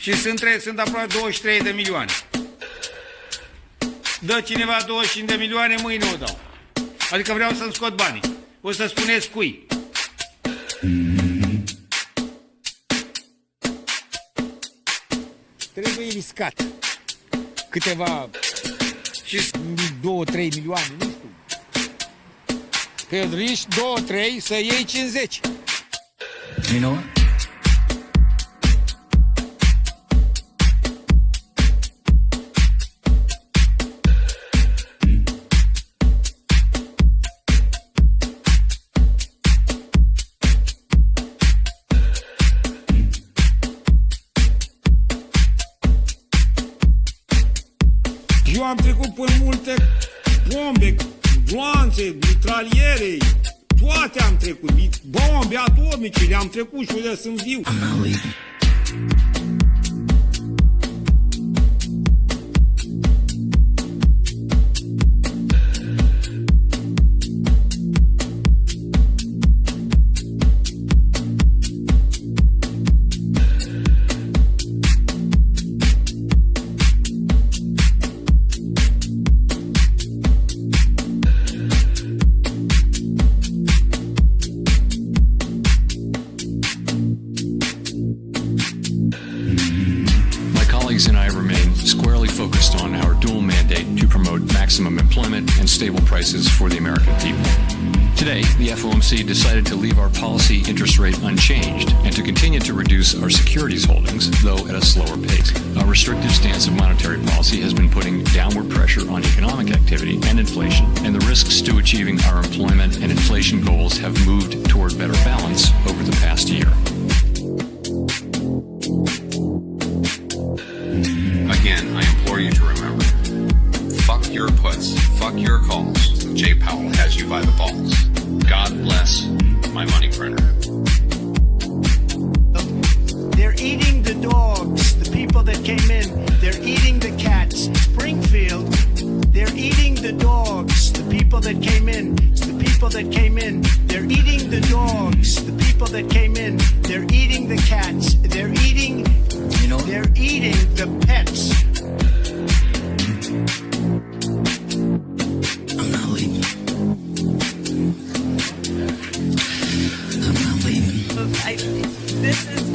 Și sunt aproape 23 de milioane. Dă cineva 25 de milioane, mâine o dau. Adică vreau să-mi scot banii. O să spuneți cui. Trebuie riscat. Câteva... Și 2-3 milioane, nu știu. Că riști 2-3 să iei 50. You know what? Eu am trecut prin multe bombe, gloanțe, mitraliere, toate am trecut, bombe atomice, le-am trecut și unde sunt viu. I'm not leaving. My colleagues and I remain squarely focused on our dual mandate to promote maximum employment and stable prices for the American people. Today, the FOMC decided to leave our policy interest rate unchanged and to continue to reduce our securities holdings, though at a slower pace. Our restrictive stance of monetary policy has been putting downward pressure on economic activity and inflation, and the risks to achieving our employment and inflation goals have moved toward better balance over the past year. Again, I implore you to remember, fuck your puts, fuck your calls. Jay Powell has you by the balls. God bless my money printer. They're eating the dogs, the people that came in. They're eating the cats. Springfield, they're eating the dogs, the people that came in. It's the people that came in. They're eating the dogs, the people that came in. They're eating the cats. They're eating, You know what? they're eating the pets. I'm not leaving. I'm not leaving.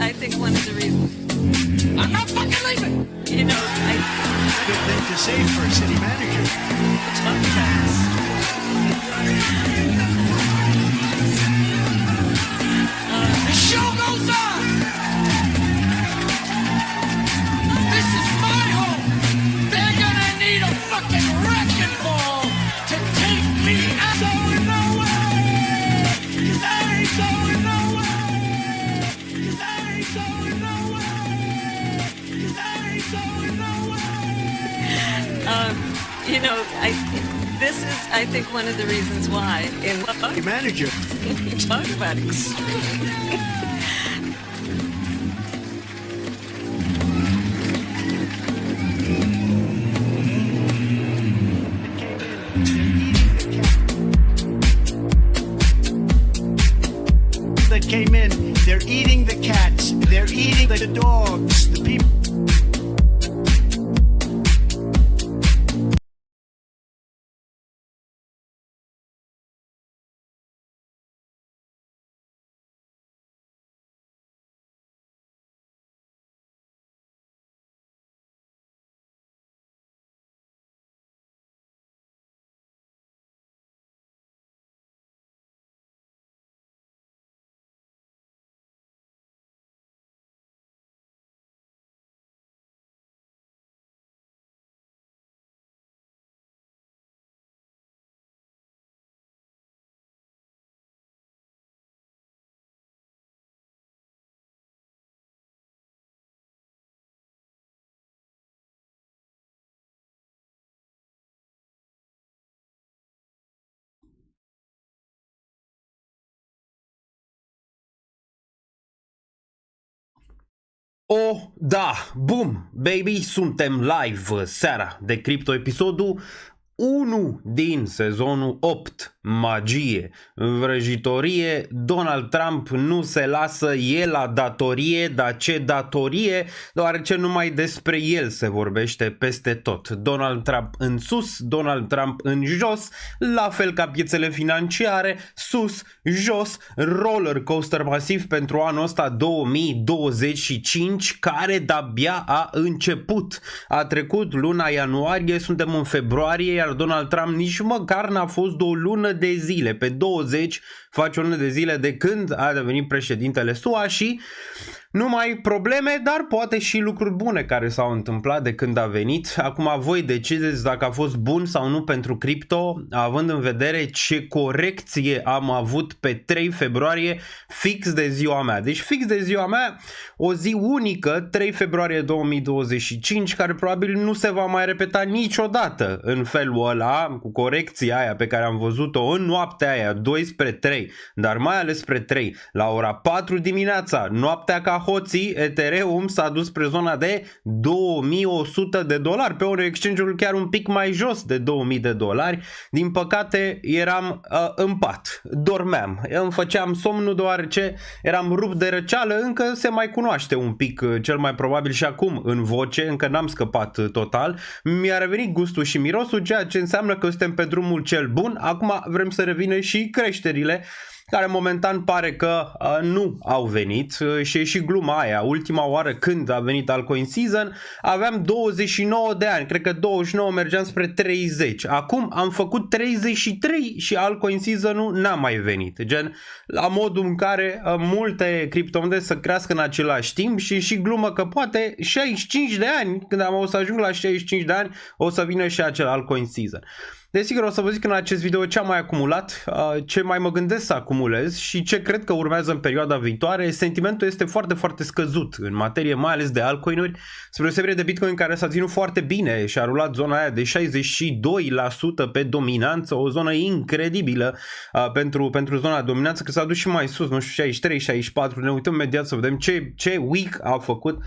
I think one of the reasons. I'm not fucking leaving. You know, Good thing to say for a city manager. The show goes on. This is my home. They're gonna need a fucking wrecking ball to take me out. Going nowhere. 'Cause I ain't going nowhere. 'Cause I ain't going nowhere. 'Cause I ain't going nowhere. you know, I think one of the reasons why. In Manager. you talk about extreme. That came in, they're eating the cats, they're eating the dogs, the people. Oh, da, bum, baby, suntem live seara de cripto, episodul 1 din sezonul 8, magie, vrăjitorie, Donald Trump nu se lasă, el la datorie, dar ce datorie, deoarece numai despre el se vorbește peste tot. Donald Trump în sus, Donald Trump în jos, la fel ca piețele financiare, sus, jos, roller coaster masiv pentru anul ăsta 2025, care de-abia a început. A trecut luna ianuarie, suntem în februarie, iar Donald Trump nici măcar n-a fost o lună de zile. Pe 20 face o lună de zile de când a devenit președintele SUA și numai probleme, dar poate și lucruri bune care s-au întâmplat de când a venit. Acum voi decideți dacă a fost bun sau nu pentru cripto, având în vedere ce corecție am avut pe 3 februarie, fix de ziua mea. Deci fix de ziua mea, o zi unică, 3 februarie 2025, care probabil nu se va mai repeta niciodată în felul ăla, cu corecția aia pe care am văzut-o în noaptea aia, 2 spre 3, dar mai ales spre 3, la ora 4 dimineața, noaptea ca hoții, Ethereum s-a dus spre zona de $2100, pe unele exchange-uri chiar un pic mai jos de $2000. Din păcate eram în pat, dormeam, îmi făceam somnul deoarece eram rupt de răceală, încă se mai cunoaște un pic, cel mai probabil și acum în voce, încă n-am scăpat total, mi-a revenit gustul și mirosul, ceea ce înseamnă că suntem pe drumul cel bun. Acum vrem să revină și creșterile, care momentan pare că nu au venit și e și gluma aia. Ultima oară când a venit altcoin season aveam 29 de ani, cred că 29 mergeam spre 30. Acum am făcut 33 și altcoin season-ul n-a mai venit. Gen, la modul în care multe criptomonede să crească în același timp și glumă că poate 65 de ani, când o să ajung la 65 de ani, o să vină și acel altcoin season. Desigur o să vă zic în acest video ce am mai acumulat, ce mai mă gândesc să acumulez și ce cred că urmează în perioada viitoare. Sentimentul este foarte, foarte scăzut în materie mai ales de altcoinuri, spre deosebire de Bitcoin care s-a ținut foarte bine și a rulat zona aia de 62% pe dominanță, o zonă incredibilă pentru zona de dominanță, că s-a dus și mai sus, nu știu, 63, 64, ne uităm imediat să vedem ce week a făcut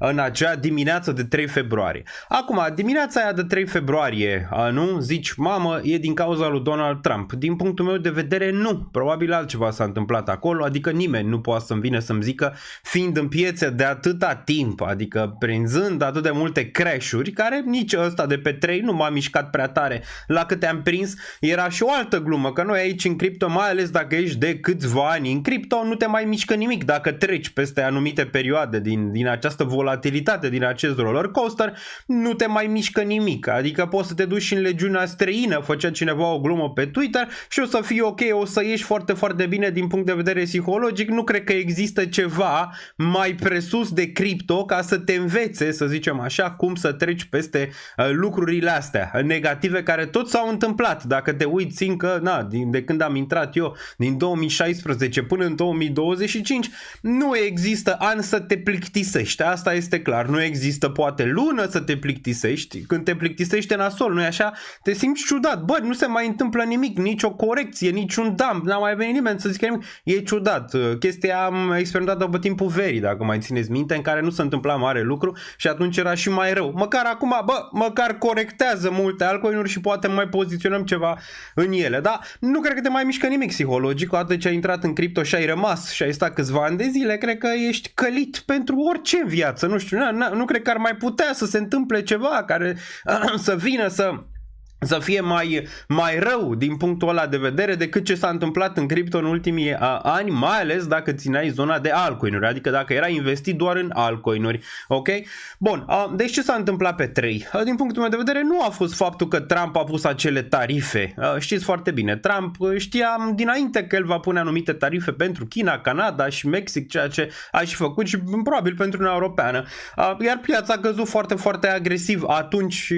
în acea dimineață de 3 februarie. Acum, dimineața aia de 3 februarie, nu? Zici, mamă, e din cauza lui Donald Trump. Din punctul meu de vedere, nu. Probabil altceva s-a întâmplat acolo, adică nimeni nu poate să-mi vină să-mi zică, fiind în piețe de atâta timp, adică prinzând atât de multe crash-uri, care nici ăsta de pe 3 nu m-a mișcat prea tare. La câte am prins, era și o altă glumă, că noi aici în cripto, mai ales dacă ești de câțiva ani în cripto, nu te mai mișcă nimic dacă treci peste anumite perioade din această volatilitate, din acest roller coaster, nu te mai mișcă nimic. Adică poți să te duci și în legiunea străină, făcea cineva o glumă pe Twitter și o să fie ok, o să ieși foarte, foarte bine din punct de vedere psihologic. Nu cred că există ceva mai presus de cripto ca să te învețe, să zicem așa, cum să treci peste lucrurile astea negative care tot s-au întâmplat. Dacă te uiți încă, de când am intrat eu, din 2016 până în 2025, nu există an să te plictisești. Asta este clar. Nu există poate lună să te plictisești. Când te plictisește nasol, nu-i așa? Te simți ciudat. Bă, nu se mai întâmplă nimic, nicio corecție, niciun dump. N-a mai venit nimeni să zică nimic. E ciudat. Chestia am experimentat-o pe timpul verii, dacă mai țineți minte, în care nu se întâmpla mare lucru și atunci era și mai rău. Măcar acum, măcar corectează multe altcoinuri și poate mai poziționăm ceva în ele. Dar nu cred că te mai mișcă nimic psihologic. Odată ce ai intrat în cripto și ai rămas și ai stat câțiva ani de zile, cred că ești călit pentru orice în viață. Nu știu, nu cred că ar mai putea să se întâmple ceva care să vină să fie mai rău din punctul ăla de vedere decât ce s-a întâmplat în cripto în ultimii ani, mai ales dacă țineai zona de altcoinuri, adică dacă era investit doar în altcoinuri, ok? Bun, deci ce s-a întâmplat pe 3? Din punctul meu de vedere nu a fost faptul că Trump a pus acele tarife, știți foarte bine, Trump știam dinainte că el va pune anumite tarife pentru China, Canada și Mexic, ceea ce a și făcut și probabil pentru Uniunea Europeană, iar piața a căzut foarte, foarte agresiv atunci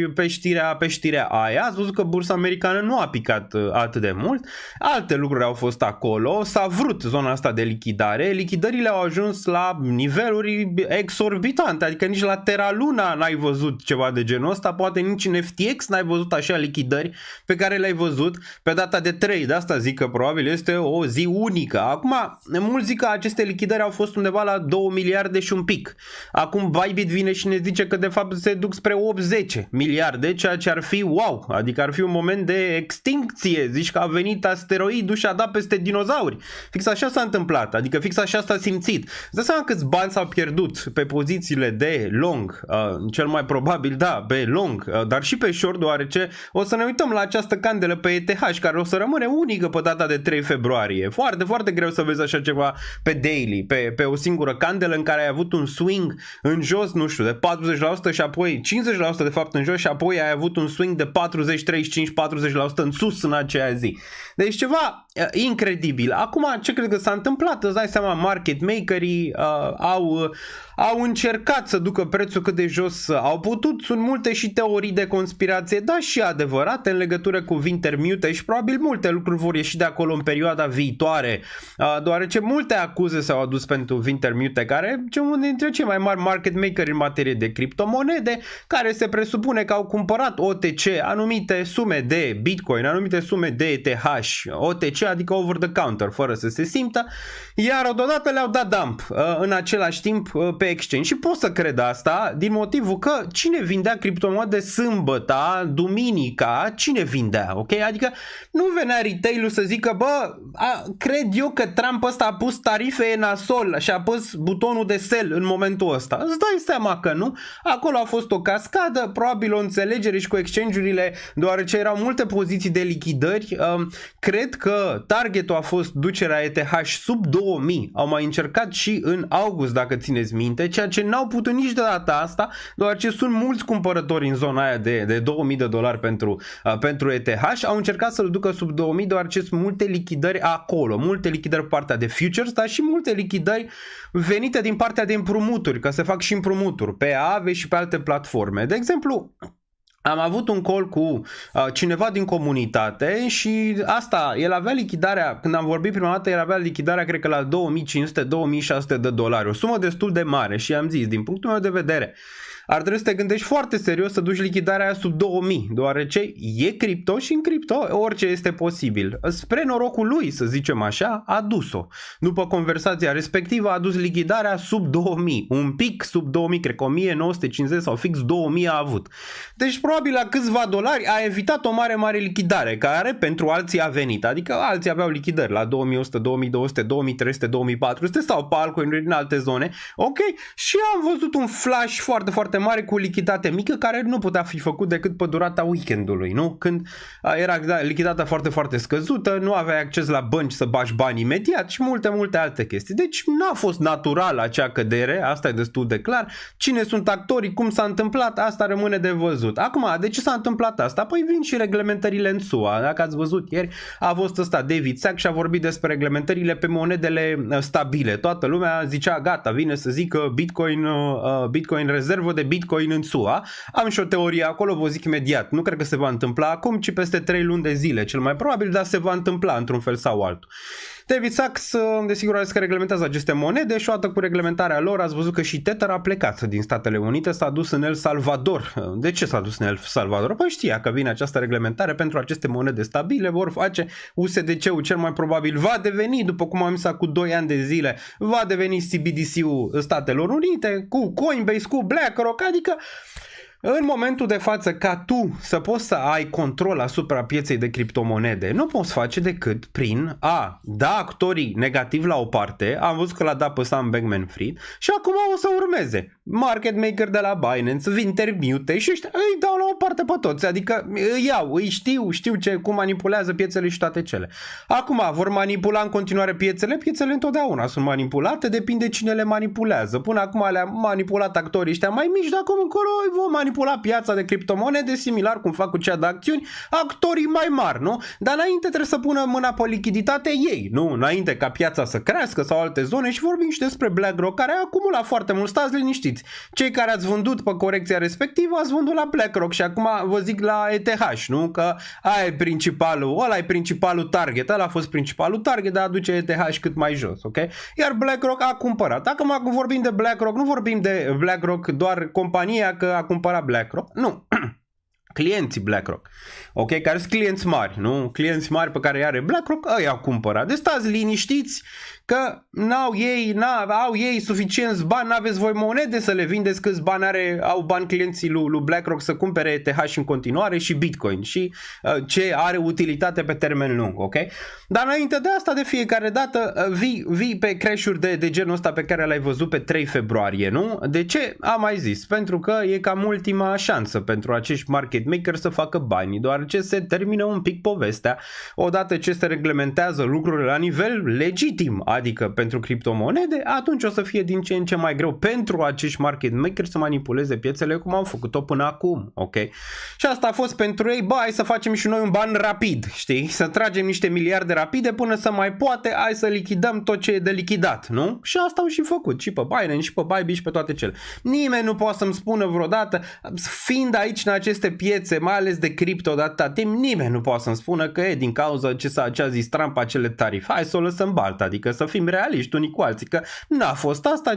pe știrea aia. Ați văzut că bursa americană nu a picat atât de mult, alte lucruri au fost acolo, s-a vrut zona asta de lichidare, lichidările au ajuns la niveluri exorbitante, adică nici la Terra Luna n-ai văzut ceva de genul ăsta, poate nici în FTX n-ai văzut așa lichidări pe care le-ai văzut pe data de 3, de asta zic că probabil este o zi unică. Acum, mulți zic că aceste lichidări au fost undeva la 2 miliarde și un pic. Acum Bybit vine și ne zice că de fapt se duc spre 80 miliarde, ceea ce ar fi wow, adică ar fi un moment de extincție, zici că a venit asteroidul și a dat peste dinozauri. Fix așa s-a întâmplat, adică fix așa s-a simțit. Îți dai seama câți bani s-au pierdut pe pozițiile de long, cel mai probabil da, pe long, dar și pe short, deoarece o să ne uităm la această candelă pe ETH care o să rămâne unică pe data de 3 februarie. Foarte, foarte greu să vezi așa ceva pe daily, pe o singură candelă în care ai avut un swing în jos, nu știu, de 40% și apoi 50% de fapt în jos și apoi ai avut un swing de 40, 35, 40% în sus în aceea zi. Deci ceva incredibil. Acum ce cred că s-a întâmplat? Îți dai seama, market makerii au încercat să ducă prețul cât de jos au putut. Sunt multe și teorii de conspirație, dar și adevărate în legătură cu Wintermute și probabil multe lucruri vor ieși de acolo în perioada viitoare, deoarece multe acuze s-au adus pentru Wintermute, care e unul dintre cei mai mari market makeri în materie de criptomonede, care se presupune că au cumpărat OTC, anumite sume de Bitcoin, anumite sume de ETH, OTC, adică over the counter, fără să se simtă, iar odată le-au dat dump în același timp pe exchange. Și pot să cred asta din motivul că cine vindea criptomonede sâmbătă, duminica, cine vindea, ok? Adică nu venea retail-ul să zică, bă, cred eu că Trump ăsta a pus tarife nasol și a pus butonul de sell în momentul ăsta. Îți dai seama că nu? Acolo a fost o cascadă, probabil o înțelegere și cu exchange-urile, deoarece erau multe poziții de lichidări. Cred că targetul a fost ducerea ETH sub 2000. Au mai încercat și în august, dacă țineți minte, ceea ce n-au putut nici de data asta, deoarece sunt mulți cumpărători în zona aia de $2000 pentru ETH. Au încercat să-l ducă sub 2000, deoarece sunt multe lichidări acolo, multe lichidări pe partea de futures, dar și multe lichidări venite din partea de împrumuturi, că se fac și împrumuturi pe Aave și pe alte platforme. De exemplu, am avut un call cu cineva din comunitate și asta, el avea lichidarea, când am vorbit prima dată, el avea lichidarea cred că la $2500-2600, o sumă destul de mare și am zis, din punctul meu de vedere, ar trebui să te gândești foarte serios să duci lichidarea aia sub 2000, deoarece e cripto și în cripto orice este posibil. Spre norocul lui, să zicem așa, a dus-o. După conversația respectivă a dus lichidarea sub 2000, un pic sub 2000, cred că 1950 sau fix 2000 a avut. Deci probabil la câțiva dolari a evitat o mare lichidare, care pentru alții a venit, adică alții aveau lichidări la 2100, 2200, 2300, 2400 sau pe altcoin în alte zone, ok? Și am văzut un flash foarte mare cu lichiditate mică care nu putea fi făcut decât pe durata weekendului, nu? Când era lichiditatea foarte scăzută, nu aveai acces la bănci să bagi bani imediat și multe alte chestii. Deci n-a fost natural acea cădere, asta e destul de clar. Cine sunt actorii, cum s-a întâmplat, asta rămâne de văzut. Acum, de ce s-a întâmplat asta? Păi vin și reglementările în SUA. Dacă ați văzut ieri, a fost ăsta David Sachs și a vorbit despre reglementările pe monedele stabile. Toată lumea zicea, gata, vine să zică Bitcoin rezervă de Bitcoin în SUA. Am și o teorie acolo, vă zic imediat. Nu cred că se va întâmpla acum, ci peste 3 luni de zile, cel mai probabil, dar se va întâmpla într-un fel sau altul. David Sachs, desigur, a zis că reglementează aceste monede și odată cu reglementarea lor ați văzut că și Tether a plecat din Statele Unite, s-a dus în El Salvador. De ce s-a dus în El Salvador? Păi știa că vine această reglementare pentru aceste monede stabile, vor face USDC-ul cel mai probabil va deveni, după cum am zis cu 2 ani de zile, va deveni CBDC-ul Statelor Unite, cu Coinbase, cu BlackRock, adică în momentul de față, ca tu să poți să ai control asupra pieței de criptomonede, nu poți face decât prin a da actorii negativi la o parte, am văzut că l-a dat pe Sam Bankman-Fried și acum o să urmeze market maker de la Binance, Wintermute și ăștia îi dau la o parte pe toți, adică îi iau, îi știu cum manipulează piețele și toate cele. Acum vor manipula în continuare piețele întotdeauna sunt manipulate, depinde cine le manipulează. Până acum le-a manipulat actorii ăștia mai mici, de acum încolo îi vor manipula piața de criptomonede, similar cum fac cu cea de acțiuni, actorii mai mari, nu? Dar înainte trebuie să pună mâna pe lichiditate ei, nu? Înainte ca piața să crească sau alte zone și vorbim și despre BlackRock, care a acumulat foarte mult, stați liniștiți. Cei care ați vândut pe corecția respectivă, ați vândut la BlackRock și acum vă zic la ETH, nu? Că ăla e principalul target, ăla a fost principalul target de a aduce ETH cât mai jos, ok? Iar BlackRock a cumpărat. Acum vorbim de BlackRock, nu vorbim de BlackRock doar compania că a cumpărat BlackRock, nu. Clienții BlackRock, ok, care sunt clienți mari, nu? Clienți mari pe care îi are BlackRock, îi au cumpărat. Deci stați liniștiți că au ei suficienți bani, n-aveți voi monede să le vindeți, câți bani au bani clienții lui BlackRock să cumpere ETH în continuare și Bitcoin și ce are utilitate pe termen lung, ok? Dar înainte de asta, de fiecare dată vii pe crash-uri de genul ăsta pe care l-ai văzut pe 3 februarie, nu? De ce? Am mai zis, pentru că e cam ultima șansă pentru acești market maker să facă bani, deoarece se termină un pic povestea odată ce se reglementează lucrurile la nivel legitim, adică pentru criptomonede, atunci o să fie din ce în ce mai greu pentru acești market maker să manipuleze piețele cum au făcut-o până acum, ok? Și asta a fost pentru ei, hai să facem și noi un ban rapid, știi? Să tragem niște miliarde rapide până să mai poate, hai să lichidăm tot ce e de lichidat, nu? Și asta au și făcut, și pe Binance, și pe Bybit, și pe toate cele. Nimeni nu poate să-mi spună vreodată, fiind aici în aceste piețe, mai ales de cripto de atâta timp, nimeni nu poate să-mi spună că e din cauza ce a zis Trump acele tarife. Hai să o lăsăm baltă, adică să fim realiști unii cu alții, că n-a fost asta,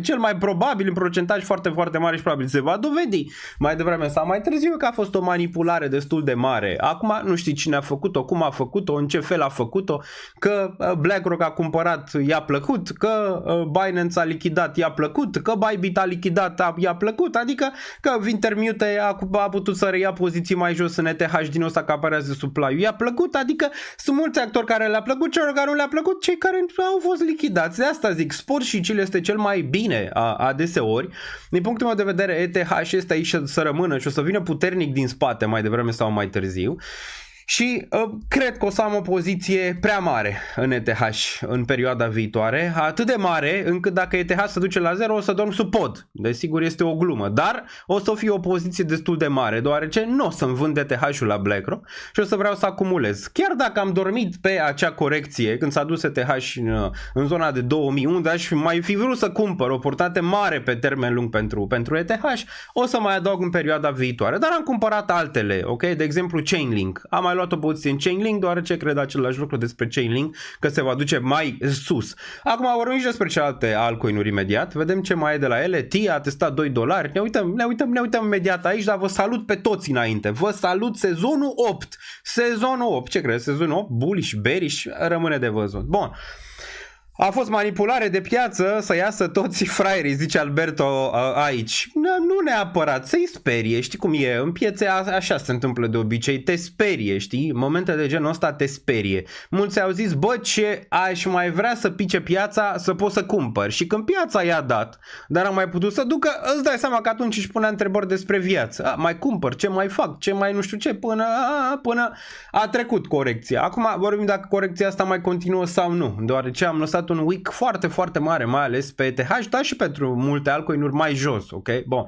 cel mai probabil, în procentaj foarte, foarte mare și probabil se va dovedi mai devreme sau mai târziu că a fost o manipulare destul de mare. Acum nu știi cine a făcut-o, cum a făcut-o, în ce fel a făcut-o, că BlackRock a cumpărat, i-a plăcut, că Binance a lichidat, i-a plăcut, că Bybit a lichidat, i-a plăcut, adică că Wintermute a putut să reia poziții mai jos în ETH din ăsta că apărează supply-ul, i-a plăcut, adică sunt mulți actori care le-a plăcut, celor care nu le-a plăcut, cei care au fost lichidați. De asta zic, spor și chill este cel mai bine adeseori. Din punctul meu de vedere, ETH este aici să rămână și o să vină puternic din spate mai devreme sau mai târziu. Și cred că o să am o poziție prea mare în ETH în perioada viitoare, atât de mare încât dacă ETH se duce la 0 o să dorm sub pod. Desigur este o glumă, dar o să fie o poziție destul de mare, deoarece nu o să-mi vând ETH-ul la BlackRock și o să vreau să acumulez. Chiar dacă am dormit pe acea corecție când s-a dus ETH în zona de 2000, unde aș mai fi vrut să cumpăr o portate mare pe termen lung pentru ETH, o să mai adaug în perioada viitoare. Dar am cumpărat altele, ok? De exemplu Chainlink. Am mai luat o poziție în Chainlink, deoarece cred același lucru despre Chainlink, că se va duce mai sus. Acum vorbim și despre celelalte altcoin-uri imediat. Vedem ce mai e de la ele. TIA a testat $2. Ne uităm imediat aici, dar vă salut pe toți înainte. Vă salut sezonul 8. Sezonul 8. Ce crezi? Sezonul 8? Bullish, bearish? Rămâne de văzut. Bun. A fost manipulare de piață să iasă toți fraierii, zice Alberto aici. Nu neapărat, să-i sperie, știi cum e, în piețe așa se întâmplă de obicei, te sperie, știi, momente de genul ăsta te sperie. Mulți au zis, bă, ce aș mai vrea să pice piața să pot să cumpăr, și când piața i-a dat, dar am mai putut să ducă, îți dai seama că atunci își punea întrebări despre viață. Mai cumpăr, ce mai fac, ce mai nu știu ce, până a trecut corecția. Acum vorbim dacă corecția asta mai continuă sau nu, deoarece am lăsat un week foarte, foarte mare, mai ales pe ETH, dar și pentru multe altcoin-uri mai jos, ok? Bun.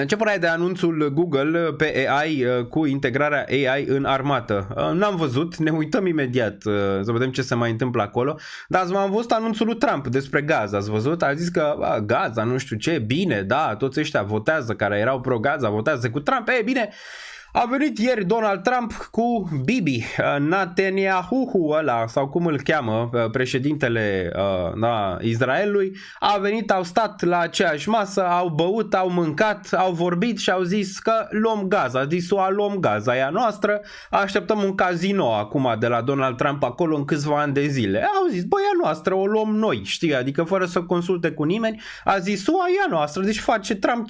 Ce părere ai de anunțul Google pe AI cu integrarea AI în armată? N-am văzut, ne uităm imediat să vedem ce se mai întâmplă acolo, dar am văzut anunțul lui Trump despre Gaza, ați văzut? A zis că Gaza, nu știu ce, bine, da, toți ăștia votează, care erau pro-Gaza, votează cu Trump, bine. A venit ieri Donald Trump cu Bibi, Netanyahu ăla, sau cum îl cheamă, președintele Israelului, a venit, au stat la aceeași masă, au băut, au mâncat, au vorbit și au zis că luăm Gaza, luăm Gaza, e a noastră, așteptăm un casino acum de la Donald Trump acolo în câțiva ani de zile. Au zis, băi, e a noastră, o luăm noi, știi, adică fără să consulte cu nimeni, a zis, e a noastră, deci face Trump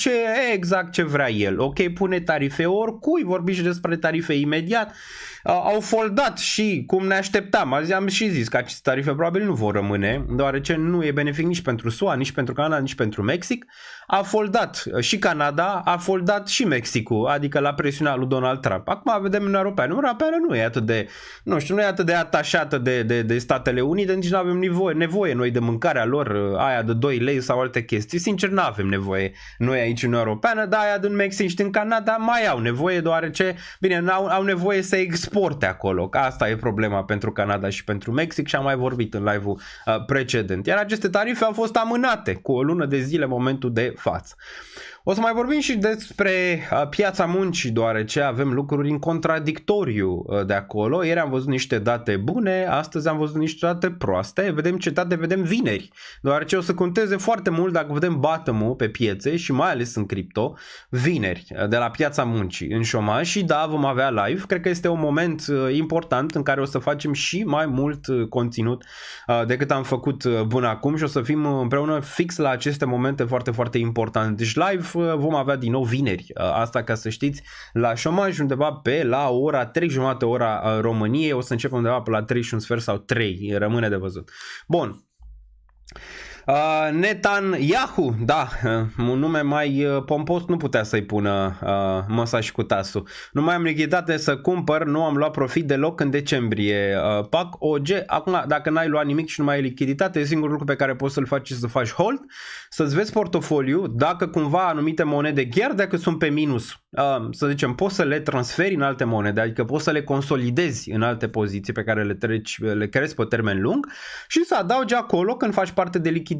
exact ce vrea el, ok, pune tarife oricui, vorbi și despre tarife imediat, au foldat și cum ne așteptam, am și zis că aceste tarife probabil nu vor rămâne, deoarece nu e benefic nici pentru SUA, nici pentru Canada, nici pentru Mexic. A foldat și Canada, a foldat și Mexicul, adică la presiunea lui Donald Trump. Acum vedem Uniunea Europeană. Uniunea Europeană nu e atât de, nu e atât de atașată de Statele Unite, nici nu avem nevoie noi de mâncarea lor, aia de 2 lei sau alte chestii. Sincer, nu avem nevoie noi aici în Uniunea Europeană, dar aia din Mexic și din Canada mai au nevoie, deoarece, bine, au nevoie să exporte acolo. Asta e problema pentru Canada și pentru Mexic și am mai vorbit în live-ul precedent. Iar aceste tarife au fost amânate cu o lună de zile în momentul de față. O să mai vorbim și despre piața muncii, deoarece avem lucruri în contradictoriu de acolo. Ieri am văzut niște date bune, astăzi am văzut niște date proaste. Vedem ce date vedem vineri, deoarece o să conteze foarte mult dacă vedem bottom-ul pe piețe și mai ales în cripto, vineri, de la piața muncii în șomaj. Și da, vom avea live. Cred că este un moment important în care o să facem și mai mult conținut decât am făcut până acum și o să fim împreună fix la aceste momente foarte, foarte importante. Deci live vom avea din nou vineri, asta ca să știți, la șomaj undeva pe la ora 3 jumate ora României, o să începem undeva pe la 3 și un sfert sau 3, rămâne de văzut. Bun. Netanyahu, da, un nume mai pompos nu putea să-i pună Măsaș cu tasul. Nu mai am lichiditate să cumpăr, nu am luat profit deloc în decembrie. PAC OG, acum dacă n-ai luat nimic și nu mai ai lichiditate, singurul lucru pe care poți să-l faci este să faci hold, să-ți vezi portofoliu, dacă cumva anumite monede, chiar dacă sunt pe minus, să zicem, poți să le transferi în alte monede, adică poți să le consolidezi în alte poziții pe care le crezi pe termen lung și să adaugi acolo când faci parte de lichiditate.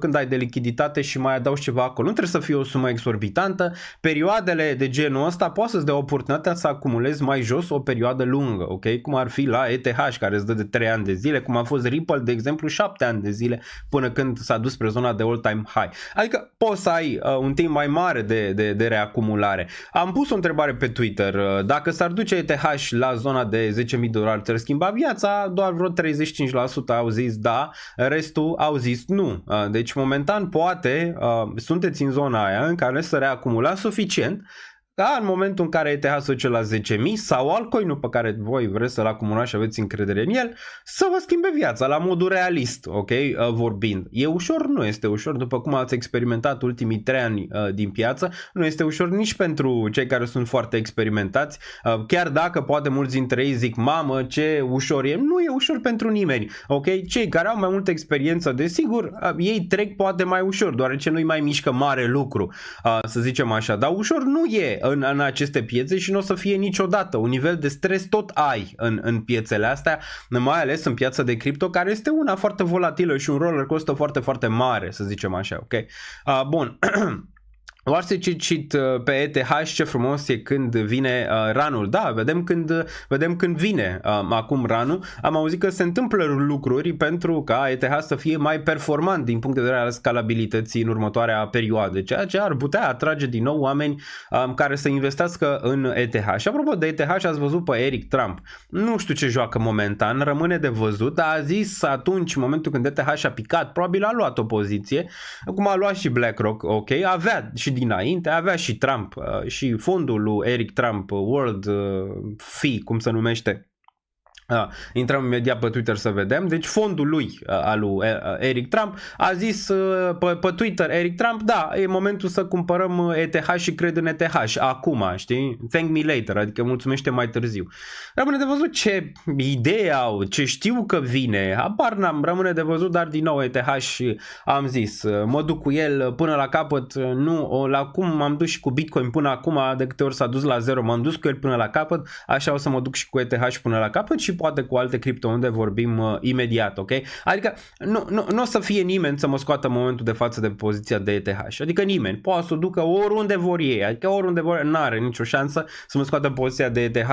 Când ai de lichiditate și mai adaugi ceva acolo. Nu trebuie să fie o sumă exorbitantă. Perioadele de genul ăsta poate să-ți dea oportunitatea să acumulezi mai jos o perioadă lungă, ok? Cum ar fi la ETH, care îți dă de 3 ani de zile, cum a fost Ripple, de exemplu, 7 ani de zile până când s-a dus spre zona de all-time high. Adică poți să ai un timp mai mare de reacumulare. Am pus o întrebare pe Twitter. Dacă s-ar duce ETH la zona de $10.000, te-ar schimba viața? Doar vreo 35% au zis da, restul au zis nu. Deci momentan poate sunteți în zona aia în care să reacumulați suficient ca în momentul în care ETH se duce la 10.000 sau altcoinul pe care voi vreți să-l acumulați și aveți încredere în el, să vă schimbe viața la modul realist, ok? Vorbind. E ușor? Nu este ușor, după cum ați experimentat ultimii 3 ani din piață, nu este ușor nici pentru cei care sunt foarte experimentați, chiar dacă poate mulți dintre ei zic, mamă, ce ușor e, nu e ușor pentru nimeni, ok? Cei care au mai multă experiență, desigur, ei trec poate mai ușor, deoarece nu-i mai mișcă mare lucru, să zicem așa, dar ușor nu e în aceste piețe și nu o să fie niciodată. Un nivel de stres tot ai în piețele astea, mai ales în piața de cripto, care este una foarte volatilă și un roller coaster foarte, foarte mare, să zicem așa, ok? Bun. Doar să cit pe ETH ce frumos e când vine ranul. Da, vedem când vine acum ranul. Am auzit că se întâmplă lucruri pentru ca ETH să fie mai performant din punct de vedere al scalabilității în următoarea perioadă, ceea ce ar putea atrage din nou oameni care să investească în ETH. Și apropo de ETH, ați văzut pe Eric Trump. Nu știu ce joacă momentan, rămâne de văzut, dar a zis atunci, în momentul când ETH și-a picat, probabil a luat o poziție, cum a luat și BlackRock, ok, avea și dinainte, avea și Trump și fondul lui Eric Trump, World Fee, cum se numește. Intrăm imediat pe Twitter să vedem. Deci fondul lui, al lui Eric Trump, a zis pe Twitter, Eric Trump, da, e momentul să cumpărăm ETH și cred în ETH acum, știi? Thank me later, adică mulțumește mai târziu. Rămâne de văzut ce idee au, ce știu că vine, habar n-am, rămâne de văzut, dar din nou ETH și am zis, mă duc cu el până la capăt, nu, la cum m-am dus și cu Bitcoin până acum, de câte ori s-a dus la zero, m-am dus cu el până la capăt, așa o să mă duc și cu ETH și până la capăt și poate cu alte cripto unde vorbim imediat, ok? Adică nu o să fie nimeni să mă scoată în momentul de față de poziția de ETH, adică nimeni, poate să o ducă oriunde vor ei, adică oriunde vor, n-are nicio șansă să mă scoată în poziția de ETH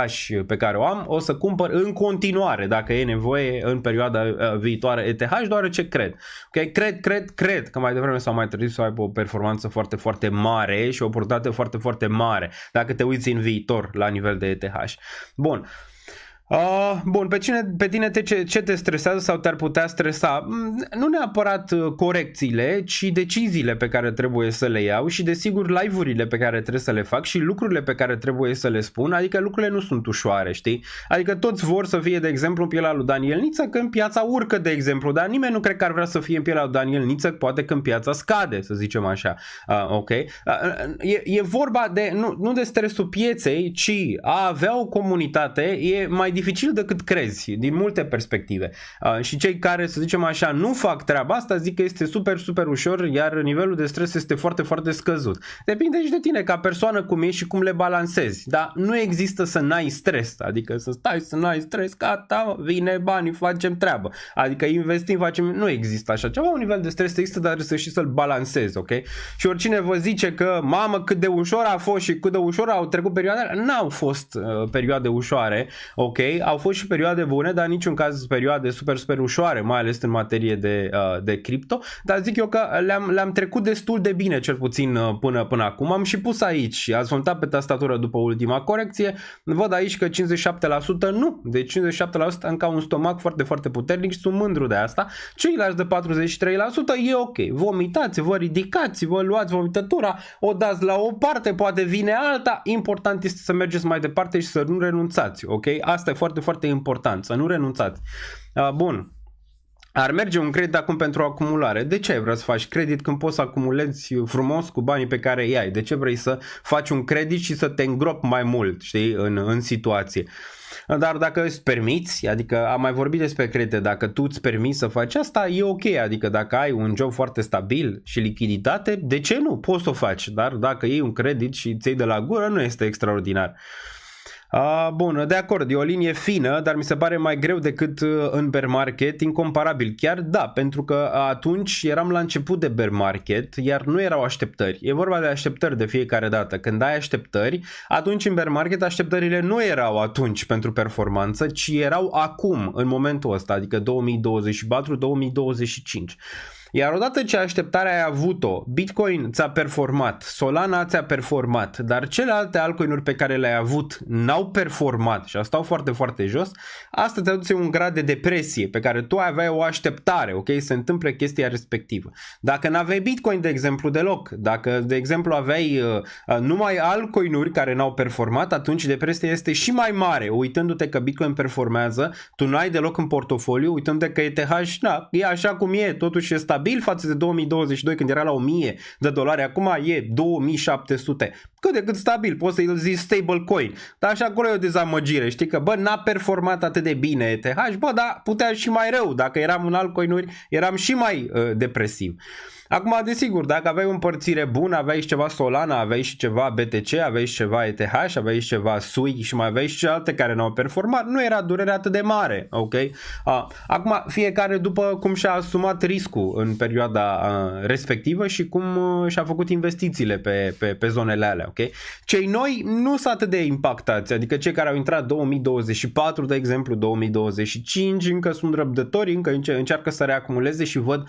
pe care o am, o să cumpăr în continuare, dacă e nevoie în perioada viitoare ETH, deoarece cred, ok? Cred că mai devreme sau mai târziu să aibă o performanță foarte, foarte mare și o oportunitate foarte, foarte mare, dacă te uiți în viitor la nivel de ETH. Bun. Bun, pe tine ce te stresează sau te-ar putea stresa? Nu neapărat corecțiile, ci deciziile pe care trebuie să le iau și desigur live-urile pe care trebuie să le fac și lucrurile pe care trebuie să le spun, adică lucrurile nu sunt ușoare, știi? Adică toți vor să fie, de exemplu, în pielea lui Daniel Niță când piața urcă, de exemplu, dar nimeni nu cred că ar vrea să fie în pielea lui Daniel Niță, poate când piața scade, să zicem așa, ok? E vorba de, nu de stresul pieței, ci a avea o comunitate e mai dificil decât crezi, din multe perspective. Și cei care, să zicem așa, nu fac treaba asta, zic că este super, super ușor, iar nivelul de stres este foarte, foarte scăzut. Depinde și de tine ca persoană cum ești și cum le balancezi, dar nu există să n-ai stres, adică să stai să n-ai stres, gata, vine banii, facem treabă, adică investim, facem, nu există așa ceva, un nivel de stres există, dar să știi să-l balancezi, ok? Și oricine vă zice că, mamă, cât de ușor a fost și cât de ușor au trecut perioadele, n-au fost perioade ușoare, ok? Au fost și perioade bune, dar în niciun caz perioade super, super ușoare, mai ales în materie de cripto, dar zic eu că le-am trecut destul de bine, cel puțin până acum. Am și pus aici, ați văzut pe tastatură după ultima corecție, văd aici că 57% nu, deci 57% încă un stomac foarte, foarte puternic și sunt mândru de asta. Ceilalți de 43% e ok, vomitați, vă ridicați, vă luați vomitătura, o dați la o parte, poate vine alta, important este să mergeți mai departe și să nu renunțați, ok? Asta e foarte, foarte important, să nu renunțați. Bun. Ar merge un credit acum pentru acumulare. De ce ai vrea să faci credit când poți să acumulezi frumos cu banii pe care îi ai? De ce vrei să faci un credit și să te îngropi mai mult, știi, în situație? Dar dacă îți permiți, adică am mai vorbit despre credite, dacă tu îți permiți să faci asta, e ok, adică dacă ai un job foarte stabil și lichiditate, de ce nu? Poți să o faci, dar dacă iei un credit și îți iei de la gură, nu este extraordinar. Bun, de acord, e o linie fină, dar mi se pare mai greu decât în bear market, incomparabil chiar, da, pentru că atunci eram la început de bear market, iar nu erau așteptări. E vorba de așteptări de fiecare dată. Când ai așteptări, atunci în bear market așteptările nu erau atunci pentru performanță, ci erau acum, în momentul ăsta, adică 2024-2025. Iar odată ce așteptarea ai avut-o, Bitcoin ți-a performat, Solana ți-a performat, dar celelalte altcoin-uri pe care le-ai avut n-au performat și stau foarte, foarte jos, asta te aduce un grad de depresie pe care tu aveai o așteptare, ok? Se întâmplă chestia respectivă. Dacă n-aveai Bitcoin, de exemplu, deloc, dacă, de exemplu, aveai numai altcoin-uri care n-au performat, atunci depresia este și mai mare, uitându-te că Bitcoin performează, tu n-ai deloc în portofoliu, uitându-te că ETH, na, e așa cum e, totuși e stabil față de 2022 când era la $1000, acum e 2700. Cât de cât stabil, poți să-i zici stablecoin. Dar așa acolo e o dezamăgire, știi că bă, n-a performat atât de bine ETH, bă, dar putea și mai rău, dacă eram în altcoin-uri, eram și mai depresiv. Acum, desigur, dacă aveai o împărțire bună, aveai și ceva Solana, aveai și ceva BTC, aveai și ceva ETH, aveai și ceva SUI și mai aveai și celelalte care n-au performat, nu era durerea atât de mare, ok? Acum, fiecare după cum și-a asumat riscul în perioada respectivă și cum și-a făcut investițiile pe zonele alea, ok? Cei noi nu sunt atât de impactați, adică cei care au intrat 2024, de exemplu, 2025, încă sunt răbdători, încă încearcă să reacumuleze și văd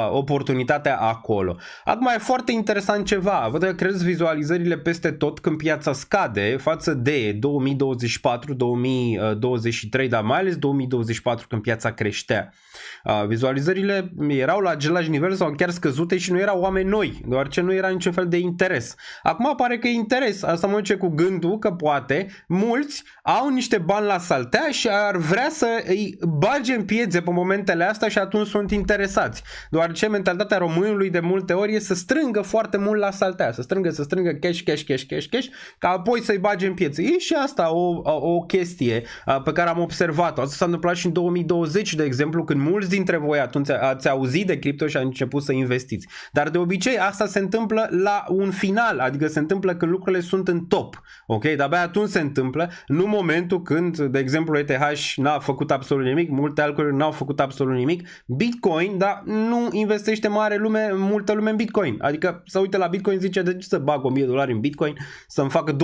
oportunitatea acolo. Acum e foarte interesant ceva, văd că crezi vizualizările peste tot când piața scade față de 2024, 2023, dar mai ales 2024 când piața creștea. Vizualizările erau la același nivel sau chiar scăzute și nu erau oameni noi, deoarece nu era niciun fel de interes. Acum pare că e interes, asta mă duce cu gândul că poate mulți au niște bani la saltea și ar vrea să îi bage în piețe pe momentele astea și atunci sunt interesați, deoarece mentalitatea românului de multe ori e să strângă foarte mult la saltea, să strângă cash, ca apoi să-i bage în piețe. E și asta o chestie pe care am observat-o. Asta s-a întâmplat și în 2020, de exemplu, când mulți dintre voi atunci ați auzit de cripto și ați început să investiți. Dar de obicei asta se întâmplă la un final, adică se întâmplă când lucrurile sunt în top. Ok? De-abia atunci se întâmplă, nu momentul când, de exemplu, ETH n-a făcut absolut nimic, multe altcoin n-au făcut absolut nimic. Bitcoin, dar nu investește multă lume în Bitcoin. Adică să uite la Bitcoin, zice, de ce să bag $1000 în Bitcoin să-mi facă $2000?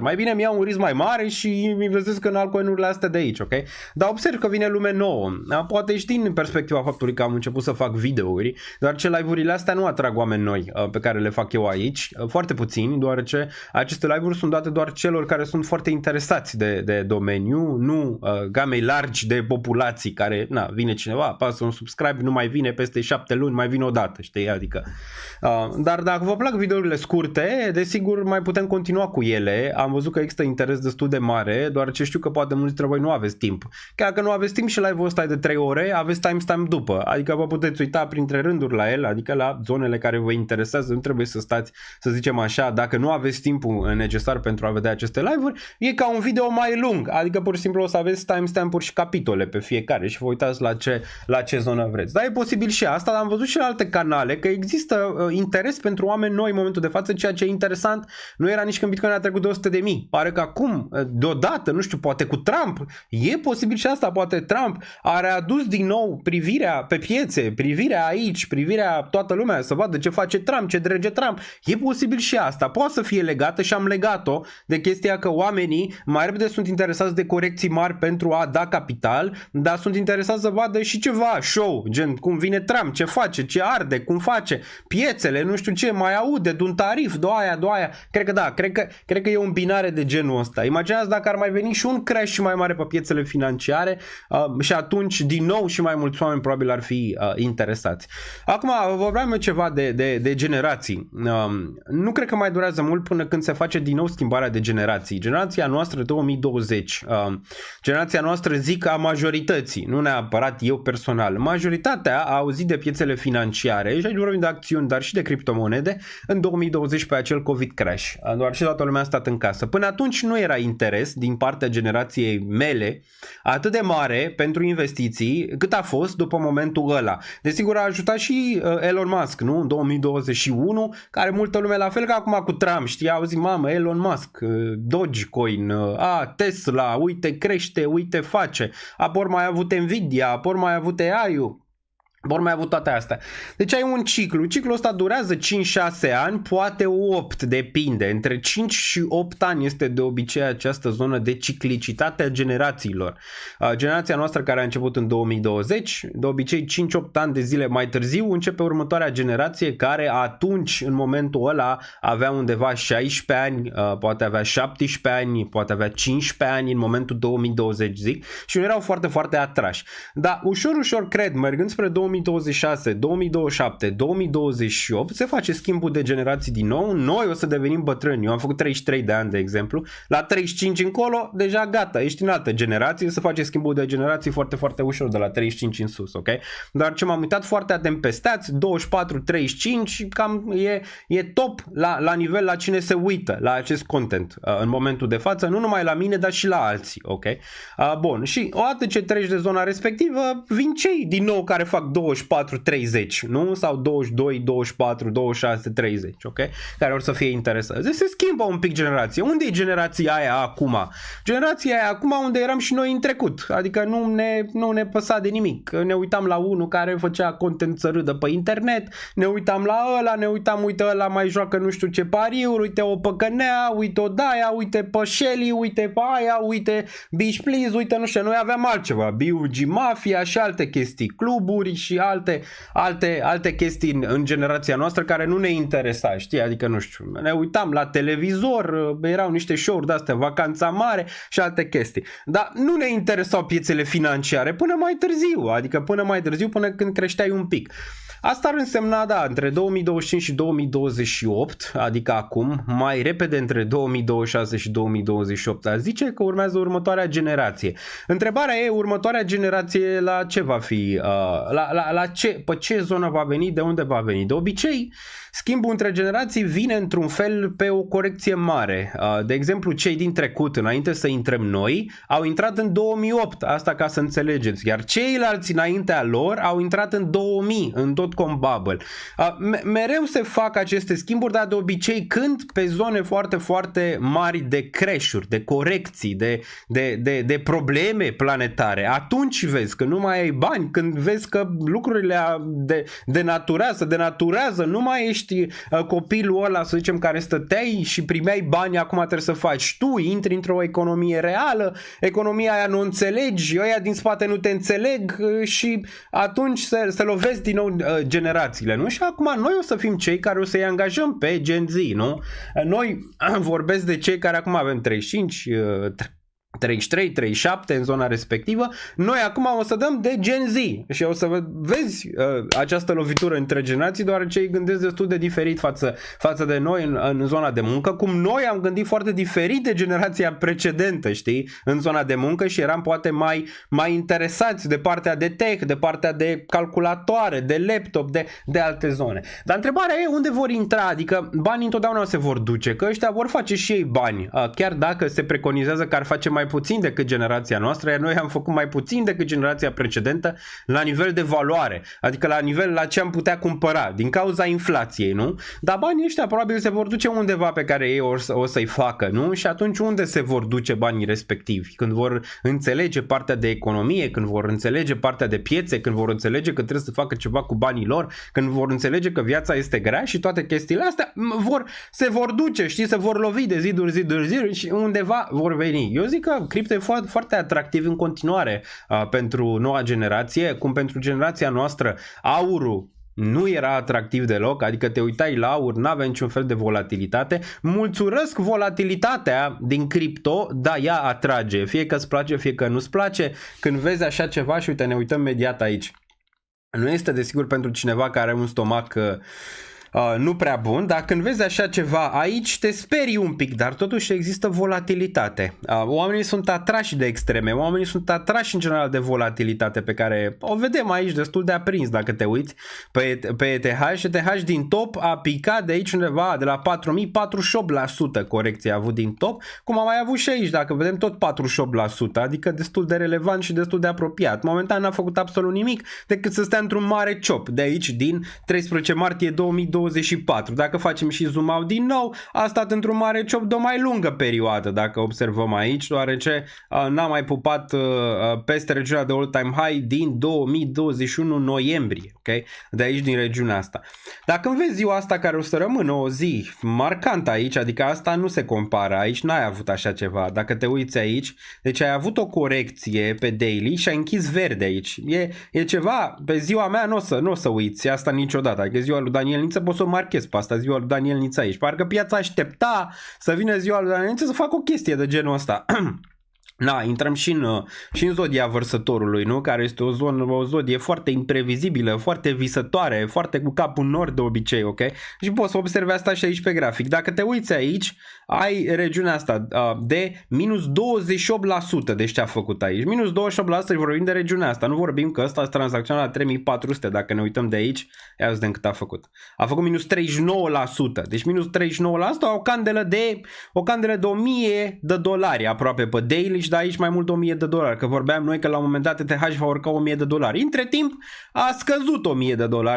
Mai bine mi iau un risc mai mare și investesc în altcoin-urile astea de aici, ok? Dar observ că vine lume nouă. Poate știi în perspectiva faptului că am început să fac videouri, doar ce live-urile astea nu atrag oameni noi pe care le fac eu aici, foarte puțini, deoarece aceste live-uri sunt date doar celor care sunt foarte interesați de domeniu, nu gamei largi de populații care, na, vine cineva, apasă un subscribe, nu mai vine peste 7 luni, mai vine o dată, știi, adică. Dar dacă vă plac videourile scurte, desigur mai putem continua cu ele. Am văzut că există interes destul de mare, doar ce știu că poate mulți dintre voi nu aveți timp. Chiar că nu aveți timp și live-ul ăsta e de 3 ore, aveți timestamp după, adică vă puteți uita uita printre rânduri la el, adică la zonele care vă interesează, nu trebuie să stați, să zicem așa, dacă nu aveți timpul necesar pentru a vedea aceste live-uri, e ca un video mai lung, adică pur și simplu o să aveți timestamp-uri și capitole pe fiecare și vă uitați la ce zonă vreți. Dar e posibil și asta, dar am văzut și la alte canale că există interes pentru oameni noi în momentul de față, ceea ce e interesant, nu era nici când Bitcoin a trecut de 100.000. Pare că acum, deodată, nu știu, poate cu Trump, e posibil și asta, poate Trump a readus din nou privirea pe piețe, privirea aici, privirea toată lumea să vadă ce face Trump, ce drege Trump. E posibil și asta, poate să fie legată și am legat-o de chestia că oamenii mai repede sunt interesați de corecții mari pentru a da capital, dar sunt interesați să vadă și ceva show, gen cum vine Trump, ce face, ce arde, cum face, piețele, nu știu ce, mai aude de un tarif, de aia. Cred că da, cred că e o îmbinare de genul ăsta. Imaginați dacă ar mai veni și un crash mai mare pe piețele financiare și atunci din nou și mai mulți oameni probabil ar fi interesați. Acum vorbeam eu ceva de generații. Nu cred că mai durează mult până când se face din nou schimbarea de generații. Generația noastră 2020, generația noastră zic a majorității, nu neapărat eu personal. Majoritatea a auzit de piețele financiare și aici vorbim de acțiuni, dar și de criptomonede în 2020 pe acel COVID crash. Doar și toată lumea a stat în casă. Până atunci nu era interes din partea generației mele atât de mare pentru investiții cât a fost după momentul ăla. Desigur a ajutat și Elon Musk, nu? În 2021, care multă lume la fel ca acum cu Trump, știi, auzi, mamă, Elon Musk, Dogecoin, Tesla, uite crește, uite face, apoi mai avut Nvidia, apoi mai avut AI-ul. Vor mai avut toate astea. Deci ai un ciclu. Ciclul ăsta durează 5-6 ani, poate 8, depinde. Între 5 și 8 ani este de obicei această zonă de ciclicitate a generațiilor. Generația noastră care a început în 2020, de obicei 5-8 ani de zile mai târziu începe următoarea generație care atunci, în momentul ăla, avea undeva 16 ani, poate avea 17 ani, poate avea 15 ani în momentul 2020, zic, și nu erau foarte, foarte atrași. Dar ușor, cred, mergând spre 2026, 2027, 2028 se face schimbul de generații din nou. Noi o să devenim bătrâni. Eu am făcut 33 de ani, de exemplu. La 35 încolo, deja gata, ești în altă generație, se face schimbul de generații foarte, foarte ușor de la 35 în sus, ok? Dar ce m-am uitat foarte atent pe stats, 24-35, cam e top la nivel la cine se uită la acest content în momentul de față, nu numai la mine, dar și la alții, ok? Bun, și odată ce treci de zona respectivă, vin cei din nou care fac 24-30, nu? Sau 22, 24, 26, 30, ok? Care or să fie interesați. Deci se schimbă un pic generația. Unde e generația aia acum? Generația aia acum unde eram și noi în trecut. Adică nu ne păsa de nimic. Ne uitam la unul care făcea content să râdă pe internet, ne uitam la ăla, uite ăla mai joacă nu știu ce pariuri, uite o păcănea, uite o daia, uite pe Shelly, uite pe aia, uite Beach Please, uite nu știu, noi aveam altceva, BUG Mafia și alte chestii, cluburi și alte chestii în generația noastră care nu ne interesa, știi? Adică nu știu, ne uitam la televizor, erau niște show-uri de-astea, Vacanța Mare și alte chestii. Dar nu ne interesau piețele financiare până mai târziu, până când creșteai un pic. Asta ar însemna, da, între 2025 și 2028, adică acum, mai repede între 2026 și 2028, a zice că urmează următoarea generație. Întrebarea e, următoarea generație la ce va fi? Pe ce zonă va veni? De unde va veni? De obicei, schimbul între generații vine într-un fel pe o corecție mare. De exemplu, cei din trecut, înainte să intrăm noi, au intrat în 2008, asta ca să înțelegeți, iar ceilalți înaintea lor au intrat în 2000, în dot-com bubble. Mereu se fac aceste schimburi, dar de obicei când pe zone foarte, foarte mari de crash-uri, de corecții, de probleme planetare, atunci vezi că nu mai ai bani, când vezi că lucrurile denaturează, nu mai ești copilul ăla, să zicem, care stăteai și primeai bani, acum trebuie să faci tu, intri într-o economie reală, economia aia nu înțelegi, ăia din spate nu te înțeleg și atunci se lovesc din nou generațiile, nu? Și acum noi o să fim cei care o să-i angajăm pe Gen Z, nu? Noi vorbesc de cei care acum avem 35, 33, 37 în zona respectivă. Noi acum o să dăm de Gen Z și o să vezi această lovitură între generații, deoarece ei gândesc destul de diferit față de noi în zona de muncă, cum noi am gândit foarte diferit de generația precedentă, știi, în zona de muncă și eram poate mai interesați de partea de tech, de partea de calculatoare, de laptop, de alte zone. Dar întrebarea e unde vor intra, adică banii întotdeauna se vor duce, că ăștia vor face și ei bani, chiar dacă se preconizează că ar face mai puțin decât generația noastră, iar noi am făcut mai puțin decât generația precedentă la nivel de valoare, adică la ce am putea cumpăra din cauza inflației, nu? Dar banii ăștia probabil se vor duce undeva pe care ei o să-i facă, nu? Și atunci unde se vor duce banii respectivi? Când vor înțelege partea de economie, când vor înțelege partea de piețe, când vor înțelege că trebuie să facă ceva cu banii lor, când vor înțelege că viața este grea și toate chestiile astea se vor duce, știi, se vor lovi de ziduri și undeva vor veni. Eu zic că cripto e foarte, foarte atractiv în continuare pentru noua generație, cum pentru generația noastră aurul nu era atractiv deloc, adică te uitai la aur, n-avea niciun fel de volatilitate. Mulți urăsc volatilitatea din cripto, da, ea atrage, fie că îți place, fie că nu-ți place. Când vezi așa ceva și uite, ne uităm imediat aici. Nu este desigur pentru cineva care are un stomac nu prea bun, dar când vezi așa ceva aici te sperii un pic, dar totuși există volatilitate. Oamenii sunt atrași de extreme, oamenii sunt atrași în general de volatilitate pe care o vedem aici destul de aprins dacă te uiți pe ETH. ETH din top a picat de aici undeva de la 4000, 48% corecție a avut din top, cum am mai avut și aici, dacă vedem tot 48%, adică destul de relevant și destul de apropiat. Momentan n-a făcut absolut nimic decât să stea într-un mare ciop de aici din 13 martie 2024. Dacă facem și zoom out din nou, a stat într-un mare ciop de o mai lungă perioadă, dacă observăm aici, deoarece n-a mai pupat peste regiunea de all-time high din 2021 noiembrie, ok? De aici din regiunea asta. Dacă îmi vezi ziua asta care o să rămână o zi marcantă aici, adică asta nu se compară, aici n-ai avut așa ceva, dacă te uiți aici, deci ai avut o corecție pe daily și ai închis verde aici. E ceva, pe ziua mea nu o să uiți asta niciodată, adică ziua lui Daniel Niță poți să o marchez pe asta, ziua lui Daniel Niță aici. Parcă piața aștepta să vină ziua lui Daniel Niță să facă o chestie de genul ăsta. Na, intrăm și în zodia vărsătorului, nu? Care este o zodie foarte imprevizibilă, foarte visătoare, foarte cu capul în nord de obicei, ok? Și poți să observi asta și aici pe grafic. Dacă te uiți aici, ai regiunea asta de minus 28%, deci ce a făcut aici. Minus 28% și vorbim de regiunea asta, nu vorbim că ăsta a tranzacționat la 3400, dacă ne uităm de aici, ia vedem cât a făcut. A făcut minus 39%, deci minus 39% o candelă de $1000 aproape pe daily și de aici mai mult $1000, că vorbeam noi că la un moment dat ETH va urca $1000. Între timp a scăzut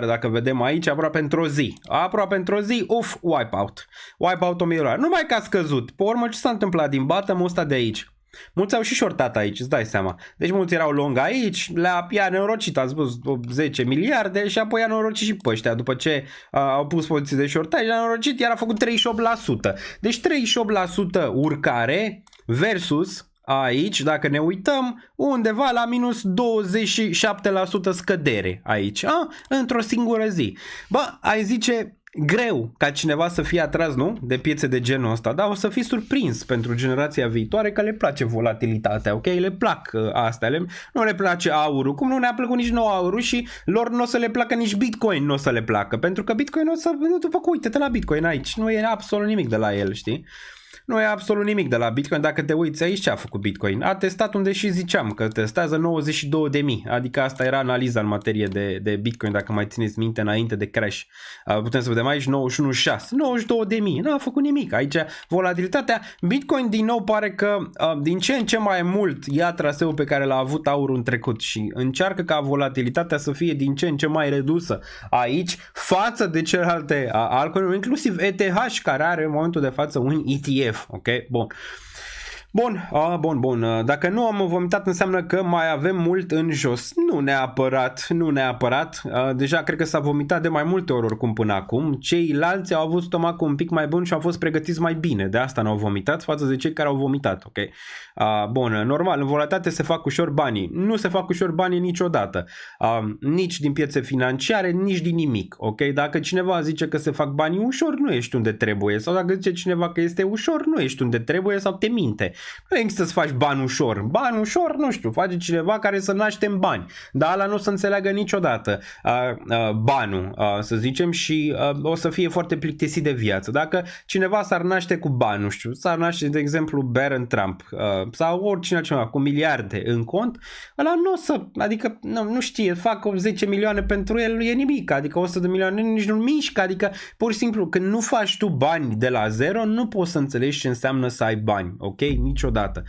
$1000, dacă vedem aici, aproape într-o zi. Aproape într-o zi, wipeout. Wipeout $1000. Numai că a scăzut. Pe urmă ce s-a întâmplat din bottom ăsta de aici? Mulți au și shortat aici, îți dai seama. Deci mulți erau long aici, i-a nenorocit, a spus 10 miliarde și apoi i-a nenorocit și pe ăștia. După ce au pus poziții de shortaj, i-a nenorocit, iar a făcut 38%. Deci 38% urcare versus aici, dacă ne uităm, undeva la minus 27% scădere aici, într-o singură zi. Bă, ai zice greu ca cineva să fie atras, nu? De piețe de genul ăsta, dar o să fii surprins pentru generația viitoare că le place volatilitatea, ok? Le plac astea, nu le place aurul, cum nu ne-a plăcut nici nou aurul și lor nu o să le placă nici Bitcoin, nu o să le placă, pentru că Bitcoin o să, după că uite-te la Bitcoin aici, nu e absolut nimic de la el, știi? Nu e absolut nimic de la Bitcoin. Dacă te uiți aici, ce a făcut Bitcoin? A testat unde și ziceam, că testează 92.000. Adică asta era analiza în materie de Bitcoin, dacă mai țineți minte înainte de crash. Putem să vedem aici 91.6. 92.000. N-a făcut nimic. Aici volatilitatea. Bitcoin din nou pare că din ce în ce mai mult ia traseul pe care l-a avut aurul în trecut și încearcă ca volatilitatea să fie din ce în ce mai redusă aici față de celelalte altcoin, inclusiv ETH, care are în momentul de față un ETF. Ok, bun. Bun. Dacă nu am vomitat înseamnă că mai avem mult în jos. Nu neapărat. Deja cred că s-a vomitat de mai multe ori oricum până acum. Ceilalți au avut stomacul un pic mai bun și au fost pregătiți mai bine. De asta n-au vomitat față de cei care au vomitat. Ok. Bun, normal, în volatilitate se fac ușor banii. Nu se fac ușor banii niciodată. Nici din piețe financiare, nici din nimic. Ok. Dacă cineva zice că se fac banii ușor, nu ești unde trebuie. Sau dacă zice cineva că este ușor, nu ești unde trebuie sau te minte. Nu există să faci bani ușor. Bani ușor, nu știu, face cineva care să naște în bani. Dar ăla nu o să înțeleagă niciodată banul, să zicem, și o să fie foarte plictisit de viață. Dacă cineva s-ar naște cu bani, nu știu, s-ar naște, de exemplu, Barron Trump sau oricine altcineva cu miliarde în cont, ăla nu o să, adică nu știe, fac 10 milioane pentru el, e nimic, adică 100 de milioane nici nu mișcă, adică pur și simplu când nu faci tu bani de la zero, nu poți să înțelegi ce înseamnă să ai bani, ok? Niciodată.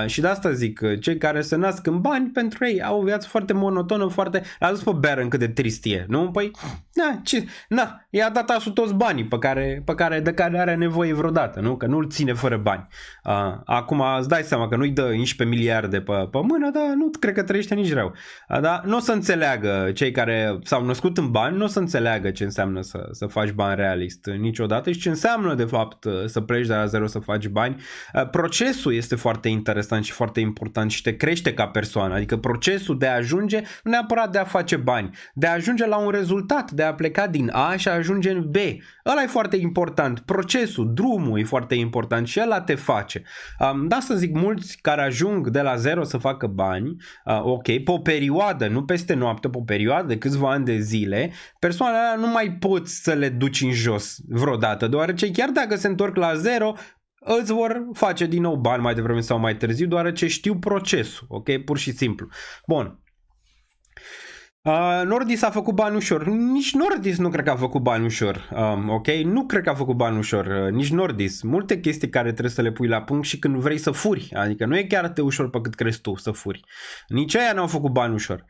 Și de asta zic, cei care se nasc în bani, pentru ei au o viață foarte monotonă, foarte, a zis pe Barron cât de trist e, nu? Păi, i-a dat asul toți banii de care are nevoie vreodată, nu? Că nu-l ține fără bani. Acum îți dai seama că nu-i dă 11 miliarde pe mână, dar nu cred că trăiește nici rău. Dar nu o să înțeleagă cei care s-au născut în bani, nu o să înțeleagă ce înseamnă să faci bani realist niciodată și ce înseamnă de fapt să pleci de la zero să faci bani. Procesul este foarte interesant și foarte important și te crește ca persoană, adică procesul de a ajunge, nu neapărat de a face bani, de a ajunge la un rezultat, de a pleca din A și a ajunge în B. Ăla e foarte important, procesul, drumul e foarte important și ăla te face. Da, să zic, mulți care ajung de la zero să facă bani, ok, pe o perioadă, nu peste noapte, pe o perioadă de câțiva ani de zile, persoanele alea nu mai poți să le duci în jos vreodată, deoarece chiar dacă se întorc la zero, îți vor face din nou bani mai devreme sau mai târziu, deoarece știu procesul, ok, pur și simplu. Bun. Nordis a făcut bani ușor. Nici Nordis nu cred că a făcut bani ușor. Ok? Nu cred că a făcut bani ușor. Nici Nordis. Multe chestii care trebuie să le pui la punct și când vrei să furi. Adică nu e chiar atât de ușor pe cât crezi tu să furi. Nici aia n-au făcut bani ușor.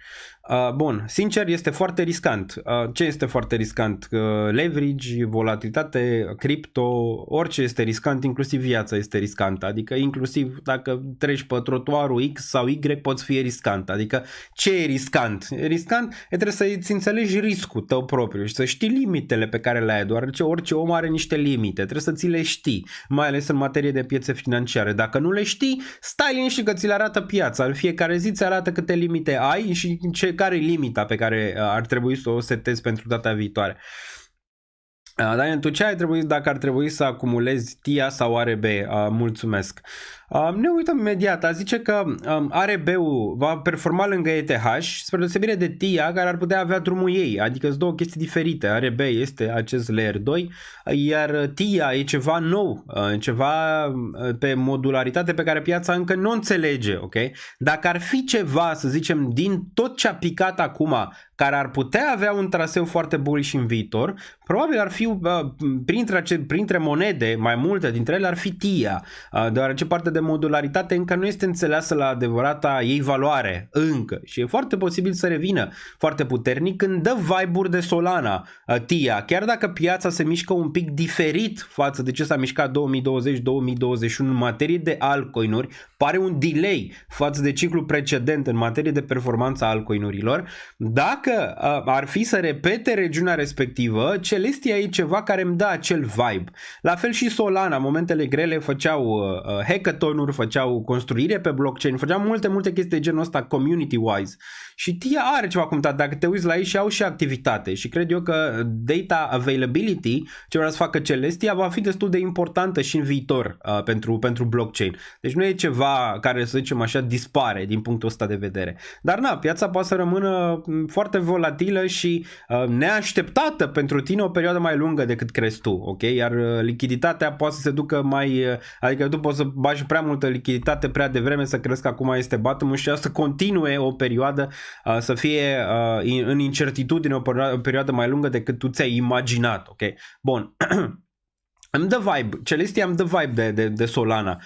Bun. Sincer, este foarte riscant. Ce este foarte riscant? Leverage, volatilitate, cripto, orice este riscant, inclusiv viața este riscantă. Adică inclusiv dacă treci pe trotuarul X sau Y poți fi riscant. Adică ce e riscant? Riscant trebuie să-ți înțelegi riscul tău propriu și să știi limitele pe care le ai, deoarece orice om are niște limite, trebuie să ți le știi, mai ales în materie de piețe financiare. Dacă nu le știi, stai liniștit că ți le arată piața, în fiecare zi ți arată câte limite ai și care e limita pe care ar trebui să o setezi pentru data viitoare. Daniel, tu ce ai trebuit dacă ar trebui să acumulezi TIA sau ARB? Mulțumesc. Ne uităm imediat. Zice că ARB-ul va performa lângă ETH spre deosebire de TIA care ar putea avea drumul ei. Adică sunt două chestii diferite. ARB este acest layer 2, iar TIA e ceva nou, ceva pe modularitate pe care piața încă nu înțelege. Okay? Dacă ar fi ceva, să zicem, din tot ce a picat acum, care ar putea avea un traseu foarte bullish în viitor, probabil ar fi printre monede, mai multe dintre ele ar fi TIA, deoarece partea de modularitate încă nu este înțeleasă la adevărata ei valoare, încă, și e foarte posibil să revină foarte puternic când dă vibe-uri de Solana, TIA, chiar dacă piața se mișcă un pic diferit față de ce s-a mișcat 2020-2021 în materie de altcoin-uri, pare un delay față de ciclul precedent în materie de performanță a altcoin-urilor. Dacă ar fi să repete regiunea respectivă, Celestia e ceva care îmi dă acel vibe. La fel și Solana, momentele grele făceau hackathon-uri, făceau construire pe blockchain, făceau multe chestii de genul ăsta community-wise. Și TIA are ceva cum dacă te uiți la ei și au și activitate. Și cred eu că data availability, ce vrea să facă Celestia, va fi destul de importantă și în viitor pentru blockchain. Deci nu e ceva care, să zicem așa, dispare din punctul ăsta de vedere. Dar na, piața poate să rămână foarte volatilă și neașteptată pentru tine o perioadă mai lungă decât crezi tu, ok? Iar lichiditatea poate să se ducă mai, adică tu poți să bagi prea multă lichiditate prea devreme să crezi că acum este bottom și asta să continue o perioadă să fie în incertitudine o perioadă mai lungă decât tu ți-ai imaginat, ok? Bun. Îmi dă vibe, Celestia îmi dă vibe de Solana,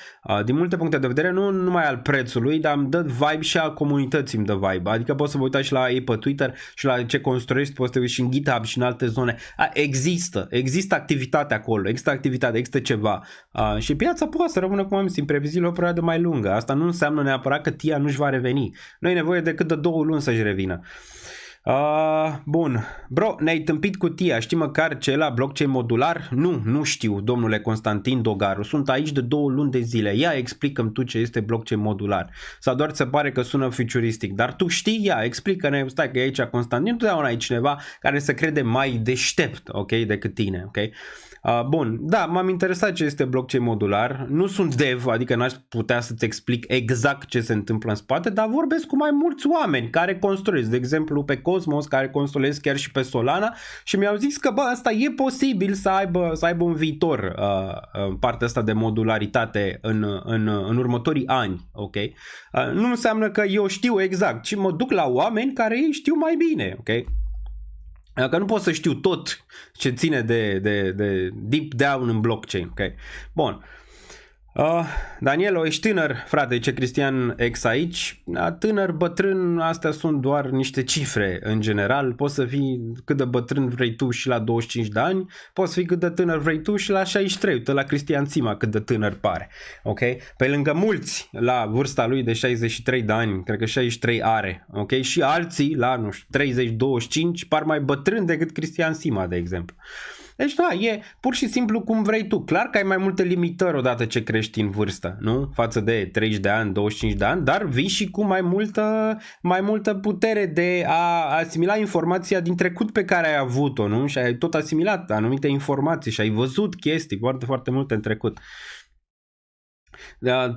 din multe puncte de vedere, nu numai al prețului, dar îmi dă vibe și al comunității îmi dă vibe, adică poți să vă uitați și la ei pe Twitter și la ce construiești, poți să te uiți și în GitHub și în alte zone, există activitate acolo, există ceva și piața poate să rămână, cum am zis, imprevizibil o perioadă mai lungă, asta nu înseamnă neapărat că TIA nu-și va reveni, nu e nevoie decât de 2 luni să-și revină. Bun. Bro, ne-ai tâmpit cutia. Știi măcar ce e la blockchain modular? Nu știu, domnule Constantin Dogaru. Sunt aici de 2 luni de zile. Ia explică-mi tu ce este blockchain modular. Sau doar ți se pare că sună futuristic. Dar tu știi? Ia, explică-ne. Stai că e aici Constantin. Întotdeauna e cineva care se crede mai deștept, ok, decât tine, ok? Bun, da, m-am interesat ce este blockchain modular. Nu sunt dev, adică n-aș putea să-ți explic exact ce se întâmplă în spate, dar vorbesc cu mai mulți oameni care construiesc, de exemplu pe Cosmos, care construiesc chiar și pe Solana și mi-au zis că, bă, asta e posibil să aibă un viitor, partea asta de modularitate în următorii ani, ok? Nu înseamnă că eu știu exact, ci mă duc la oameni care ei știu mai bine, ok? Că nu pot să știu tot ce ține de deep down în blockchain. Okay? Bun. Daniel, ești tânăr, frate, ce Cristian X aici. Tânăr, bătrân, astea sunt doar niște cifre în general. Poți să fii cât de bătrân vrei tu și la 25 de ani, poți să fii cât de tânăr vrei tu și la 63. Uite la Cristian Țima cât de tânăr pare. Ok? Pe lângă mulți la vârsta lui de 63 de ani, cred că 63 are. Ok? Și alții la, nu știu, 30-25 par mai bătrâni decât Cristian Țima, de exemplu. Deci da, e pur și simplu cum vrei tu. Clar că ai mai multe limitări odată ce crești în vârstă, nu? Față de 30 de ani, 25 de ani, dar vii și cu mai multă putere de a asimila informația din trecut pe care ai avut-o, nu? Și ai tot asimilat anumite informații și ai văzut chestii foarte, foarte multe în trecut.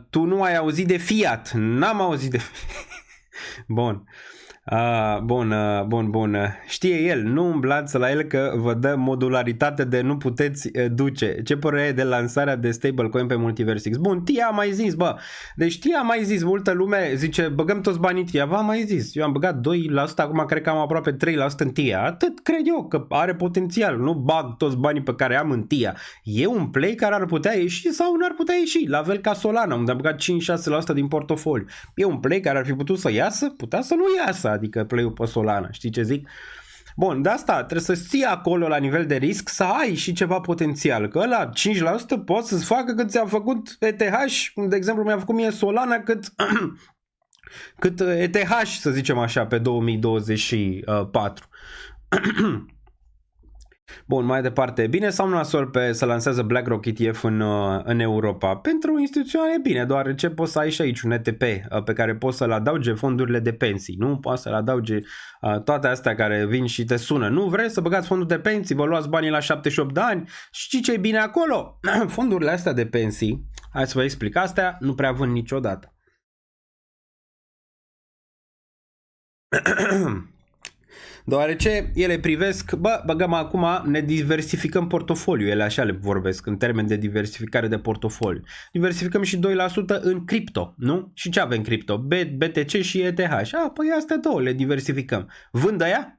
Tu nu ai auzit de Fiat. N-am auzit de Bun. Bun. Știe el, nu umblați la el că vă dă modularitate de nu puteți duce. Ce părere e de lansarea de stablecoin pe Multiversix? Bun, Tia a mai zis, bă. Deci Tia a mai zis, multă lume zice, băgăm toți banii Tia. V-am mai zis, eu am băgat 2%, acum cred că am aproape 3% în Tia. Atât cred eu că are potențial. Nu bag toți banii pe care am în Tia. E un play care ar putea ieși sau nu ar putea ieși. La fel ca Solana, unde am băgat 5-6% din portofoliu. E un play care ar fi putut să iasă, putea să nu iasă. Adică play-ul pe Solana, știi ce zic? Bun, de asta trebuie să ții acolo la nivel de risc să ai și ceva potențial, că la 5% poți să-ți facă cât ți-a făcut ETH, de exemplu mi-a făcut mie Solana cât ETH, să zicem așa, pe 2024. Bun, mai departe, bine sau nu nasol să lansează BlackRock ETF în Europa? Pentru instituționale e bine, deoarece poți să ai și aici un ETP pe care poți să-l adauge fondurile de pensii, nu? Poți să-l adauge toate astea care vin și te sună. Nu vrei să băgați fondul de pensii, vă luați banii la 78 de ani? Știi ce e bine acolo? Fondurile astea de pensii, hai să vă explic, astea nu prea vând niciodată. Deoarece ele privesc, băgăm acum, ne diversificăm portofoliul, ele așa le vorbesc în termen de diversificare de portofoliu. Diversificăm și 2% în cripto, nu? Și ce avem cripto? BTC și ETH. Păi astea două le diversificăm. Vând aia?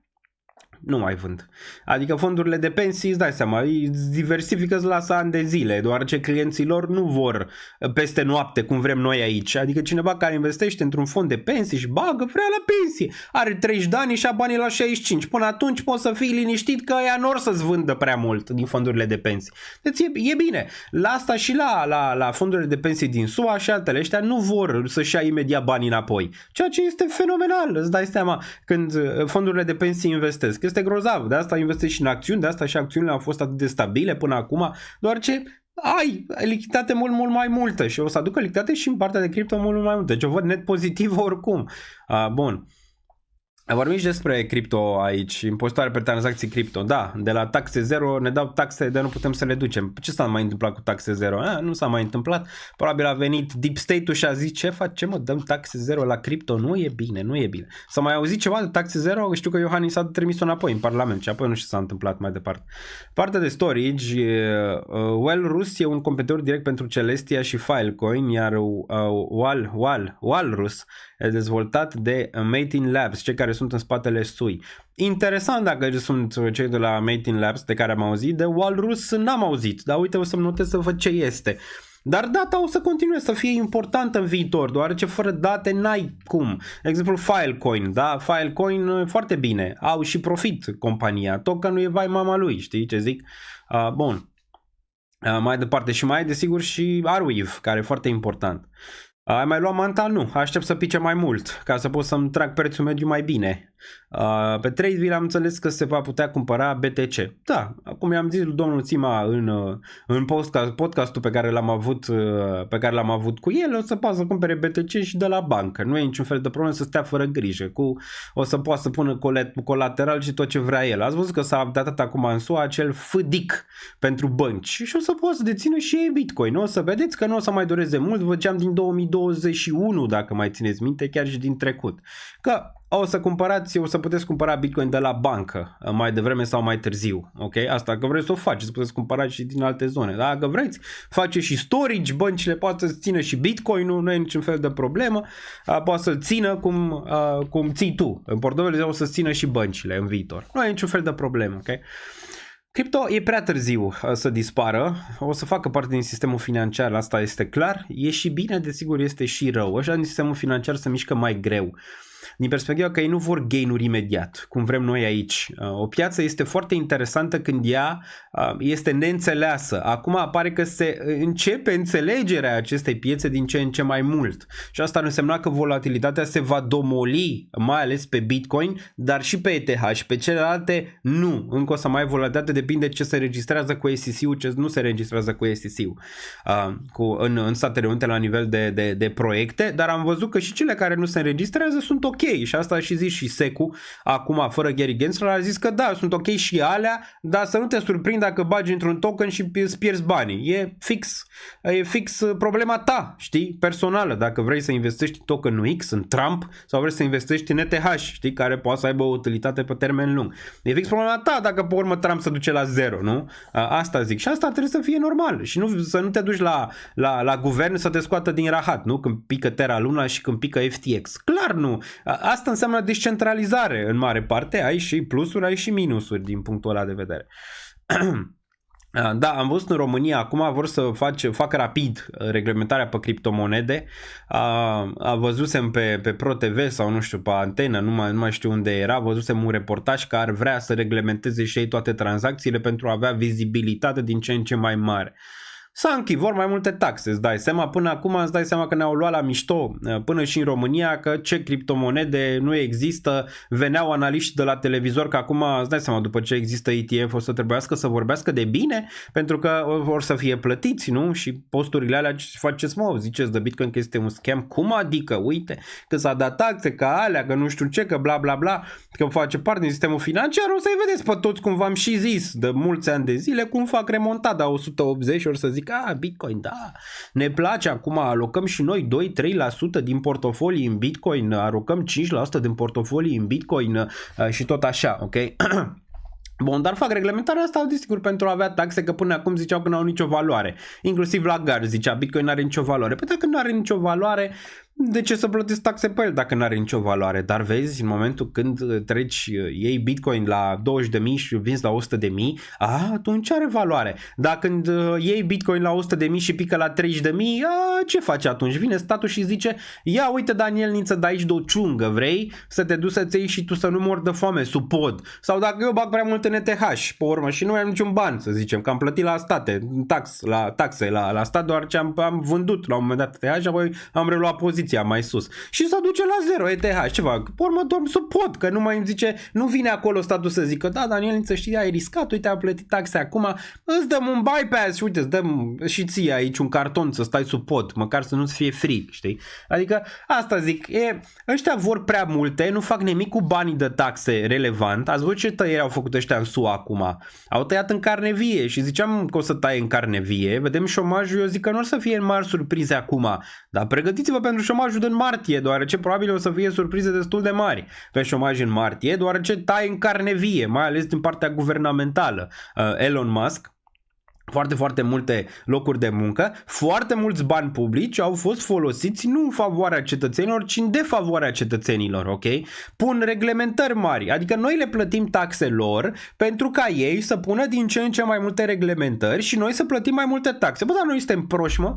Nu mai vând. Adică fondurile de pensii, îți dai seama, îi diversifică, îți lasă ani de zile, deoarece clienții lor nu vor peste noapte, cum vrem noi aici. Adică cineva care investește într-un fond de pensii și bagă, vrea la pensie. Are 30 de ani și a banii la 65. Până atunci poți să fii liniștit că ea nu or să-ți vândă prea mult din fondurile de pensii. Deci e bine. La asta și la fondurile de pensii din SUA și altele, ăștia nu vor să-și ia imediat banii înapoi. Ceea ce este fenomenal, îți dai seama, când fondurile de pensii investesc. Este grozav, de asta investești și în acțiuni, de asta și acțiunile au fost atât de stabile până acum, doar ce ai lichiditate mult mai multă și o să aducă lichiditate și în partea de cripto mult mai multă. Deci o văd net pozitiv oricum. Bun. Vorbim și despre cripto aici, impozitare pe tranzacții cripto. Da, de la taxe zero ne dau taxe de nu putem să le ducem. Ce s-a mai întâmplat cu taxe zero? Nu s-a mai întâmplat. Probabil a venit Deep State-ul și a zis ce facem, mă, dăm taxe zero la cripto? Nu e bine, nu e bine. S-a mai auzit ceva de taxe zero? Știu că Iohannis a trimis-o înapoi în Parlament și apoi nu știu ce s-a întâmplat mai departe. Partea de storage, Walrus e un competitor direct pentru Celestia și Filecoin, iar Walrus e dezvoltat de Matin Labs, cei care sunt în spatele SUI. Interesant dacă sunt cei de la Matin Labs de care am auzit, de Walrus n-am auzit, dar uite o să-mi notez să văd ce este. Dar data o să continue să fie importantă în viitor, deoarece fără date n-ai cum. De exemplu Filecoin, da? Filecoin foarte bine, au și profit compania, tot că nu e vai mama lui, știi ce zic? Bun. Mai departe și mai e desigur și Arweave, care e foarte important. Ai mai luat Manta? Nu. Aștept să pice mai mult, ca să pot să-mi trag prețul mediu mai bine. Pe Tradeville am înțeles că se va putea cumpăra BTC. Da, acum i-am zis lui domnul Țima în podcastul pe care l-am avut cu el, o să poată să cumpere BTC și de la bancă. Nu e niciun fel de problemă, să stea fără grijă. O să poată să pună colateral și tot ce vrea el. Ați văzut că s-a updatat acum în SUA acel FDIC pentru bănci și o să poată să dețină și ei Bitcoin. O să vedeți că nu o să mai dureze mult, vă ziceam din 2021, dacă mai țineți minte, chiar și din trecut. Că o să puteți cumpăra Bitcoin de la bancă mai devreme sau mai târziu, ok? Asta că vreți să o faceți, puteți cumpăra și din alte zone. Dacă vreți, face și storage, băncile poate să țină și Bitcoin-ul, nu e niciun fel de problemă, poate să-l țină cum ții tu. În portofoliu o să țină și băncile în viitor. Nu e niciun fel de problemă, ok? Cripto e prea târziu să dispară, o să facă parte din sistemul financiar, asta este clar, e și bine, desigur este și rău, așa din sistemul financiar se mișcă mai greu. Din perspectiva că ei nu vor gain-uri imediat, cum vrem noi aici. O piață este foarte interesantă când ea este neînțeleasă. Acum apare că se începe înțelegerea acestei piețe din ce în ce mai mult. Și asta însemna că volatilitatea se va domoli, mai ales pe Bitcoin, dar și pe ETH. Pe celelalte nu. Încă o să mai ai volatilitate, depinde ce se registrează cu SEC-ul, ce nu se registrează cu SEC-ul. În Statele Unite la nivel de proiecte, dar am văzut că și cele care nu se înregistrează sunt ok. Și asta a și zis și SEC-ul, acum fără Gary Gensler, a zis că da, sunt ok și alea, dar să nu te surprind dacă bagi într-un token și îți pierzi banii. E fix problema ta, știi, personală. Dacă vrei să investești în tokenul X, în Trump, sau vrei să investești în ETH, știi, care poate să aibă o utilitate pe termen lung. E fix problema ta dacă pe urmă Trump se duce la zero, nu? Asta zic. Și asta trebuie să fie normal. Și să nu te duci la guvern să te scoată din rahat, nu? Când pică Terra Luna și când pică FTX. Clar nu. Asta înseamnă descentralizare în mare parte, ai și plusuri, ai și minusuri din punctul ăla de vedere. Da, am văzut în România, acum vor să facă rapid reglementarea pe criptomonede. Văzusem pe ProTV sau nu știu, pe Antenă, nu mai știu unde era, văzusem un reportaj că ar vrea să reglementeze și ei toate tranzacțiile pentru a avea vizibilitate din ce în ce mai mare. Vor mai multe taxe, îți dai seama, până acum îți dai seama că ne-au luat la mișto până și în România că ce criptomonede nu există, veneau analiști de la televizor că acum îți dai seama după ce există ETF o să trebuiască să vorbească de bine pentru că vor să fie plătiți, nu? Și posturile alea ce faceți mă, ziceți de Bitcoin că este un scam, cum adică, uite că s-a dat taxe, că alea, că nu știu ce, că bla bla bla, că face parte din sistemul financiar, o să-i vedeți pe toți cum v-am și zis de mulți ani de zile cum fac remontada 180 și or să zic Bitcoin, da, ne place, acum alocăm și noi 2-3% din portofolii în Bitcoin, alocăm 5% din portofolii în Bitcoin și tot așa, ok? Bun, dar fac reglementarea asta, desigur, pentru a avea taxe, că până acum ziceau că nu au nicio valoare. Inclusiv Lagarde zicea, Bitcoin nu are nicio valoare. Păi dacă nu are nicio valoare, de ce să plătesc taxe pe el dacă nu are nicio valoare? Dar vezi, în momentul când treci, iei Bitcoin la 20.000 și vinzi la 100.000, atunci are valoare. Dacă iei Bitcoin la 100.000 și pică la 30.000, ce faci atunci? Vine statul și zice, ia uite Daniel Niță, de aici de o ciungă, vrei să te duci să-ți iei și tu să nu mori de foame sub pod? Sau dacă eu bag prea mult în ETH pe urmă și nu am niciun ban, să zicem, că am plătit la state, taxe la stat, doar ce am vândut la un moment dat ETH și apoi am reluat poziția mai sus și se duce la 0 ETH, ceva, pe urmă dorm sub pod, că nu mai îmi zice, nu vine acolo statul să zică, da, Daniel, să știi, ai riscat, uite, am plătit taxe acum, îți dăm un bypass și uite, îți dăm și ție aici un carton să stai sub pod, măcar să nu-ți fie frig, știi? Adică, asta zic, ăștia vor prea multe, nu fac nimic cu banii de taxe relevant. Ați văzut ce tăieri au făcut ăștia în SUA acum? Au tăiat în carne vie și ziceam că o să taie în carne vie, vedem șomajul, eu zic că nu o să fie în mari surprize acum, dar pregătiți-vă pentru șomajul din martie, deoarece probabil o să fie surprize destul de mari pe șomaj în martie, deoarece taie în carne vie, mai ales din partea guvernamentală. Elon Musk, foarte, foarte multe locuri de muncă, foarte mulți bani publici au fost folosiți nu în favoarea cetățenilor, ci în defavoarea cetățenilor, ok? Pun reglementări mari, adică noi le plătim taxe lor pentru ca ei să pună din ce în ce mai multe reglementări și noi să plătim mai multe taxe. Bă, dar noi suntem proști, mă?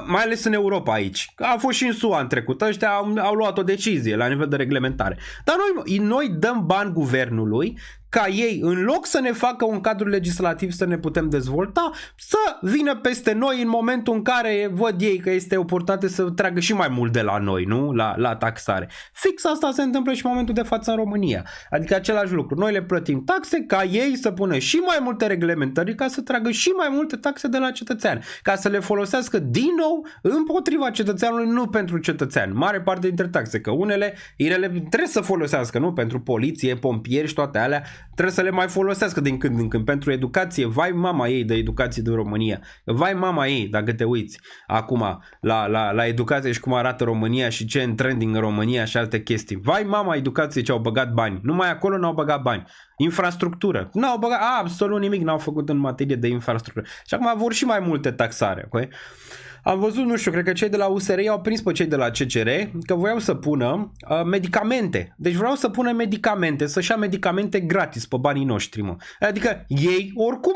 Mai ales în Europa aici. A fost și în SUA în trecut, ăștia au luat o decizie la nivel de reglementare. Dar noi dăm bani guvernului ca ei, în loc să ne facă un cadru legislativ să ne putem dezvolta, să vină peste noi în momentul în care văd ei că este oportunitate să tragă și mai mult de la noi, nu? La taxare. Fix asta se întâmplă și în momentul de față în România. Adică același lucru. Noi le plătim taxe ca ei să pună și mai multe reglementări ca să tragă și mai multe taxe de la cetățean. Ca să le folosească din nou împotriva cetățeanului, nu pentru cetățean. Mare parte dintre taxe, că unele trebuie să folosească, nu? Pentru poliție, pompieri și toate alea, trebuie să le mai folosească din când în când. Pentru educație, vai mama ei de educație din România. Vai mama ei, dacă te uiți acum la educație și cum arată România și ce e în trending în România și alte chestii. Vai mama educație ce au băgat bani. Numai acolo n-au băgat bani. Infrastructură. N-au băgat absolut nimic, n-au făcut în materie de infrastructură. Și acum vor și mai multe taxare, ok? Am văzut, nu știu, cred că cei de la USR i-au prins pe cei de la CCR că voiau să pună medicamente. Deci vreau să pună medicamente, să-și ia medicamente gratis pe banii noștri, mă. Adică ei oricum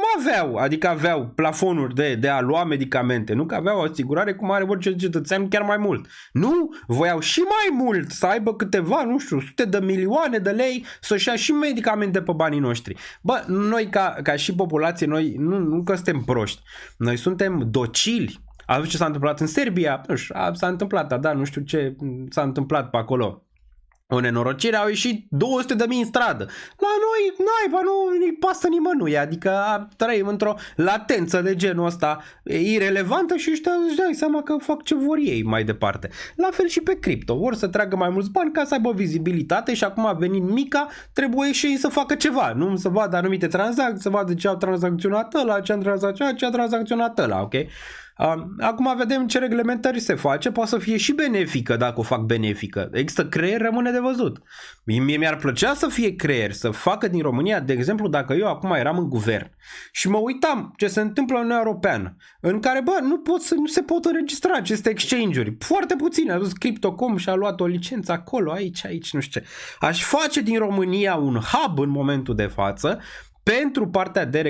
aveau plafonuri de a lua medicamente, nu că aveau o asigurare cum are orice cetățean, chiar mai mult. Nu, voiau și mai mult să aibă câteva, nu știu, sute de milioane de lei să-și ia și medicamente pe banii noștri. Bă, noi ca și populație, noi nu că suntem proști, noi suntem docili. A văzut ce s-a întâmplat în Serbia? Nu știu, s-a întâmplat, da, nu știu ce s-a întâmplat pe acolo. O nenorocire, au ieșit 200.000 în stradă. La noi, nu-i pasă nimănui, adică trăim într-o latență de genul ăsta irelevantă și ăștia își dai seama că fac ce vor ei mai departe. La fel și pe cripto, vor să tragă mai mulți bani ca să aibă vizibilitate și acum venind Mica, trebuie și ei să facă ceva, nu să vadă anumite tranzacții, să vadă ce au tranzacționat ăla, ce a tranzacționat ăla, ok? Acum vedem ce reglementări se face, poate să fie și benefică dacă o fac benefică. Există creier, rămâne de văzut. Mie mi-ar plăcea să fie creier, să facă din România, de exemplu, dacă eu acum eram în guvern și mă uitam ce se întâmplă în Uniunea Europeană, în care, bă, nu se pot înregistra aceste exchange-uri, foarte puține. A dus Crypto.com și a luat o licență acolo, aici, nu știu ce. Aș face din România un hub în momentul de față pentru partea de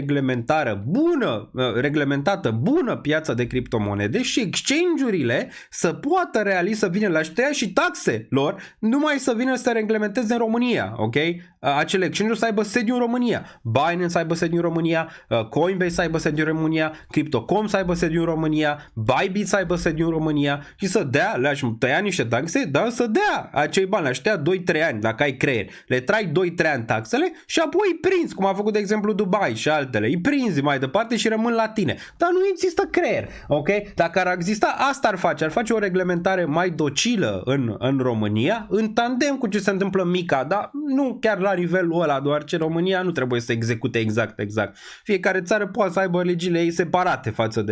reglementată bună piața de criptomonede și exchange-urile să poată să vină la ștea și taxe lor, numai să vină să reglementeze în România, ok? Acele exchange-uri să aibă sediu în România, Binance să aibă sediu în România, Coinbase să aibă sediu în România, Crypto.com să aibă sediu în România, Bybit să aibă sediu în România și să dea, le-aș tăia niște taxe, dar să dea acei bani, le-aș tăia 2-3 ani dacă ai creier, le trai 2-3 ani taxele și apoi îi prinzi, cum a făcut de exemplu Dubai și altele, îi prinzi mai departe și rămân la tine. Dar nu există creier, ok? Dacă ar exista, asta ar face o reglementare mai docilă în România, în tandem cu ce se întâmplă Mica, dar nu chiar la nivelul ăla, doar ce România nu trebuie să execute exact. Fiecare țară poate să aibă legile ei separate față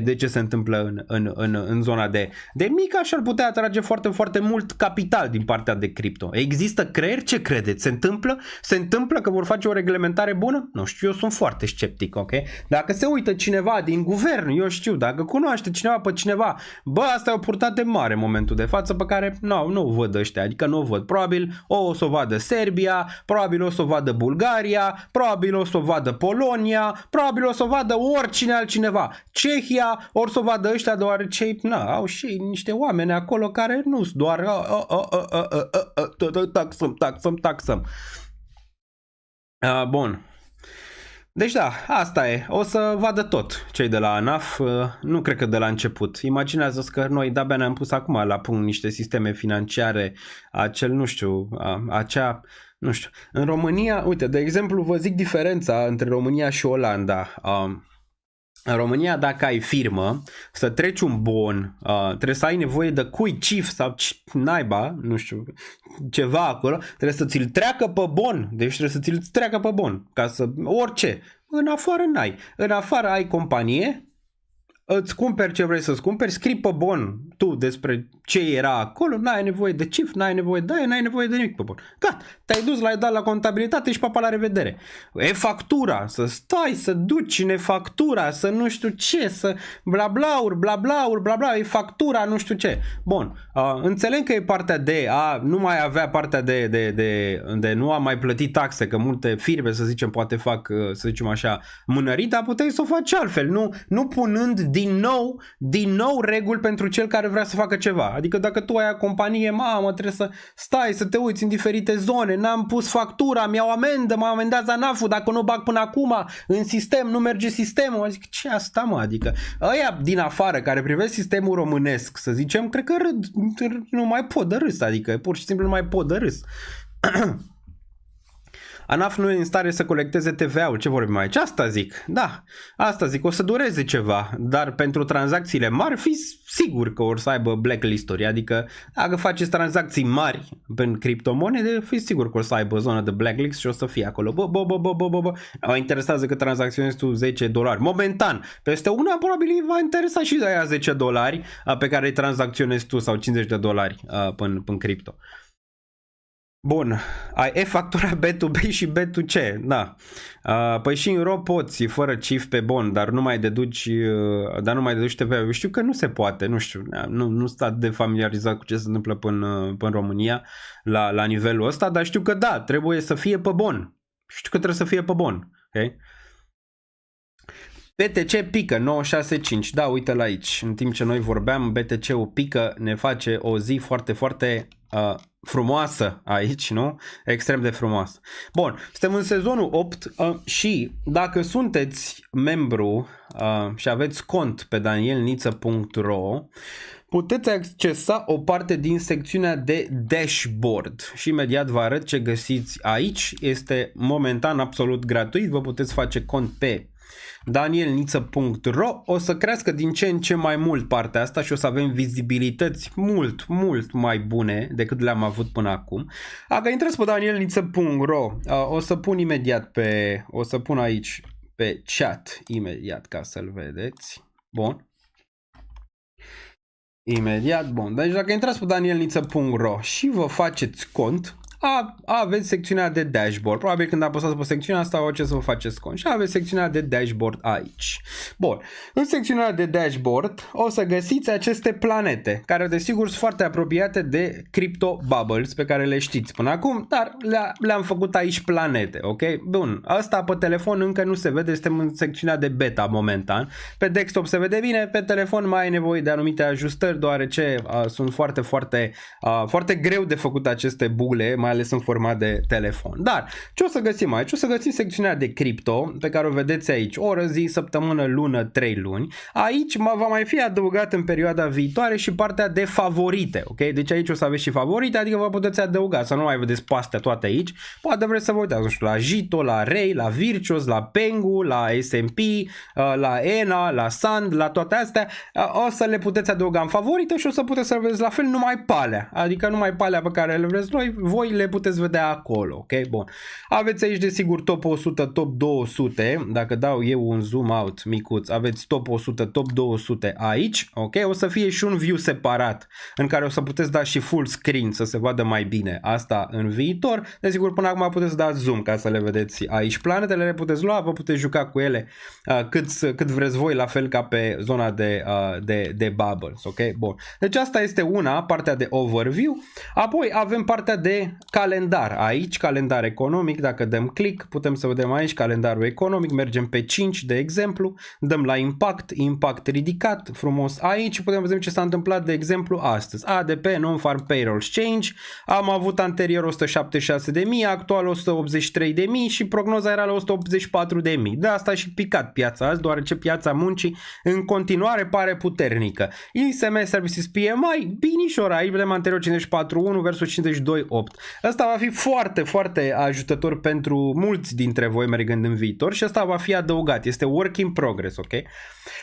de ce se întâmplă în zona de Mica și ar putea atrage foarte, foarte mult capital din partea de cripto. Există creier? Ce credeți? Se întâmplă că vor face o reglementare bună? Nu știu, eu sunt foarte sceptic, ok? Dacă se uită cineva din guvern, eu știu, dacă cunoaște cineva pe cineva, bă, asta e o purtate mare în momentul de față pe care nu o văd ăștia, adică nu o văd. Probabil o să o vadă Serbia, probabil o să o vadă Bulgaria, probabil o să o vadă Polonia, probabil o să o vadă oricine altcineva. Cehia, ori să o vadă ăștia deoarece au și niște oameni acolo care nu sunt doar taxăm. Bun. Deci da, asta e. O să vadă tot cei de la ANAF, nu cred că de la început. Imaginează-ți că noi de-abia ne-am pus acum la punct niște sisteme financiare, în România, uite, de exemplu, vă zic diferența între România și Olanda. În România, dacă ai firmă, să treci un bon, trebuie să ai nevoie de cui CIF sau naiba, nu știu, ceva acolo, trebuie să ți-l treacă pe bon, deci trebuie să ți-l treacă pe bon, ca să, orice. În afară n-ai. În afară ai companie, îți cumperi ce vrei să-ți cumperi, scrii pe bon tu despre ce era acolo, n-ai nevoie de CIF, n-ai nevoie de aia, n-ai nevoie de nimic pe bon. Gata, te-ai dus, l-ai dat la contabilitate și papa, la revedere. E-factura, să stai, să duci în e-factura, să nu știu ce, să bla bla, e-factura, nu știu ce. Bun, înțeleg că e partea de a nu mai avea partea de nu a mai plăti taxe, că multe firme, să zicem, poate fac, să zicem așa, mânării, dar puteai să o faci altfel, nu punând din nou reguli pentru cel care vrea să facă ceva. Adică dacă tu ai o companie, mamă, trebuie să stai, să te uiți în diferite zone, n-am pus factura, mi-au amendă, mă amendează ANAF-ul dacă nu bag până acum în sistem, nu merge sistemul. Zic, ce asta, mă? Adică ăia din afară care privesc sistemul românesc, să zicem, cred că râd, nu mai pot de râs, adică pur și simplu nu mai pot de râs. ANAF nu e în stare să colecteze TVA-ul, ce vorbim aici? Asta zic, da, asta zic, o să dureze ceva, dar pentru tranzacțiile mari fiți sigur că or să aibă blacklist-uri, adică dacă faceți tranzacții mari în criptomonede, fiți sigur că o să aibă zonă de blacklist și o să fie acolo. Mă interesează că tranzacționezi tu $10. Momentan, peste una probabil îi va interesa și de aia $10 pe care îi tranzacționezi tu sau $50 în cripto. Bun, ai e-factura B2B și B2C, da. Păi și în RO poți, fără CIF pe bon, dar nu mai deduci TVA. Știu că nu se poate, nu știu, nu sunt de familiarizat cu ce se întâmplă până în România la nivelul ăsta, dar știu că da, trebuie să fie pe bon. Știu că trebuie să fie pe bon, ok? BTC pică 965, da, uite-l aici, în timp ce noi vorbeam, BTC-ul pică, ne face o zi foarte, foarte frumoasă aici, nu? Extrem de frumoasă. Bun, suntem în sezonul 8 și dacă sunteți membru și aveți cont pe danielniță.ro, puteți accesa o parte din secțiunea de dashboard și imediat vă arăt ce găsiți aici. Este momentan absolut gratuit, vă puteți face cont pe danielniță.ro, o să crească din ce în ce mai mult partea asta și o să avem vizibilități mult mai bune decât le-am avut până acum. Dacă intrați pe danielniță.ro, o să pun imediat o să pun aici pe chat imediat ca să-l vedeți. Bun. Imediat, bun. Deci dacă intrați pe danielniță.ro și vă faceți cont, aveți secțiunea de dashboard. Probabil când apăsați pe secțiunea asta o ce să vă faceți cont. Și aveți secțiunea de dashboard aici. Bun. În secțiunea de dashboard o să găsiți aceste planete, care desigur sunt foarte apropiate de Crypto Bubbles pe care le știți până acum, dar le-am făcut aici planete, ok? Bun. Asta pe telefon încă nu se vede, suntem în secțiunea de beta momentan. Pe desktop se vede bine, pe telefon mai ai nevoie de anumite ajustări, deoarece sunt foarte greu de făcut aceste bule, mai ales în format de telefon. Dar ce o să găsim aici? O să găsim secțiunea de cripto pe care o vedeți aici, oră, zi, săptămână, lună, 3 luni. Aici va mai fi adăugat în perioada viitoare și partea de favorite, ok? Deci aici o să aveți și favorite, adică vă puteți adăuga, să nu mai vedeți pe astea toate aici. Poate vreți să vă uitați, nu știu, la Jito, la Ray, la Virtuos, la Pengu, la S&P, la ENA, la Sand, la toate astea. O să le puteți adăuga în favorite și o să puteți să vedeți la fel numai pe alea, adică numai pe alea pe care le vreți voi le puteți vedea acolo, ok? Bun. Aveți aici desigur top 100, top 200, dacă dau eu un zoom out micuț, aveți top 100, top 200 aici, ok? O să fie și un view separat în care o să puteți da și full screen să se vadă mai bine asta în viitor. Desigur până acum puteți da zoom ca să le vedeți aici. Planetele le puteți lua, vă puteți juca cu ele cât vreți voi, la fel ca pe zona de bubbles, ok? Bun. Deci asta este partea de overview. Apoi avem partea de calendar. Aici, calendar economic, dacă dăm click, putem să vedem aici calendarul economic, mergem pe 5, de exemplu, dăm la impact ridicat, frumos aici, putem vedea ce s-a întâmplat, de exemplu, astăzi. ADP, Non-Farm Payroll Change, am avut anterior 176.000, actual 183.000 și prognoza era la 184.000. De asta a și picat piața azi, deoarece piața muncii în continuare pare puternică. ISM Services PMI, binișor, aici vedem anterior 54.1 versus 52.8. Asta va fi foarte, foarte ajutător pentru mulți dintre voi mergând în viitor și asta va fi adăugat. Este work in progress, ok?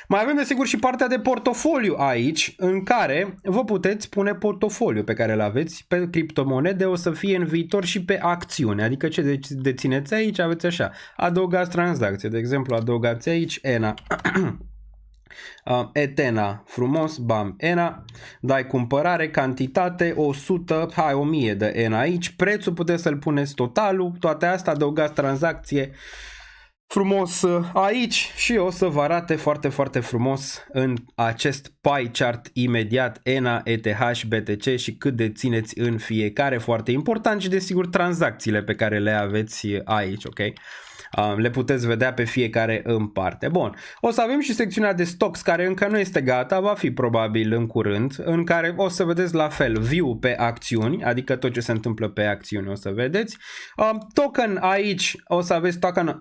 Mai avem desigur și partea de portofoliu aici, în care vă puteți pune portofoliu pe care îl aveți pe criptomonede, o să fie în viitor și pe acțiune. Adică ce dețineți aici, aveți așa, adăugați tranzacție. De exemplu, adăugați aici ENA. Etena, frumos, bam, ENA, dai cumpărare, cantitate, 100, 1000 de ENA aici, prețul puteți să-l puneți totalul, toate astea, adăugați tranzacție frumos aici și o să vă arate foarte, foarte frumos în acest pie chart imediat ENA, ETH, BTC și cât dețineți în fiecare, foarte important și desigur tranzacțiile pe care le aveți aici, ok? le puteți vedea pe fiecare în parte. Bun, o să avem și secțiunea de stocks care încă nu este gata, va fi probabil în curând, în care o să vedeți la fel view pe acțiuni, adică tot ce se întâmplă pe acțiuni o să vedeți. Token aici o să aveți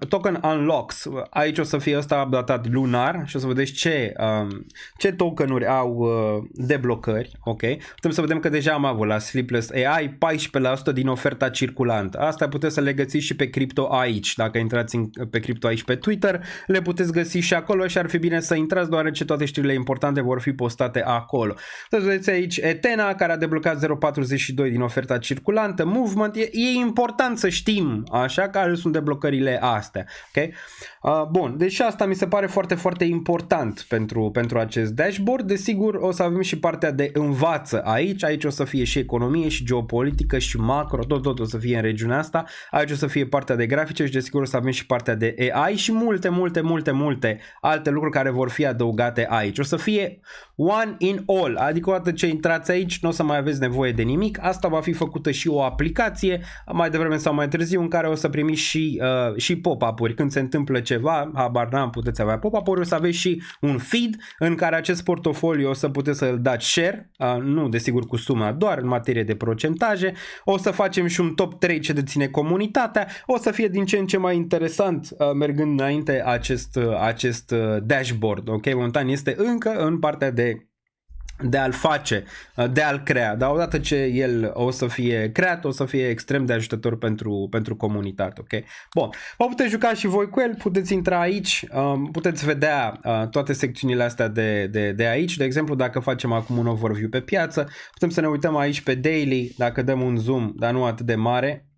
token unlocks, aici o să fie ăsta updatat lunar și o să vedeți ce tokenuri au deblocări, ok? Putem să vedem că deja am avut la Sleepless AI 14% din oferta circulantă. Asta puteți să le găsiți și pe cripto aici, dacă intrați pe cripto aici pe Twitter, le puteți găsi și acolo și ar fi bine să intrați deoarece toate știrile importante vor fi postate acolo. Puteți vedeți aici Ethena care a deblocat 0,42 din oferta circulantă, Movement, e important să știm așa care sunt deblocările astea, ok? Bun, deci asta mi se pare foarte, foarte important pentru acest dashboard. Desigur o să avem și partea de învață aici o să fie și economie și geopolitică și macro, tot o să fie în regiunea asta, aici o să fie partea de grafice și desigur o să avem și partea de AI și multe alte lucruri care vor fi adăugate aici. O să fie one in all, adică odată ce intrați aici nu o să mai aveți nevoie de nimic, asta va fi făcută și o aplicație mai devreme sau mai târziu în care o să primiți și pop-up-uri când se întâmplă ceva, habar n-am, puteți avea pop-up-uri, o să aveți și un feed în care acest portofoliu o să puteți să-l dați share, nu desigur cu suma, doar în materie de procentaje, o să facem și un top 3 ce deține comunitatea, o să fie din ce în ce mai interesant mergând înainte acest dashboard, ok? Momentan este încă în partea de a-l face, de a-l crea, dar odată ce el o să fie creat, o să fie extrem de ajutător pentru comunitate, ok? Bun, vă puteți juca și voi cu el, puteți intra aici, puteți vedea toate secțiunile astea de aici, de exemplu dacă facem acum un overview pe piață, putem să ne uităm aici pe daily, dacă dăm un zoom, dar nu atât de mare,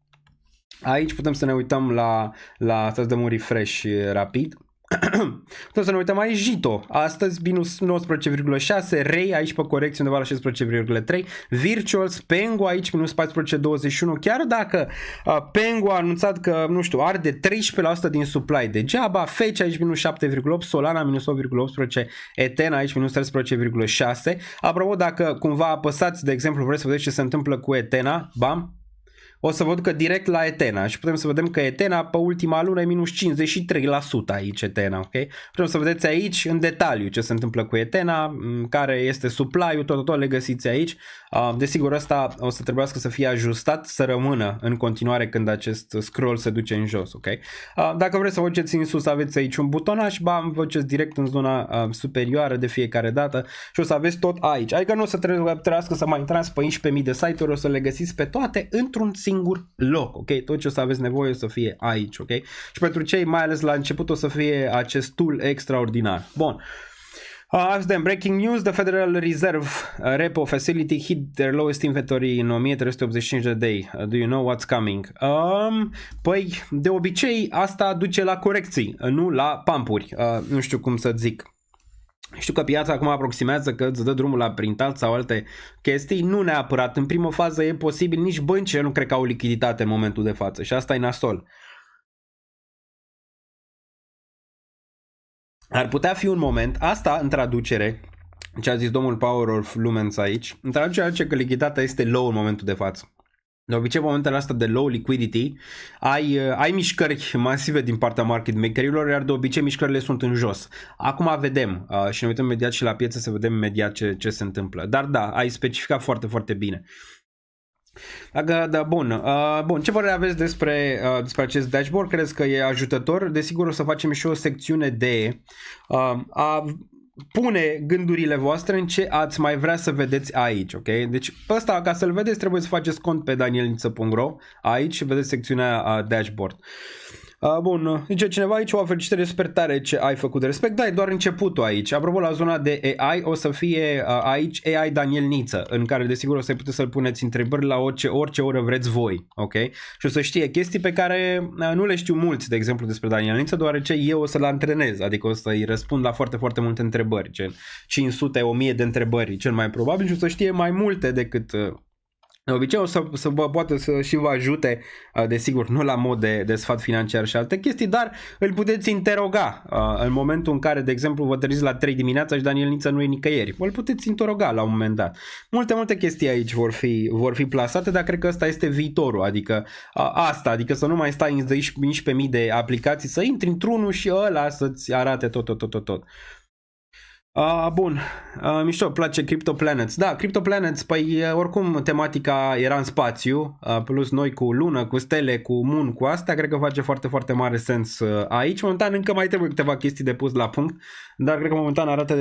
aici putem să ne uităm la să dăm un refresh rapid. Putem să ne uităm aici Jito, astăzi minus 19,6, Ray aici pe corecție undeva la 16,3, Virtuals, Pengu aici minus 14,21, chiar dacă Pengu a anunțat că, nu știu, arde 13% din supply degeaba, Fetch aici minus 7,8, Solana minus 8,18, Ethena aici minus 13,6. Apropo, dacă cumva apăsați, de exemplu, vreți să vedeți ce se întâmplă cu Ethena, bam, o să vă ducă direct la Ethena și putem să vedem că Ethena pe ultima lună e minus 53% aici Ethena, ok? Putem să vedeți aici în detaliu ce se întâmplă cu Ethena, care este supply-ul, tot le găsiți aici. Desigur ăsta o să trebuiască să fie ajustat să rămână în continuare când acest scroll se duce în jos, ok? Dacă vreți să vă duceți în sus aveți aici un butonaj, bam, vă duceți direct în zona superioară de fiecare dată și o să aveți tot aici. Adică nu o să trebuiască să mai intrați pe 11.000 de site-uri, o să le găsiți pe toate într-un singur loc, ok? Tot ce o să aveți nevoie o să fie aici, ok? Și pentru cei mai ales la început o să fie acest tool extraordinar. Bun. Then breaking news, the Federal Reserve repo facility hit their lowest inventory in 1385 de day. Do you know what's coming? Păi, de obicei asta duce la corecții, nu la pumpuri. Nu știu cum să zic. Știu că piața acum aproximează că îți dă drumul la printat sau alte chestii, nu neapărat. În primă fază e posibil, nici băncile nu cred că au lichiditate în momentul de față și asta e nasol. Ar putea fi un moment, asta în traducere, ce a zis domnul Power of Lumens aici, în traducere zice că lichiditatea este low în momentul de față. De obicei, în momentele astea de low liquidity, ai mișcări masive din partea market makerilor, iar de obicei mișcările sunt în jos. Acum vedem și ne uităm imediat și la piețe să vedem imediat ce se întâmplă. Dar da, ai specificat foarte, foarte bine. Bun, ce părere aveți despre acest dashboard? Crezi că e ajutător? Desigur o să facem și o secțiune de a pune gândurile voastre în ce ați mai vrea să vedeți aici, ok? Deci ăsta, ca să-l vedeți, trebuie să faceți cont pe danielniță.ro, aici vedeți secțiunea dashboard. Bun, zice cineva aici, o felicitări super tare ce ai făcut de respect, da, e doar începutul aici. Apropo, la zona de AI o să fie aici AI Daniel Niță, în care desigur o să puteți să-l puneți întrebări la orice oră vreți voi, ok? Și o să știe chestii pe care nu le știu mulți, de exemplu, despre Daniel Niță, deoarece eu o să-l antrenez, adică o să-i răspund la foarte, foarte multe întrebări, gen 500, 1000 de întrebări, cel mai probabil, și o să știe mai multe decât De obicei o să vă poate să și vă ajute, desigur, nu la mod de sfat financiar și alte chestii, dar îl puteți interoga în momentul în care, de exemplu, vă treziți la 3 dimineața și Daniel Niță nu e nicăieri. Îl puteți interoga la un moment dat. Multe chestii aici vor fi plasate, dar cred că ăsta este viitorul, adică adică să nu mai stai în 11.000 de aplicații, să intri într-unul și ăla să-ți arate tot. Bun, mișto, place CryptoPlanets. Da, CryptoPlanets, păi oricum tematica era în spațiu, plus noi cu lună, cu stele, cu moon, cu astea, cred că face foarte mare sens aici. Momentan încă mai trebuie câteva chestii de pus la punct, dar cred că momentan arată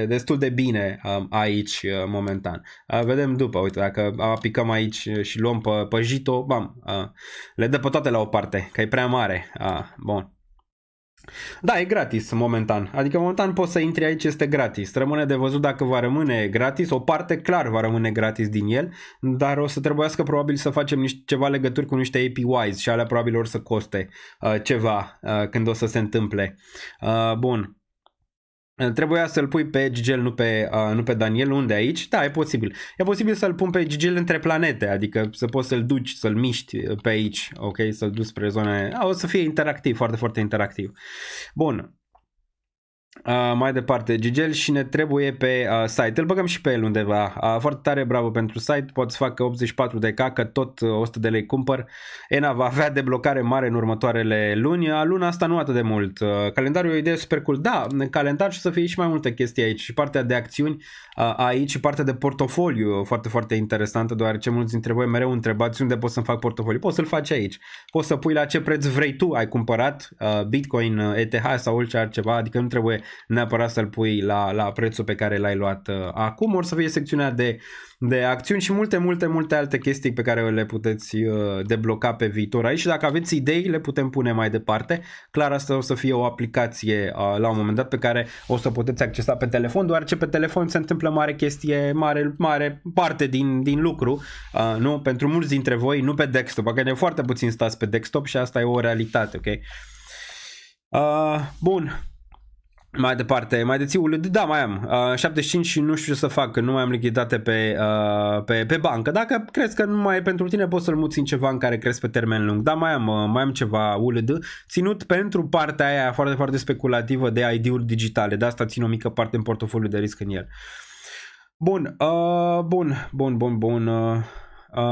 destul de bine aici momentan. Vedem după, uite, dacă apicăm aici și luăm pe Jito, bam, le dă pe toate la o parte, că e prea mare. Bun. Da, e gratis momentan, adică momentan poți să intri aici, este gratis, rămâne de văzut dacă va rămâne gratis, o parte clar va rămâne gratis din el, dar o să trebuiască probabil să facem ceva legături cu niște APIs și alea probabil or să coste ceva când o să se întâmple. Bun. Trebuia să-l pui pe Gigel, nu pe Daniel. Unde aici? Da, e posibil. E posibil să-l pun pe Gigel între planete, adică să poți să-l duci, să-l miști pe aici, ok? Să-l duci spre zone... o să fie interactiv, foarte interactiv. Bun. Mai departe, Gigel și ne trebuie pe site. Îl băgăm și pe el undeva. Foarte tare, bravo pentru site. Poți să facă 84 de K, că tot 100 de lei cumpăr. ENA va avea deblocare mare în următoarele luni. Luna asta nu atât de mult. Calendarul e o idee super cool. Da, calendar și să fie și mai multe chestii aici. Și partea de acțiuni aici și partea de portofoliu foarte interesantă, deoarece mulți dintre voi mereu întrebați unde pot să-mi fac portofoliu. Poți să-l faci aici. Poți să pui la ce preț vrei tu, ai cumpărat Bitcoin, ETH sau orice altceva, adică nu trebuie neapărat să-l pui la prețul pe care l-ai luat acum. Or să fie secțiunea de acțiuni și multe alte chestii pe care le puteți debloca pe viitor aici și dacă aveți idei le putem pune mai departe. Clar, asta o să fie o aplicație la un moment dat pe care o să puteți accesa pe telefon, deoarece pe telefon se întâmplă mare parte din lucru, nu? Pentru mulți dintre voi, nu pe desktop, că ne foarte puțin stați pe desktop și asta e o realitate, ok? Bun. Mai departe, mai deții ULD? Da, mai am 75 și nu știu ce să fac, că nu mai am lichiditate pe bancă. Dacă crezi că nu mai e pentru tine, poți să-l muți în ceva în care crezi pe termen lung. Da, mai am ceva ULD ținut pentru partea aia foarte speculativă de ID-uri digitale. De asta țin o mică parte în portofoliu de risc în el. Bun.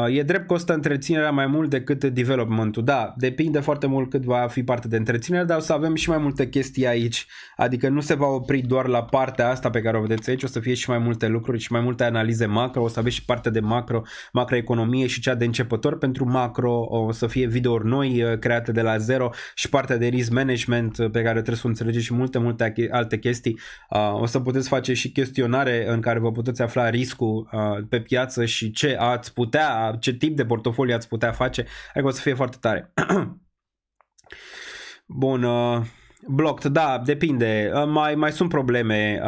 E drept că costă întreținerea mai mult decât development-ul. Da, depinde foarte mult cât va fi partea de întreținere, dar o să avem și mai multe chestii aici. Adică nu se va opri doar la partea asta pe care o vedeți aici, o să fie și mai multe lucruri și mai multe analize macro, o să aveți și partea de macroeconomie și cea de începător pentru macro, o să fie videouri noi create de la zero și partea de risk management pe care trebuie să o înțelegeți și multe alte chestii. O să puteți face și chestionare în care vă puteți afla riscul pe piață și ce tip de portofoliu ați putea face, adică o să fie foarte tare. Bun, blocked, da, depinde, mai sunt probleme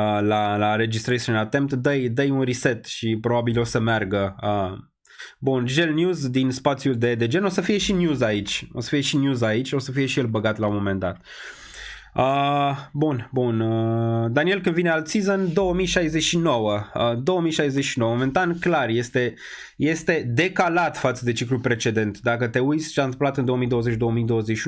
la registration attempt, dă-i un reset și probabil o să meargă. Bun, Gel News din spațiul de gen, o să fie și news aici, o să fie și el băgat la un moment dat. Bun. Daniel, când vine alt season? 2069. Momentan, clar, este decalat față de ciclul precedent. Dacă te uiți ce a întâmplat în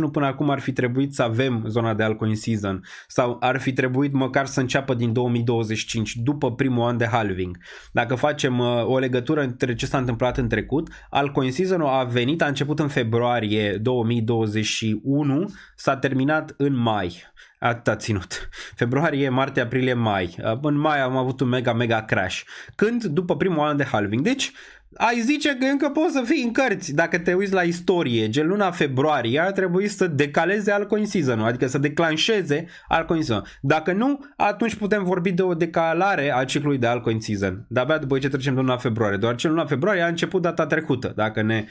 2020-2021, până acum ar fi trebuit să avem zona de altcoin season sau ar fi trebuit măcar să înceapă din 2025, după primul an de halving. Dacă facem o legătură între ce s-a întâmplat în trecut, altcoin season-ul a început în februarie 2021, s-a terminat în mai. Atât a ținut. Februarie, martie, aprilie, mai. În mai am avut un mega crash. Când? După primul an de halving. Deci, ai zice că încă poți să fii în cărți. Dacă te uiți la istorie, gen luna februarie ar trebui să decaleze altcoin season-ul, adică să declanșeze altcoin season. Dacă nu, atunci putem vorbi de o decalare a ciclului de altcoin season. De-abia după ce trecem de luna februarie. Deoarece luna februarie a început data trecută, dacă ne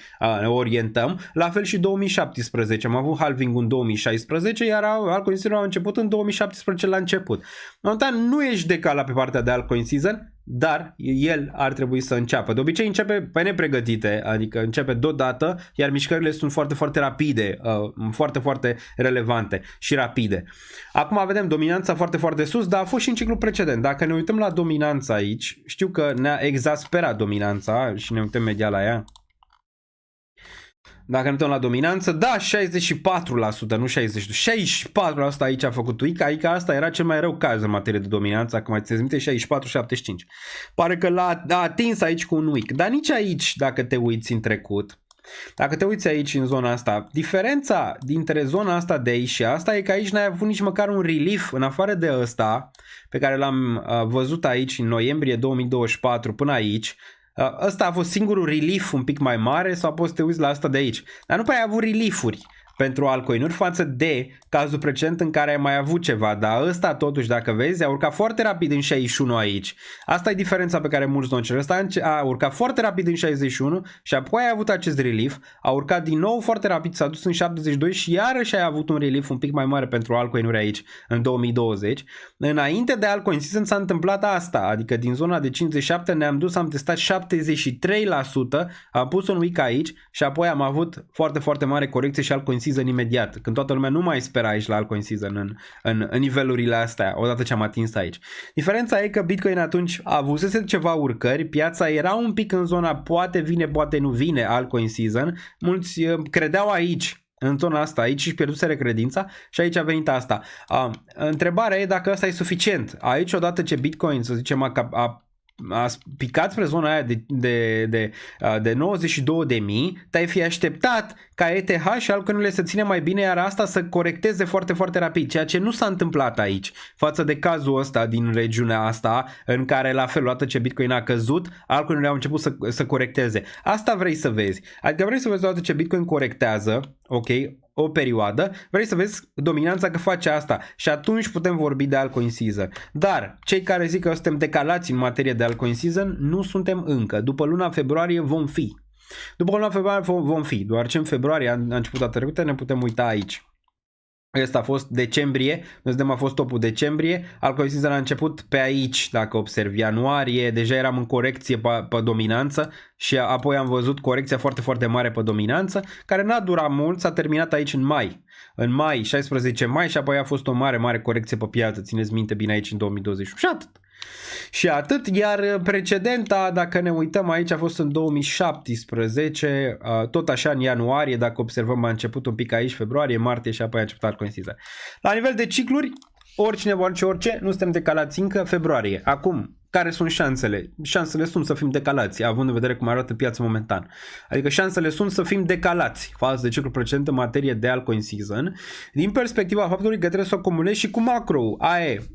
orientăm. La fel și 2017. Am avut halving în 2016, iar altcoin season a început în 2017 la început. Momentan nu ești decalat pe partea de altcoin season, dar el ar trebui să înceapă. De obicei începe pe nepregătite, adică începe deodată, iar mișcările sunt foarte, foarte rapide, foarte, foarte relevante și rapide. Acum vedem dominanța foarte, foarte sus, dar a fost și în ciclul precedent. Dacă ne uităm la dominanța aici, știu că ne-a exasperat dominanța și ne uităm imediat la ea. Dacă ne uităm la dominanță, da, 64%, nu 62%, 64% aici a făcut Uica, adică asta era cel mai rău caz în materie de dominanță, acum mai țineți minte, 64-75. Pare că l-a atins aici cu un Uic, dar nici aici, dacă te uiți în trecut, dacă te uiți aici în zona asta, diferența dintre zona asta de aici și asta e că aici n-ai avut nici măcar un relief în afară de ăsta, pe care l-am văzut aici în noiembrie 2024 până aici. Ăsta a fost singurul relief un pic mai mare sau poți să te uiți la asta de aici. Dar nu prea ai avut reliefuri pentru altcoin-uri față de cazul precedent în care ai mai avut ceva. Dar ăsta totuși, dacă vezi, a urcat foarte rapid în 61 aici. Asta e diferența pe care mulți nu încerc. Ăsta a urcat foarte rapid în 61 și apoi ai avut acest relief. A urcat din nou foarte rapid, s-a dus în 72 și iarăși ai avut un relief un pic mai mare pentru altcoin-uri aici în 2020. Înainte de altcoin season s-a întâmplat asta, adică din zona de 57 ne-am dus, am testat 73%, am pus un week aici și apoi am avut foarte, foarte mare corecție și altcoin season imediat, când toată lumea nu mai spera aici la altcoin season în nivelurile astea, odată ce am atins aici. Diferența e că Bitcoin atunci a avusese ceva urcări, piața era un pic în zona poate vine, poate nu vine altcoin season, mulți credeau aici, în zona asta, aici și pierduseră credința și aici a venit asta. Întrebarea e dacă asta e suficient. Aici odată ce Bitcoin, să zicem, a picat spre zona aia de 92.000, te-ai fi așteptat ca ETH și altcoin-urile să ține mai bine, iar asta să corecteze foarte, foarte rapid, ceea ce nu s-a întâmplat aici, față de cazul ăsta din regiunea asta, în care la fel, odată ce Bitcoin a căzut, altcoin-urile au început să corecteze. Asta vrei să vezi. Adică vrei să vezi odată ce Bitcoin corectează, ok, o perioadă, vrei să vezi dominanța că face asta și atunci putem vorbi de altcoin season. Dar cei care zic că suntem decalați în materie de altcoin season, nu suntem încă. După luna februarie vom fi. După luna februarie vom fi, doar ce în februarie a început data trecută, ne putem uita aici. Ăsta a fost decembrie, a fost topul decembrie, altcoin season a început pe aici, dacă observi, ianuarie, deja eram în corecție pe dominanță și apoi am văzut corecția foarte, foarte mare pe dominanță, care n-a durat mult, s-a terminat aici în mai. În mai, 16 mai și apoi a fost o mare, mare corecție pe piață, țineți minte bine aici în 2021 și atât. Și atât, iar precedenta, dacă ne uităm aici, a fost în 2017, tot așa în ianuarie, dacă observăm a început un pic aici, februarie, martie și apoi a început altcoin season. La nivel de cicluri, oricine vor orice, nu suntem decalați încă, februarie. Acum, care sunt șansele? Șansele sunt să fim decalați, având în vedere cum arată piața momentan. Adică șansele sunt să fim decalați față de ciclul precedent în materie de altcoin season, din perspectiva faptului că trebuie să o acumulezi și cu macro.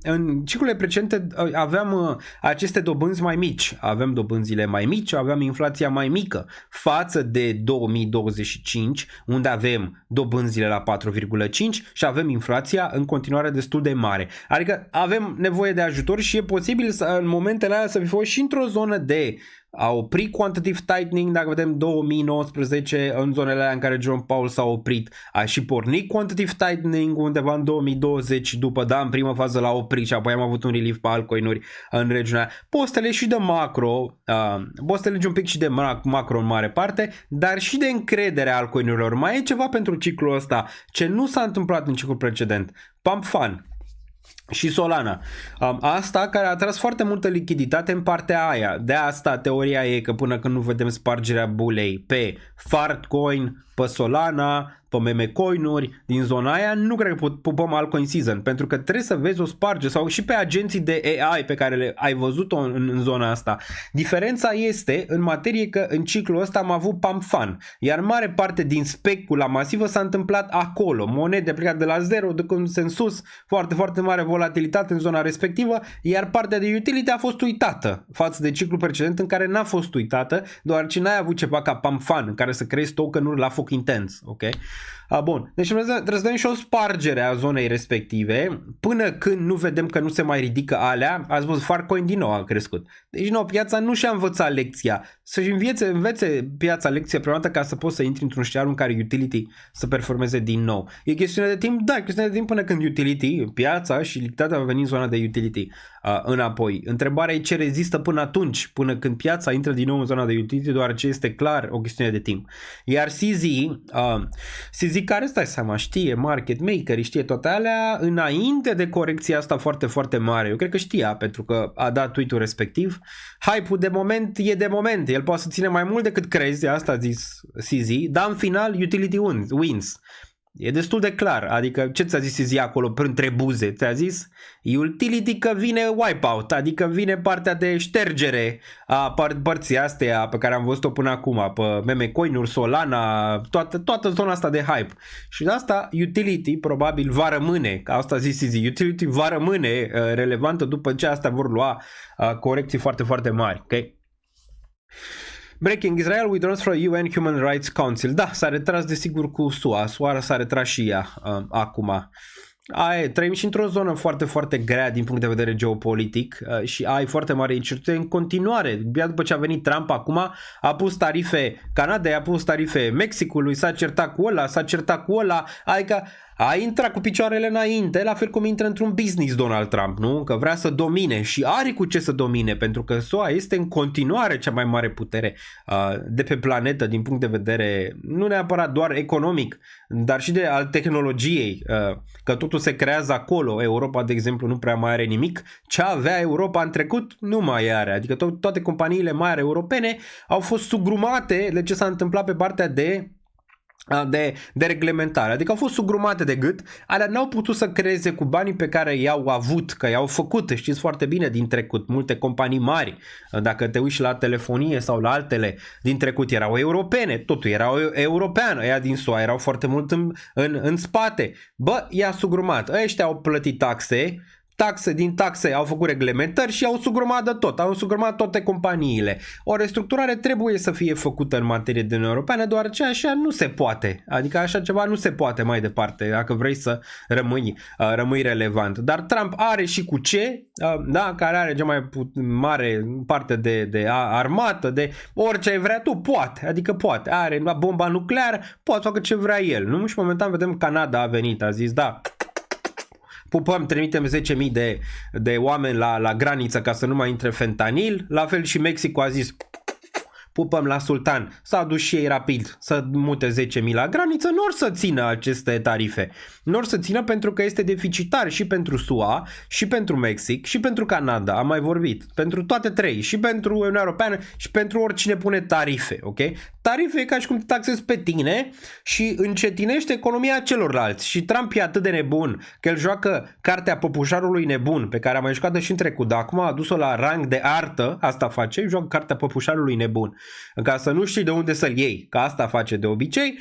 În ciclurile precedente aveam aceste dobânzi mai mici, aveam dobânzile mai mici, aveam inflația mai mică față de 2025, unde avem dobânzile la 4,5 și avem inflația în continuare destul de mare. Adică avem nevoie de ajutor și e posibil să, în momentele alea să fi fost și într-o zonă de a opri quantitative tightening, dacă vedem 2019 în zonele alea în care Jerome Powell s-a oprit, a și pornit quantitative tightening undeva în 2020 după, da, în primă fază l-a oprit și apoi am avut un relief pe altcoin-uri în regiunea. Poți să legi și de macro, poți să legi un pic și de macro în mare parte, dar și de încredere a altcoin-urilor. Mai e ceva pentru ciclul ăsta ce nu s-a întâmplat în ciclul precedent. Pump Fund și Solana. Asta care a atras foarte multă lichiditate în partea aia. De asta teoria e că până când nu vedem spargerea bulei pe Fartcoin, pe Solana, pe meme coin-uri din zona aia, nu cred că pupăm altcoin season, pentru că trebuie să vezi o sparge sau și pe agenții de AI pe care le ai văzut-o în zona asta. Diferența este în materie că în ciclul ăsta am avut pump fund, iar mare parte din specula masivă s-a întâmplat acolo. Monede plecate de la zero, ducându-se în sus, foarte, foarte mare volatilitate în zona respectivă, iar partea de utility a fost uitată față de ciclul precedent în care n-a fost uitată, deoarece n-ai avut ceva ca pump fund în care să creezi token-uri la foc foc intens, ok? Bun, deci trebuie să vedem și o spargere a zonei respective până când nu vedem că nu se mai ridică alea. Ați văzut, Farcoin din nou a crescut. Deci nou, piața nu și-a învățat lecția. Să-și învețe piața lecția prima dată ca să poți să intri într-un scenario în care utility să performeze din nou. E chestiune de timp? Da, e chestiune de timp până când utility, piața și lichiditatea va veni în zona de utility înapoi. Întrebarea e ce rezistă până atunci, până când piața intră din nou în zona de utility, deoarece este clar o chestiune de timp. Iar CZ care, stai seama, știe market maker, știe toate alea înainte de corecția asta foarte, foarte mare. Eu cred că știa, pentru că a dat tweet-ul respectiv. Hype-ul de moment e de moment. El poate să ține mai mult decât crezi, asta a zis CZ, dar în final utility wins. E destul de clar, adică ce ți-a zis CZ acolo printre buze? Ți-a zis utility că vine wipeout, adică vine partea de ștergere a părții astea pe care am văzut-o până acum, pe meme coin-uri, Solana, toată zona asta de hype. Și de asta utility probabil va rămâne, ca asta a zis CZ, utility va rămâne relevantă după ce astea vor lua corecții foarte, foarte mari, ok? Breaking: Israel withdraws from UN Human Rights Council. Da, s-a retras desigur cu SUA. SUA s-a retras și ea acum. Trăim și într-o zonă foarte, foarte grea din punct de vedere geopolitic și ai foarte mare incertitudine în continuare. Bine după ce a venit Trump acum, a pus tarife Canadei, a pus tarife Mexicului, s-a certat cu ăla, s-a certat cu ăla, adică a intrat cu picioarele înainte, la fel cum intră într-un business Donald Trump, nu? Că vrea să domine și are cu ce să domine, pentru că SUA este în continuare cea mai mare putere de pe planetă din punct de vedere nu neapărat doar economic, dar și al tehnologiei, că totul se creează acolo. Europa, de exemplu, nu prea mai are nimic. Ce avea Europa în trecut nu mai are, adică toate companiile mari europene au fost sugrumate de ce s-a întâmplat pe partea de reglementare, adică au fost sugrumate de gât, alea n-au putut să creeze cu banii pe care i-au avut, că i-au făcut, știți foarte bine din trecut, multe companii mari, dacă te uiți la telefonie sau la altele din trecut erau europene, totul era europeană, ea din SUA erau foarte mult în spate, i-a sugrumat, ăștia au plătit din taxe au făcut reglementări și au sugrumat de tot, au sugrumat toate companiile. O restructurare trebuie să fie făcută în materie de Uniune Europeană, deoarece așa nu se poate. Adică așa ceva nu se poate mai departe, dacă vrei să rămâi relevant. Dar Trump are și cu ce, da, care are cea mai mare parte de armată, de orice vrea tu, poate, adică poate. Are bomba nucleară, poate să facă ce vrea el. Nu? Și momentan vedem Canada a venit, a zis da, pupăm, trimitem 10.000 de oameni la graniță ca să nu mai intre fentanil. La fel și Mexico a zis pupăm la sultan. S-a dus și ei rapid să mute 10.000 la graniță. Nu or să țină aceste tarife. Nu or să țină pentru că este deficitar și pentru SUA, și pentru Mexic, și pentru Canada. Am mai vorbit. Pentru toate trei. Și pentru Uniunea Europeană și pentru oricine pune tarife. Ok? Tarife e ca și cum te taxezi pe tine și încetinește economia celorlalți. Și Trump e atât de nebun că el joacă cartea păpușarului nebun, pe care am mai jucat și în trecut, dar acum a adus-o la rang de artă, asta face, joacă cartea păpușarului nebun, ca să nu știi de unde să-l iei, că asta face de obicei.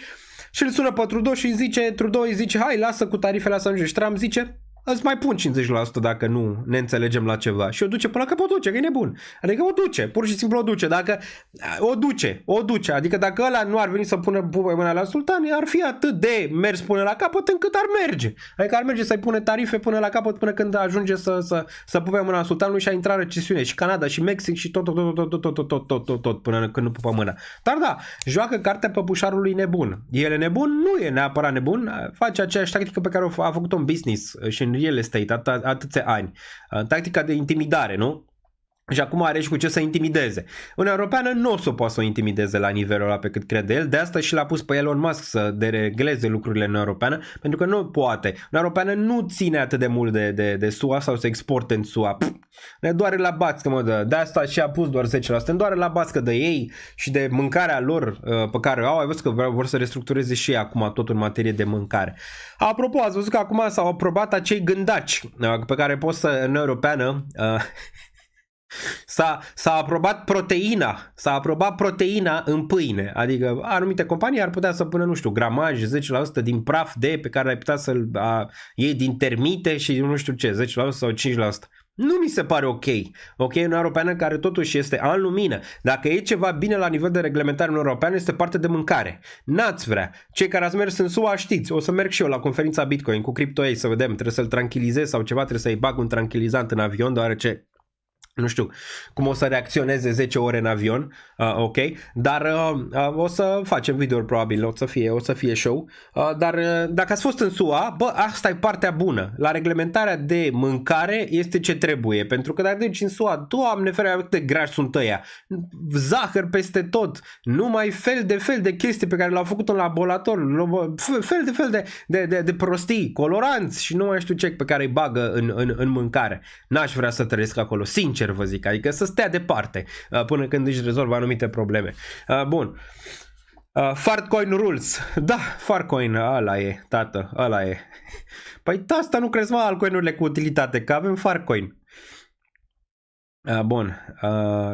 Și îl sună pe Trudeau și Trudeau îi zice, hai, lasă cu tarifele, lasă ajunge. Și Trump zice, îți mai pun 50% dacă nu ne înțelegem la ceva. Și o duce până la capăt, o duce, că e nebun. Adică o duce, pur și simplu o duce. Dacă o duce. Adică dacă ăla nu ar veni să pună mâna la sultan, ar fi atât de mers până la capăt încât ar merge. Adică ar merge să-i pune tarife până la capăt până când ajunge să pupe mâna la sultanului și a intrat recesiune. Și Canada și Mexic și tot până când nu pupă mâna. Dar da, joacă cartea păpușarului nebun. El e nebun? Nu e neapărat nebun. Face aceeași tactică pe care a făcut-o în business și în real estate atâția ani. Tactica de intimidare, nu? Și acum are și cu ce să intimideze. Uniunea Europeană nu o să poată să o intimideze la nivelul ăla pe cât crede el. De asta și l-a pus pe Elon Musk să deregleze lucrurile în Uniunea Europeană, pentru că nu poate. Uniunea Europeană nu ține atât de mult de SUA sau să exporte în SUA. Ne doare la bască, mă, de asta și a pus doar 10%. Ne doare la bască de ei și de mâncarea lor pe care o au. Ai văzut că vor să restructureze și ei acum tot în materie de mâncare. Apropo, ați văzut că acum s-au aprobat acei gândaci pe care poți să, în Uniunea Europeană... S-a aprobat proteina în pâine, adică anumite companii ar putea să pună, nu știu, gramaj 10% din praf pe care ai putea să-l iei din termite și nu știu ce, 10% sau 5%. Nu mi se pare ok. Ok, Uniunea Europeană care totuși este în lumină. Dacă e ceva bine la nivel de reglementare în Europeană, este parte de mâncare. N-ați vrea. Cei care ați mers în SUA știți, o să merg și eu la conferința Bitcoin cu CryptoA să vedem, trebuie să-l tranquilizez sau ceva, trebuie să-i bag un tranquilizant în avion, deoarece nu știu cum o să reacționeze 10 ore în avion, ok, dar o să facem video probabil, o să fie show, dar dacă ați fost în SUA, bă, asta e partea bună. La reglementarea de mâncare este ce trebuie, pentru că dacă duci în SUA, Doamne ferește, cât de grași sunt ăia, zahăr peste tot, numai fel de chestii pe care le-au făcut în laborator, fel de prostii, coloranți și nu mai știu ce pe care îi bagă în mâncare. N-aș vrea să trăiesc acolo, sincer vă zic, adică să stea departe până când își rezolvă anumite probleme. Bun. Fartcoin rules. Da, Fartcoin, ăla e, tată, ăla e. Păi asta nu crezi, mă, altcoin-urile cu utilitate, că avem Fartcoin. Bun.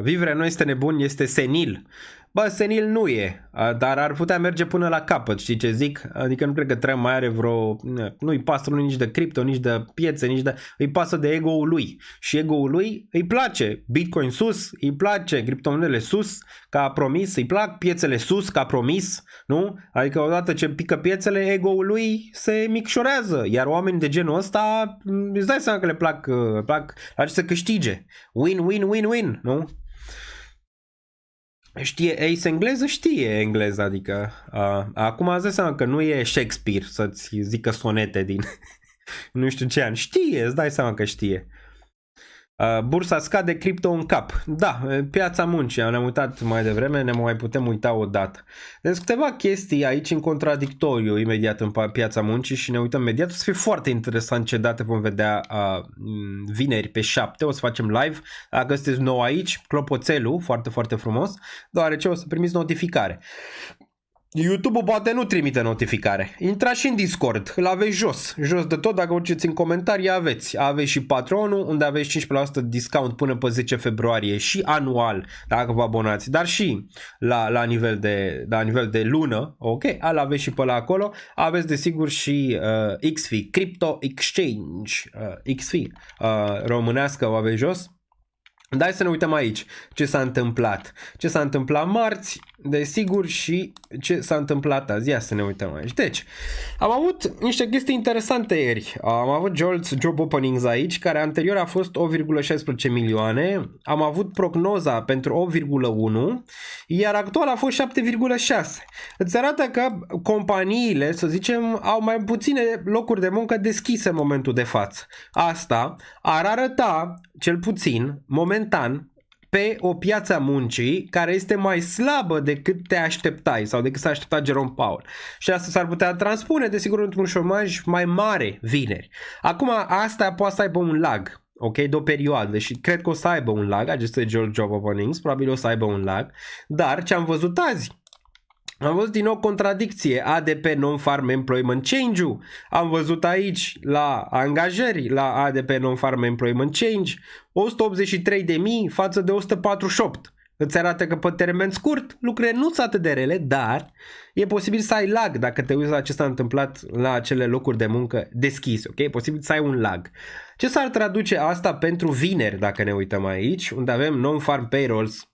Vivere nu este nebun, este senil. Bă, senil nu e, dar ar putea merge până la capăt, știi ce zic? Adică nu cred că Trump mai are vreo... Nu-i pasă nici de cripto, nici de piețe, nici de... Îi pasă de ego-ul lui. Și ego-ul lui îi place Bitcoin sus, îi place criptomonedele sus, ca promis, îi plac piețele sus, ca promis, nu? Adică odată ce pică piețele, ego-ul lui se micșorează, iar oameni de genul ăsta, îți dai seama că le plac la ce să câștige. Win, win, win, win, nu? Știe Ace engleză? Știe engleză, adică acum îți dai seama că nu e Shakespeare să-ți zică sonete din nu știu ce an. Știe, îți dai seama că știe. Bursa scade, cripto în cap. Da, piața muncii, ne-am uitat mai devreme, ne mai putem uita o dată. Deci câteva chestii aici în contradictoriu imediat în piața muncii și ne uităm imediat. O să fie foarte interesant ce date vom vedea vineri pe 7, o să facem live. Dacă sunteți nou aici, clopoțelul, foarte, foarte frumos, deoarece o să primiți notificare. YouTube-ul poate nu trimite notificare. Intrați și în Discord, îl aveți jos de tot, dacă urceți în comentarii aveți și Patronul, unde aveți 15% discount până pe 10 februarie și anual, dacă vă abonați, dar și la nivel de lună, ok, aveți și pe la acolo, aveți desigur și XFI, Crypto Exchange, XFI, românească o aveți jos. Dar hai să ne uităm aici ce s-a întâmplat. Ce s-a întâmplat marți, desigur, și ce s-a întâmplat azi. Ia să ne uităm aici. Deci, am avut niște chestii interesante ieri. Am avut job openings aici, care anterior a fost 8,16 milioane. Am avut prognoza pentru 8,1, iar actual a fost 7,6. Îți arată că companiile, să zicem, au mai puține locuri de muncă deschise în momentul de față. Asta ar arăta, cel puțin, momentan, pe o piață a muncii care este mai slabă decât te așteptai sau decât s-a așteptat Jerome Powell. Și asta s-ar putea transpune, desigur, într-un șomaj mai mare vineri. Acum, asta poate să aibă un lag, ok, de o perioadă și cred că o să aibă un lag, aceste job openings, probabil o să aibă un lag, dar ce am văzut azi? Am văzut din nou contradicție, ADP Non-Farm Employment Change-ul, am văzut aici la angajări, la ADP Non-Farm Employment Change, 183.000 față de 148. Îți arată că pe termen scurt lucrurile nu sunt atât de rele, dar e posibil să ai lag dacă te uiți la ce s-a întâmplat la acele locuri de muncă deschise, ok? E posibil să ai un lag. Ce s-ar traduce asta pentru vineri dacă ne uităm aici, unde avem Non-Farm Payrolls,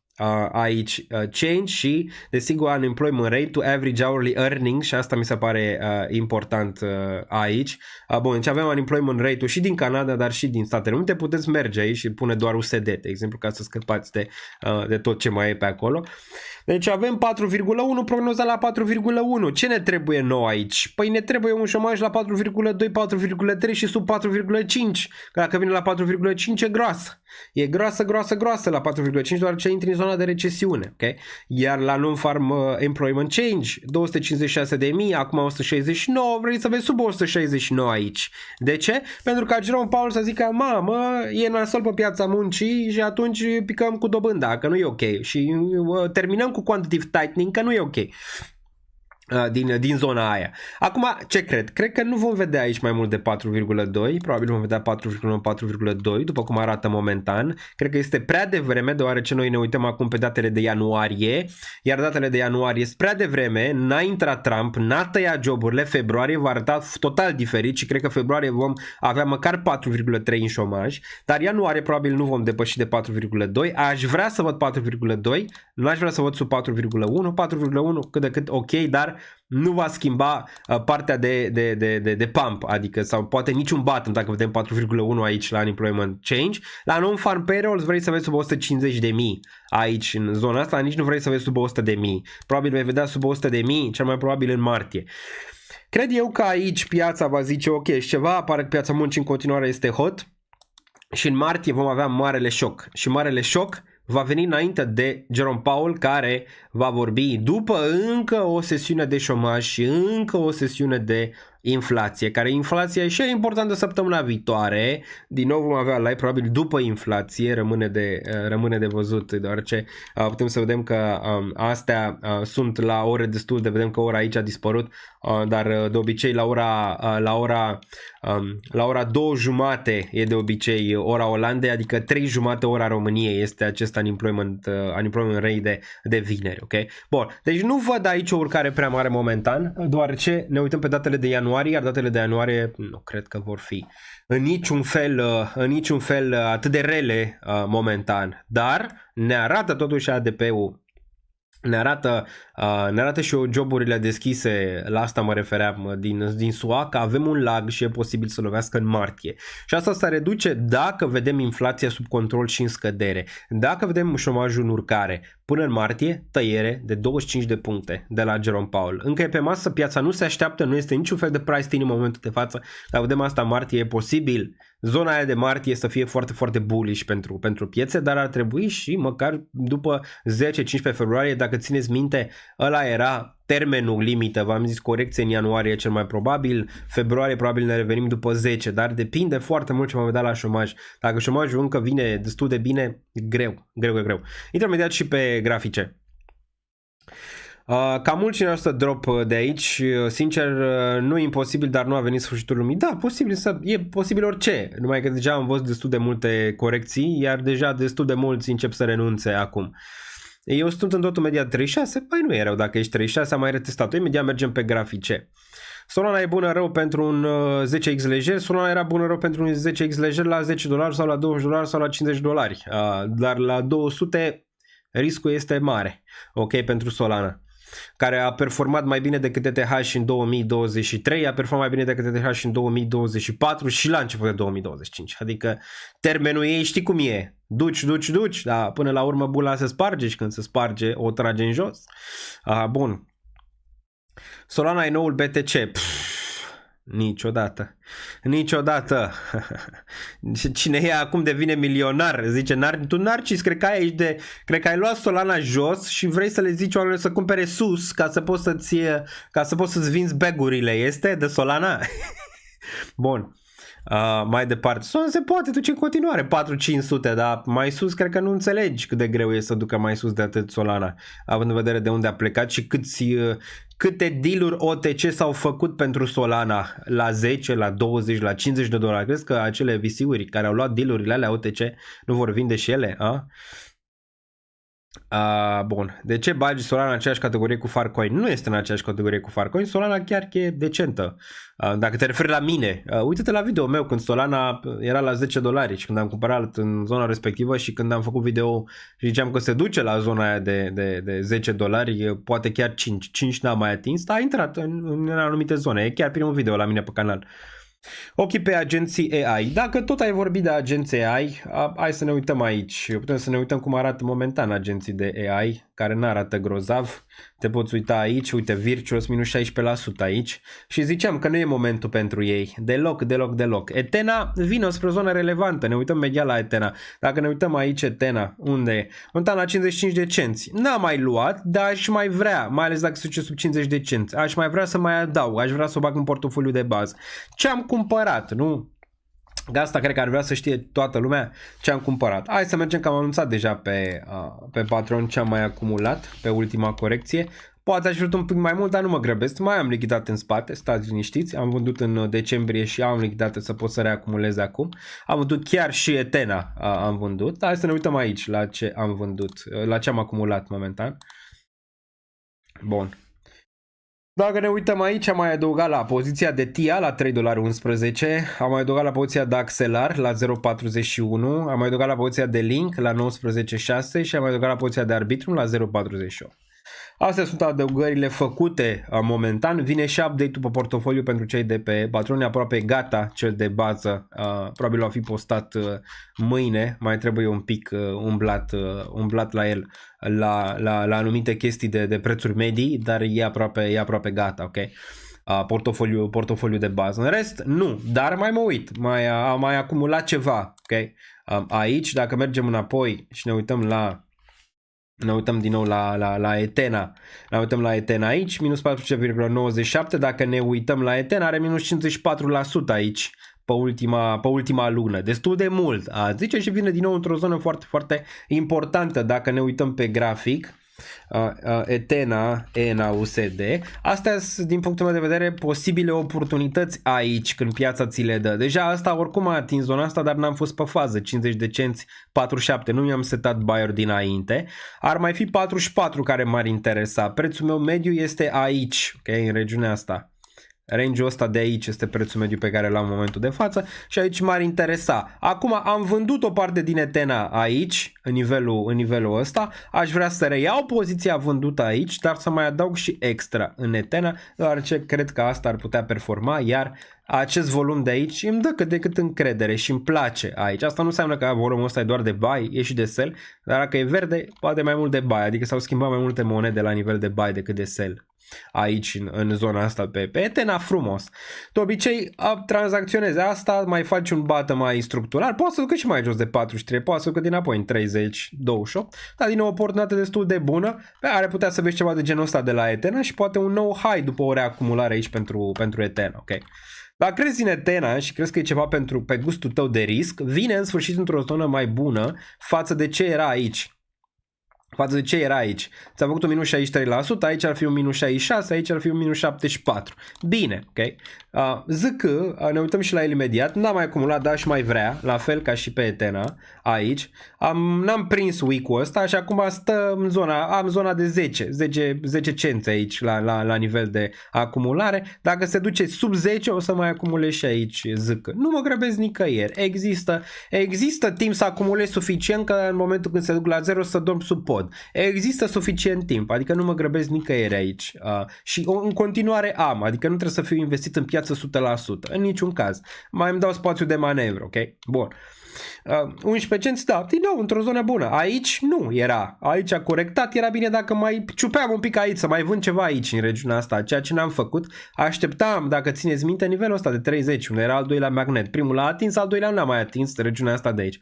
aici change și desigur unemployment rate to average hourly earnings și asta mi se pare important aici. Bun, deci avem unemployment rate-ul și din Canada, dar și din Statele Unite. Puteți merge aici și pune doar USD, de exemplu, ca să scăpați de tot ce mai e pe acolo. Deci avem 4,1, prognoza la 4,1. Ce ne trebuie nou aici? Păi ne trebuie un șomaj la 4,2, 4,3 și sub 4,5. Că dacă vine la 4,5 e groasă. E groasă la 4,5 doar ce intri în zona de recesiune. Okay? Iar la non-farm employment change 256.000, acum 169, vrei să vezi sub 169 aici. De ce? Pentru că Jerome Powell să zică, mamă, e nasol pe piața muncii și atunci picăm cu dobânda, că nu e ok. Și terminăm cu quantitative tightening, că nu e ok. din zona aia. Acum, ce cred? Cred că nu vom vedea aici mai mult de 4,2, probabil vom vedea 4,1-4,2, după cum arată momentan. Cred că este prea devreme, deoarece noi ne uităm acum pe datele de ianuarie, iar datele de ianuarie sunt prea devreme, n-a intrat Trump, n-a tăiat joburile, februarie va arăta total diferit și cred că februarie vom avea măcar 4,3 în șomaj, dar ianuarie probabil nu vom depăși de 4,2, aș vrea să văd 4,2, nu aș vrea să văd sub 4,1, 4,1 cât de cât ok, dar nu va schimba partea de pump, adică sau poate niciun button dacă vedem 4,1 aici la unemployment change. La non-farm payrolls vrei să vezi sub 150.000 aici în zona asta, nici nu vrei să vezi sub 100.000. Probabil vei vedea sub 100.000, cel mai probabil în martie. Cred eu că aici piața va zice ok, și ceva, pare că piața muncii în continuare este hot și în martie vom avea marele șoc. Și marele șoc va veni înainte de Jerome Powell, care va vorbi după încă o sesiune de șomaj și încă o sesiune de inflație, care inflația e și importantă săptămâna viitoare. Din nou vom avea live probabil după inflație, rămâne de văzut, deoarece putem să vedem că astea sunt la ore destul de, vedem că ora aici a dispărut, dar de obicei la ora 2:30 e de obicei ora Olandei, adică 3:30 ora României este acest unemployment rate de vineri, ok? Bun, deci nu văd aici o urcare prea mare momentan, deoarece ne uităm pe datele de ianuarie, iar datele de ianuarie nu cred că vor fi în niciun fel atât de rele momentan, dar ne arată totuși ADP-ul, ne arată și joburile deschise, la asta mă refeream din SUA, că avem un lag și e posibil să lovească în martie. Și asta se reduce dacă vedem inflația sub control și în scădere. Dacă vedem șomajul în urcare, până în martie, tăiere de 25 de puncte de la Jerome Powell. Încă e pe masă, piața nu se așteaptă, nu este niciun fel de price in momentul de față, dar vedem asta în martie, e posibil zona aia de martie să fie foarte, foarte bullish pentru piețe, dar ar trebui și măcar după 10-15 februarie, dacă țineți minte, ăla era termenul limită, v-am zis corecție în ianuarie cel mai probabil, februarie probabil ne revenim după 10, dar depinde foarte mult ce vom vedea la șomaj. Dacă șomajul încă vine destul de bine, greu. Intrăm imediat și pe grafice. Cam mult cine să drop de aici, sincer nu e imposibil, dar nu a venit sfârșitul lumii. Da, e posibil orice, numai că deja am văzut destul de multe corecții, iar deja destul de mulți încep să renunțe acum. Eu sunt în totul imediat 36, păi nu e rău dacă ești 36, am mai retestat-o, imediat mergem pe grafice. Solana e bună rău pentru un 10x lejer, Solana era bună rău pentru un 10x lejer la $10 sau la $20 sau la $50, dar la 200 riscul este mare, ok, pentru Solana, care a performat mai bine decât ETH în 2023, a performat mai bine decât ETH în 2024 și la început de 2025. Adică termenul ei știi cum e, duci, dar până la urmă bula se sparge și când se sparge o trage în jos. Bun. Solana e noul BTC. Niciodată. Cine e acum devine milionar. Zice, tu narcis, cred că ai luat Solana jos și vrei să le zici oamenilor să cumpere sus ca să poți să-ți vinzi bagurile. Este de Solana? Bun. Mai departe, Solana se poate duce în continuare 4-500, dar mai sus cred că nu înțelegi cât de greu e să ducă mai sus de atât Solana, având în vedere de unde a plecat și câte deal-uri OTC s-au făcut pentru Solana la 10, la 20, la $50. Crezi că acele VC-uri care au luat deal-urile alea OTC nu vor vinde și ele? Bun. De ce bagi Solana în aceeași categorie cu Farcoin? Nu este în aceeași categorie cu Farcoin. Solana chiar că e decentă. Dacă te referi la mine, uite-te la video meu când Solana era la $10 și când am cumpărat în zona respectivă și când am făcut video și ziceam că se duce la zona aia de $10, poate chiar 5 n-am mai atins, dar a intrat în anumite zone. E chiar primul video la mine pe canal. Ochii pe agenții AI. Dacă tot ai vorbit de agenții AI, hai să ne uităm aici. Putem să ne uităm cum arată momentan agenții de AI, care nu arată grozav. Te poți uita aici, uite, Virtuos minus 16% aici. Și ziceam că nu e momentul pentru ei. Deloc. Etena vine spre o zonă relevantă. Ne uităm medial la Etena. Dacă ne uităm aici Etena, unde e? Unde la 55 de cenți. N-am mai luat, dar aș mai vrea, mai ales dacă se duce sub 50 de cenți. Aș mai vrea să mai adaug, aș vrea să o bag în portofoliu de bază. Ce am cumpărat, nu? Asta cred că ar vrea să știe toată lumea ce am cumpărat. Hai să mergem, că am anunțat deja pe Patreon ce am mai acumulat pe ultima corecție. Poate aș vrea un pic mai mult, dar nu mă grăbesc. Mai am lichidat în spate, stați liniștiți. Am vândut în decembrie și am lichidat să pot să reacumulez acum. Am vândut chiar și Etena, am vândut. Hai să ne uităm aici la ce am vândut, la ce am acumulat momentan. Bun. Dacă ne uităm aici, am mai adăugat la poziția de TIA la $3.11, am mai adăugat la poziția de Axelar la 0.41, am mai adăugat la poziția de Link la 19.6 și am mai adăugat la poziția de Arbitrum la 0.48. Astea sunt adăugările făcute momentan. Vine și update-ul pe portofoliu pentru cei de pe Patreon, aproape gata, cel de bază. Probabil va fi postat mâine, mai trebuie un pic umblat la el, la anumite chestii de prețuri medii, dar e aproape gata, ok? Portofoliu de bază. În rest, nu, dar mai mă uit, am mai acumulat ceva, ok? Aici, dacă mergem înapoi și ne uităm din nou la Etena. Ne uităm la Etena aici, minus 14,97. Dacă ne uităm la Etena, are minus 54% aici pe ultima lună. Destul de mult, zice, și vine din nou într-o zonă foarte, foarte importantă. Dacă ne uităm pe grafic, Etena, ENA, USD. Astea sunt, din punctul meu de vedere, posibile oportunități aici când piața ți le dă. Deja asta oricum a atins zona asta, dar n-am fost pe fază. 50 de cenți, 47. Nu mi-am setat buyer dinainte. Ar mai fi 44 care m-ar interesa. Prețul meu mediu este aici, ok, în regiunea asta. Range-ul ăsta de aici este prețul mediu pe care l-am în momentul de față și aici m-ar interesa. Acum am vândut o parte din Etena aici, în nivelul ăsta. Aș vrea să reiau poziția vândută aici, dar să mai adaug și extra în Etena, deoarece cred că asta ar putea performa, iar acest volum de aici îmi dă cât de cât încredere și îmi place aici. Asta nu înseamnă că volumul ăsta e doar de buy, e și de sell, dar dacă e verde, poate mai mult de buy, adică s-au schimbat mai multe monede la nivel de buy decât de sell. Aici, în zona asta pe Etena, frumos. De obicei, tranzacționezi asta, mai faci un bată mai structural, poate să ducă și mai jos de 43, poate să ducă din apoi în 30, 28, dar din nou o oportunitate destul de bună, pe care putea să vezi ceva de genul ăsta de la Etena și poate un nou high după o reacumulare aici pentru Etena, ok? Dacă crezi în Etena și crezi că e ceva pe gustul tău de risc, vine în sfârșit într-o zonă mai bună față de ce era aici. Ți-a făcut un minus 63%, aici ar fi un minus 66%, aici ar fi un minus 74%. Bine, ok? ZK, ne uităm și la el imediat, n-am mai acumulat, dar și mai vrea, la fel ca și pe Etena, aici. N-am prins week-ul ăsta și acum stă în zona de 10 cenți aici la nivel de acumulare. Dacă se duce sub 10 o să mai acumulez și aici ZK. Nu mă grăbesc nicăieri, există timp să acumulez suficient că în momentul când se duc la 0 să dorm sub pod. Există suficient timp, adică nu mă grăbesc nicăieri aici și în continuare adică nu trebuie să fiu investit în piață 100%, în niciun caz. Mai îmi dau spațiu de manevră, ok? Bun. 11 cenți, da, din nou, într-o zonă bună. Aici nu era. Aici a corectat, era bine dacă mai ciupeam un pic aici, să mai vând ceva aici în regiunea asta, ceea ce n-am făcut. Așteptam, dacă țineți minte, nivelul ăsta de 30, unde era al doilea magnet. Primul l-a atins, al doilea nu l-a mai atins, regiunea asta de aici.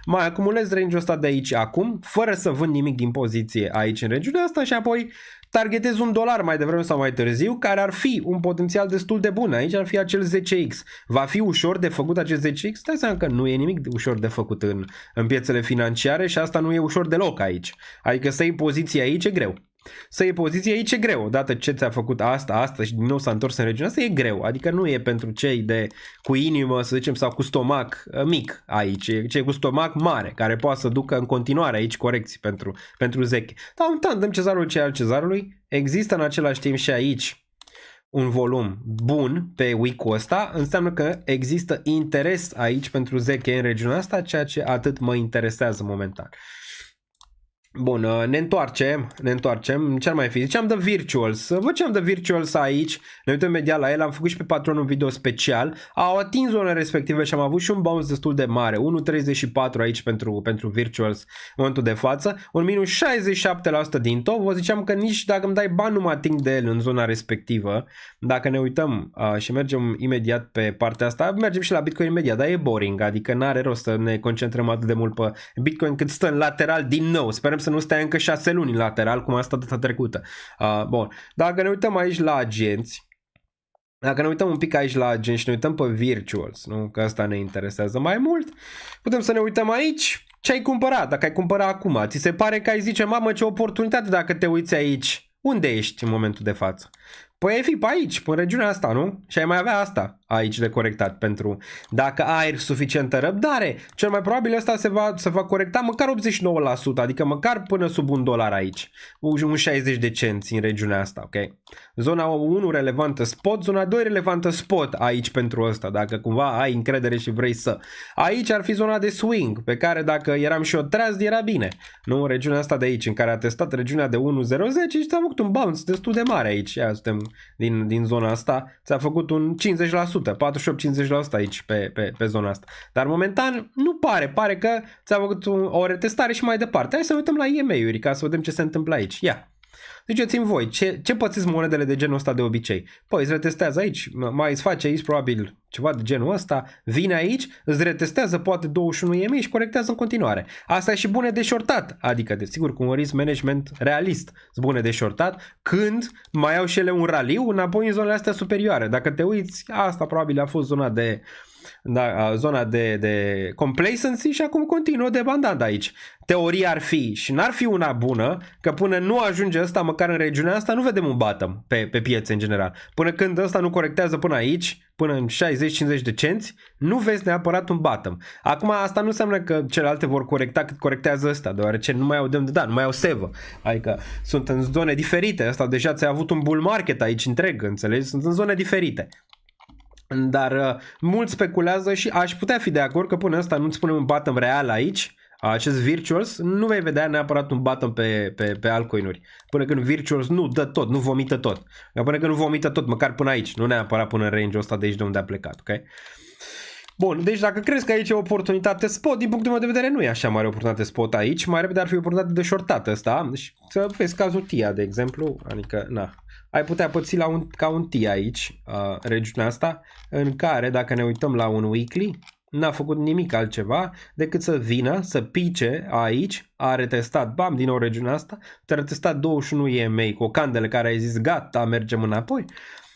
Mai acumulez range-ul ăsta de aici acum, fără să vând nimic din poziție aici în regiunea asta și apoi targetez $1 mai devreme sau mai târziu, care ar fi un potențial destul de bun. Aici ar fi acel 10x. Va fi ușor de făcut acest 10x? Stai seama că nu e nimic ușor de făcut în piețele financiare și asta nu e ușor deloc aici. Adică să iei poziție aici e greu. Odată ce ți-a făcut asta și din nou s-a întors în regiunea asta, e greu. Adică nu e pentru cei cu inimă, să zicem, sau cu stomac mic aici. E cei cu stomac mare, care poate să ducă în continuare aici corecții pentru zeche. Dar dăm cezarul ce al cezarului. Există în același timp și aici un volum bun pe week-ul ăsta, înseamnă că există interes aici pentru zeche în regiunea asta, ceea ce atât mă interesează momentan. Bun, ne întoarcem. Ce ar mai fi? Ziceam de Virtuals. Văd ce am de Virtuals aici. Ne uităm imediat la el. Am făcut și pe Patreon un video special. Au atins zona respectivă și am avut și un bounce destul de mare. 1.34 aici pentru Virtuals în momentul de față. Un minus 67% din top. Vă ziceam că nici dacă îmi dai bani nu mă ating de el în zona respectivă. Dacă ne uităm și mergem imediat pe partea asta, mergem și la Bitcoin imediat, dar e boring. Adică n-are rost să ne concentrăm atât de mult pe Bitcoin cât stă în lateral din nou. Sperăm să nu stea încă 6 luni în lateral, cum a stat data trecută. Bun. Dacă ne uităm aici la agenți, și ne uităm pe Virtuals, nu? Că asta ne interesează mai mult, putem să ne uităm aici ce ai cumpărat, dacă ai cumpărat acum. Ți se pare că ai zice, mamă, ce oportunitate dacă te uiți aici. unde ești în momentul de față? Păi ai fi pe aici, pe regiunea asta, nu? Și ai mai avea asta aici de corectat pentru dacă ai suficientă răbdare. Cel mai probabil ăsta se va corecta măcar 89%, adică măcar până sub $1 aici. Un 60 de cenți în regiunea asta, ok? Zona 1 relevantă spot, zona 2 relevantă spot aici pentru ăsta, dacă cumva ai încredere și vrei să. Aici ar fi zona de swing, pe care dacă eram și o treaz, era bine. Nu? Regiunea asta de aici, în care a testat regiunea de 1.010 și ți-a făcut un bounce destul de mare aici. Ia, suntem din zona asta, ți-a făcut un 50%, 48-50% aici pe zona asta. Dar momentan nu pare că ți-a făcut o retestare și mai departe. Hai să ne uităm la EMA-uri ca să vedem ce se întâmplă aici. Ia. Ziceți-mi voi, ce pățiți monedele de genul ăsta de obicei? Păi îți retestează aici, mai îți face aici probabil ceva de genul ăsta, vine aici, îți retestează poate 21 EMA și corectează în continuare. Asta e și bune de shortat, adică desigur cu un risk management realist, bune de shortat, când mai au și ele un raliu înapoi în zonele astea superioare. Dacă te uiți, asta probabil a fost zona de complacency și acum continuă debandant aici. Teoria ar fi și n-ar fi una bună că până nu ajunge ăsta măcar în regiunea asta nu vedem un bottom pe piețe în general. Până când ăsta nu corectează până aici, până în 60-50 de cenți, nu vezi neapărat un bottom. Acum asta nu înseamnă că celelalte vor corecta cât corectează ăsta, deoarece nu mai au nu mai au sevă. Adică sunt în zone diferite. Asta deja ți-a avut un bull market aici întreg, înțelegi? Sunt în zone diferite. Dar mulți speculează și aș putea fi de acord că până ăsta nu-ți spune un bottom real aici, acest Virtuals, nu vei vedea neapărat un bottom pe altcoin-uri. Până când Virtuals nu dă tot, nu vomită tot. Dar până când nu vomită tot, măcar până aici, nu neapărat până în range-ul ăsta de aici de unde a plecat, ok? Bun, deci dacă crezi că aici e o oportunitate spot, din punctul meu de vedere nu e așa mare oportunitate spot aici, mai repede ar fi o oportunitate de shortat ăsta. Deci să vezi cazul TIA, de exemplu, adică, na, ai putea păți ca un TIA aici, regiunea asta, în care, dacă ne uităm la un weekly, n-a făcut nimic altceva decât să vină, să pice aici, a retestat, bam, din nou regiunea asta, te-a retestat 21 EMA cu o candelă care ai zis gata, mergem înapoi.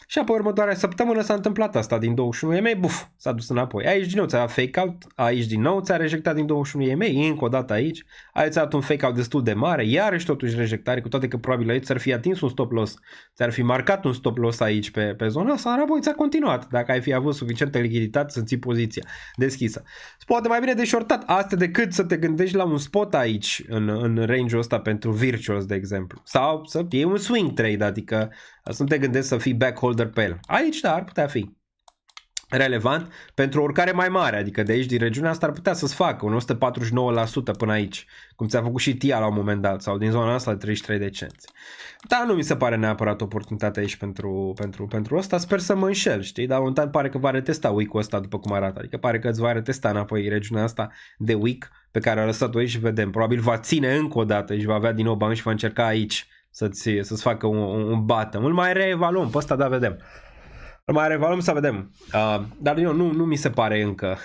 Și apoi următoarea săptămână s-a întâmplat asta din 21 EMA, buf, s-a dus înapoi. Aici din nou ți-a fake out, aici din nou ți-a rejectat din 21 EMA, încă o dată aici, aici ți-a dat un fake out destul de mare, iarăși totuși rejectare, cu toate că probabil aici ți-ar fi atins un stop loss, ți-ar fi marcat un stop loss aici pe zona asta, înapoi ți-a continuat, dacă ai fi avut suficientă lichiditate să ții poziția deschisă. Poate mai bine de shortat asta decât să te gândești la un spot aici, în range-ul ăsta pentru Virtuals, de exemplu. Sau să fie un swing trade, adică să nu te gândești să fii backholder pe el. Aici, da, ar putea fi relevant pentru oricare mai mare, adică de aici din regiunea asta ar putea să-ți facă un 149% până aici, cum ți-a făcut și TIA la un moment dat, sau din zona asta de 33 de cenți. Dar nu mi se pare neapărat oportunitatea aici pentru ăsta, sper să mă înșel, știi, dar momentan pare că va retesta week-ul ăsta după cum arată, adică pare că îți va retesta înapoi regiunea asta de week pe care a lăsat-o aici și vedem, probabil va ține încă o dată și va avea din nou bani și va încerca aici să-ți facă un bottom. Îl mai reevaluăm pe ăsta, da, vedem. Îl mai reevaluăm să vedem. Dar nu mi se pare încă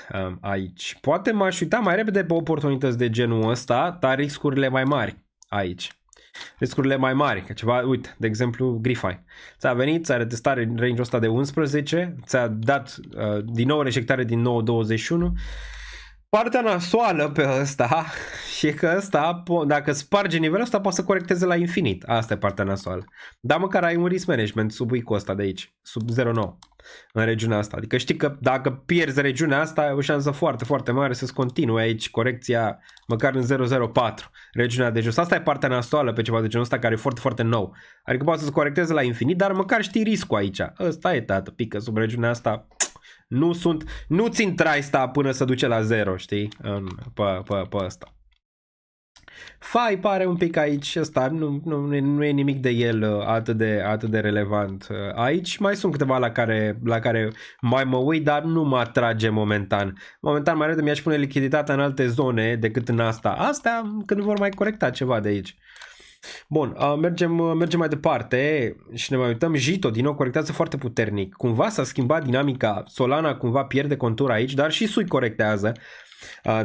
aici. Poate m-aș uita mai repede pe oportunități de genul ăsta, dar riscurile mai mari aici. Riscurile mai mari, că ceva, uite, de exemplu, Grifai. Ți-a venit, ți-a retestat range-ul ăsta de 11, ți-a dat din nou rejectare din 9.21. Partea nasoală pe ăsta și că ăsta, dacă sparge nivelul ăsta, poate să corecteze la infinit. Asta e partea nasoală. Dar măcar ai un risk management sub week-ul ăsta de aici, sub 0.9 în regiunea asta. Adică știi că dacă pierzi regiunea asta, ai o șansă foarte, foarte mare să-ți continue aici corecția măcar în 0.04, regiunea de jos. Asta e partea nasoală pe ceva de genul ăsta care e foarte, foarte nou. Adică poate să-ți corecteze la infinit, dar măcar știi riscul aici. Ăsta e, tată, pică sub regiunea asta. Nu țin traista până să duce la 0, știi? Pe ăsta. Fai pare un pic aici, ăsta nu e nimic de el atât de relevant. Aici mai sunt câteva la care mai mă uit, dar nu mă atrage momentan. Momentan mai repede mi-aș pune lichiditatea în alte zone decât în asta. Astea când vor mai corecta ceva de aici. Bun, mergem mai departe și ne mai uităm. Jito din nou corectează foarte puternic. Cumva s-a schimbat dinamica. Solana cumva pierde contur aici, dar și Sui corectează.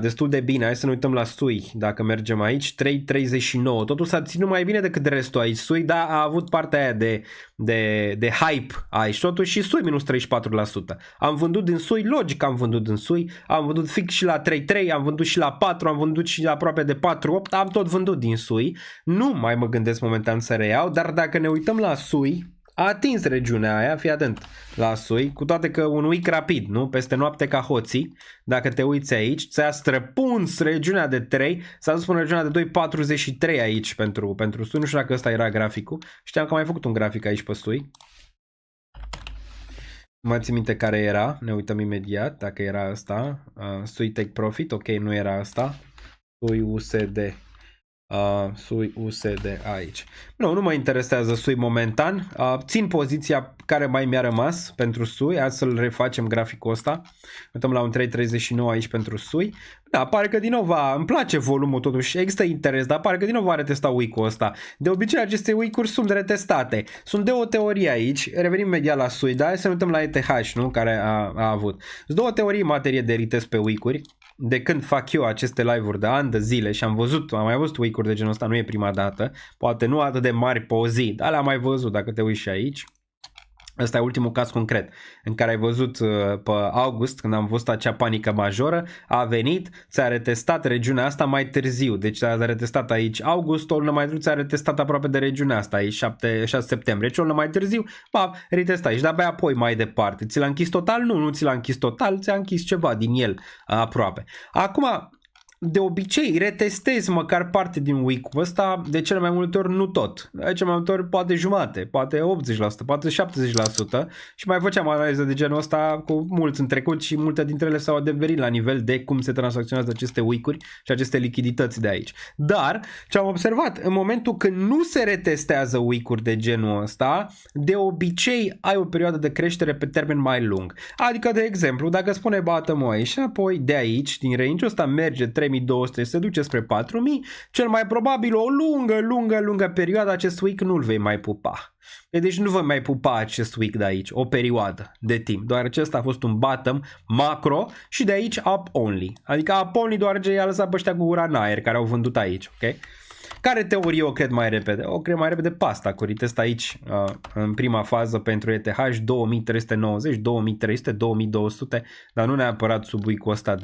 destul de bine. Hai să ne uităm la SUI, dacă mergem aici, 3.39. Totul s-a ținut mai bine decât restul aici. SUI, da, a avut partea aia de hype aici. Totuși și SUI minus 34%. Am vândut din SUI, logic am vândut din SUI, am vândut fix și la 3.3, am vândut și la 4, am vândut și aproape de 4.8, am tot vândut din SUI. Nu mai mă gândesc momentan să reiau, dar dacă ne uităm la SUI, a atins regiunea aia, fii atent la SUI, cu toate că un week rapid, nu? Peste noapte ca hoții, dacă te uiți aici, ți-a străpuns regiunea de 3, s-a dus până regiunea de 2.43 aici pentru SUI, nu știu dacă ăsta era graficul, știam că am mai făcut un grafic aici pe SUI. Mai țin minte care era, ne uităm imediat dacă era ăsta, SUI Take Profit, ok, nu era asta, SUI USD. SUI USD aici. Nu mă interesează SUI momentan. Țin poziția care mai mi-a rămas pentru SUI. Hai să-l refacem graficul ăsta. Uităm la un 3.39 aici pentru SUI. Da, pare că din nou îmi place volumul totuși, există interes, dar pare că din nou va retesta week-ul ăsta. De obicei aceste week-uri sunt retestate. Sunt două teorii aici, revenim imediat la SUI, dar hai să ne uităm la ETH, nu? Care a avut. Sunt două teorii în materie de retest pe week-uri. De când fac eu aceste live-uri de ani de zile și am mai văzut week-uri de genul ăsta, nu e prima dată, poate nu atât de mari pe o zi, dar le-am mai văzut dacă te uiți și aici. Ăsta e ultimul caz concret în care ai văzut pe august, când am văzut acea panică majoră, a venit, ți-a retestat regiunea asta mai târziu, deci ți-a retestat aici august, o lună mai târziu ți-a retestat aproape de regiunea asta, aici 6 septembrie, deci o lună mai târziu, retesta aici, dar apoi mai departe. Ți l-a închis total? Nu ți l-a închis total, ți-a închis ceva din el aproape. Acum, de obicei retestezi măcar parte din week-ul ăsta, de cele mai multe ori nu tot. De cele mai multe ori poate jumate, poate 80%, poate 70% și mai făceam analize de genul ăsta cu mulți în trecut și multe dintre ele s-au adeverit la nivel de cum se tranzacționează aceste week-uri și aceste lichidități de aici. Dar ce am observat, în momentul când nu se retestează week-uri de genul ăsta, de obicei ai o perioadă de creștere pe termen mai lung. Adică, de exemplu, dacă spune bottom aici și apoi de aici, din range-ul ăsta merge 3.200, se duce spre 4.000, cel mai probabil o lungă perioadă acest week nu-l vei mai pupa. Deci nu vei mai pupa acest week de aici, o perioadă de timp, doar acesta a fost un bottom macro și de aici up only. Adică up only doar ce i-a lăsat pe ăștia cu gura în aer care au vândut aici, ok? Care teorie o cred mai repede? O cred mai repede pe asta, cu retest aici în prima fază pentru ETH 2390, 2300, 2200, dar nu neapărat sub week-ul ăsta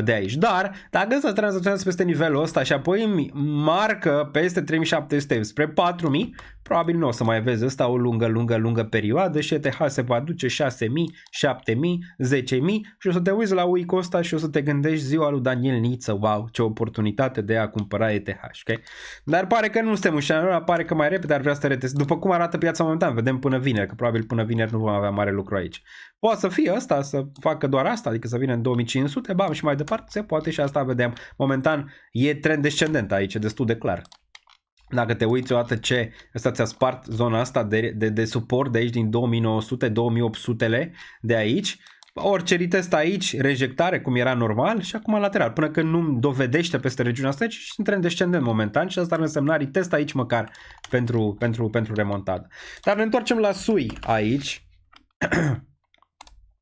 de aici. Dar dacă să tranzacționează peste nivelul ăsta și apoi îmi marcă peste 3700 spre 4000, probabil nu o să mai vezi ăsta o lungă perioadă și ETH se va duce 6000, 7000, 10000 și o să te uiți la week-ul ăsta și o să te gândești ziua lui Daniel Niță, wow, ce oportunitate de a cumpăra ETH, ok? Dar pare că nu suntem în șanul, pare că mai repede ar vrea să retest. După cum arată piața momentan, vedem până vineri, că probabil până vineri nu vom avea mare lucru aici. Poate să fie ăsta, să facă doar asta, adică să vină în 2500, bam, și mai departe se poate și asta vedem. Momentan e trend descendent aici, e destul de clar. Dacă te uiți odată ce ăsta ți-a spart zona asta de suport de aici din 2900, 2800-le de aici, orice retest aici, rejectare cum era normal și acum lateral, până când nu dovedește peste regiunea asta și sunt trend descendent momentan și asta ar însemna retest aici măcar pentru remontadă. Dar ne întoarcem la SUI aici.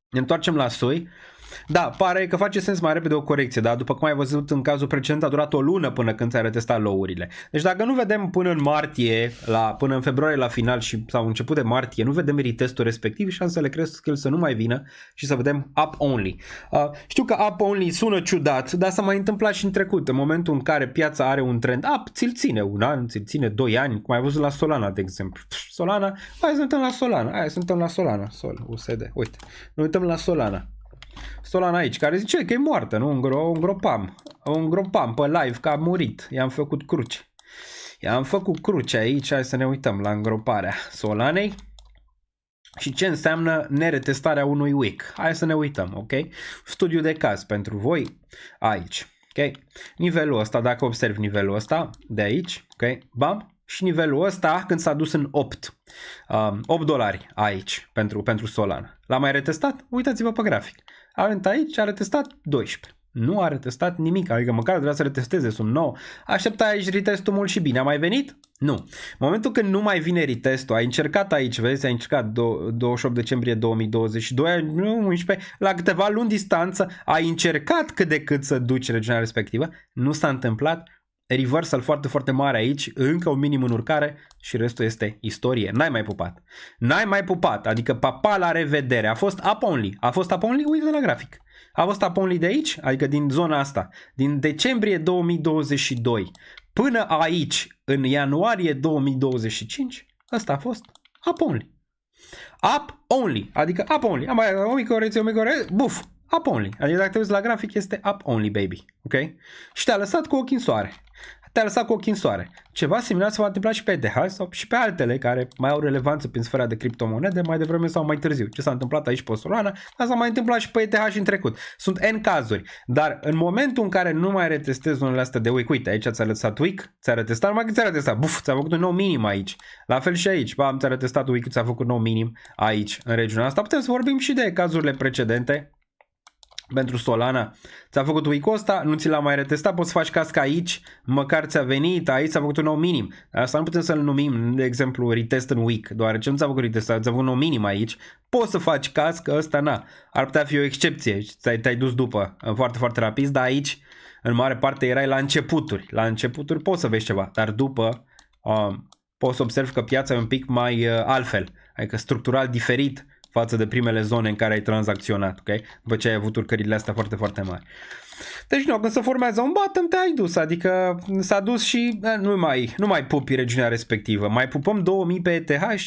Ne întoarcem la SUI. Da, pare că face sens mai repede o corecție, dar după cum ai văzut în cazul precedent a durat o lună până când ți-a retestat low-urile. Deci dacă nu vedem până în martie, până în februarie la final sau început de martie, nu vedem retestul respectiv, șansele cresc că el să nu mai vină și să vedem up only. Știu că up only sună ciudat, dar s-a mai întâmplat și în trecut, în momentul în care piața are un trend up, ți-l ține un an, ți-l ține 2 ani, cum ai văzut la Solana, de exemplu. Solana, hai să uităm la Solana, Sol, USD, uite, ne uităm la Solana. Solana aici, care zice că e moartă, nu? Îngropam pe live că a murit. I-am făcut cruce aici, hai să ne uităm la îngroparea Solanei. Și ce înseamnă neretestarea unui week. Hai să ne uităm, ok? Studiu de caz pentru voi aici, ok? Nivelul ăsta, dacă observi nivelul ăsta de aici, ok? Bam! Și nivelul ăsta când s-a dus în 8 dolari aici pentru Solana. L-a mai retestat? Uitați-vă pe grafic. A venit aici, a retestat 12. Nu a retestat nimic, adică măcar trebuia să retesteze sub 9. Aștepta aici retestul mult și bine. A mai venit? Nu. În momentul când nu mai vine retestul, ai încercat aici, vezi, ai încercat 28 decembrie 2022, nu 11, la câteva luni distanță, ai încercat cât de cât să duci regiunea respectivă, nu s-a întâmplat, reversal foarte, foarte mare aici, încă un minim în urcare și restul este istorie. N-ai mai pupat. N-ai mai pupat, adică papa la revedere. A fost up only. A fost up only, uite la grafic. A fost up only de aici, adică din zona asta, din decembrie 2022 până aici, în ianuarie 2025, ăsta a fost up only. Up only, adică up only. Am mai o mică corecție, buf, up only. Adică dacă te uiți la grafic este up only, baby. Ok? Și te-a lăsat cu ochii în soare. Te-a lăsat cu ochii în soare. Ceva similar se va întâmpla și pe ETH sau și pe altele care mai au relevanță prin sfera de criptomonede mai devreme sau mai târziu. Ce s-a întâmplat aici pe Solana, asta s-a mai întâmplat și pe ETH și în trecut. Sunt N cazuri, dar în momentul în care nu mai retestezi zonele astea de week, uite, aici ți-a lăsat week, ți-a retestat, numai că ți-a retestat, buf, ți-a făcut un nou minim aici. La fel și aici, bam, ți-a retestat week, ți-a făcut un nou minim aici, în regiunea asta. Putem să vorbim și de cazurile precedente. Pentru Solana ți-a făcut week-ul ăsta, nu ți l-a mai retestat, poți să faci casca aici, măcar ți-a venit, aici ți-a făcut un nou minim. Asta nu putem să-l numim, de exemplu, retest în week, deoarece nu ți-a făcut retest, ți-a făcut un nou minim aici, poți să faci cască, ăsta na, ar putea fi o excepție, te-ai dus după foarte, foarte rapid, dar aici, în mare parte, erai la începuturi. La începuturi poți să vezi ceva, dar după poți să observi că piața e un pic mai altfel, adică structural diferit față de primele zone în care ai tranzacționat, ok? După ce ai avut urcările astea foarte, foarte mari. Deci nu, când se formează un bottom, te-ai dus, adică s-a dus și nu mai pupi regiunea respectivă. Mai pupăm 2000 pe ETH,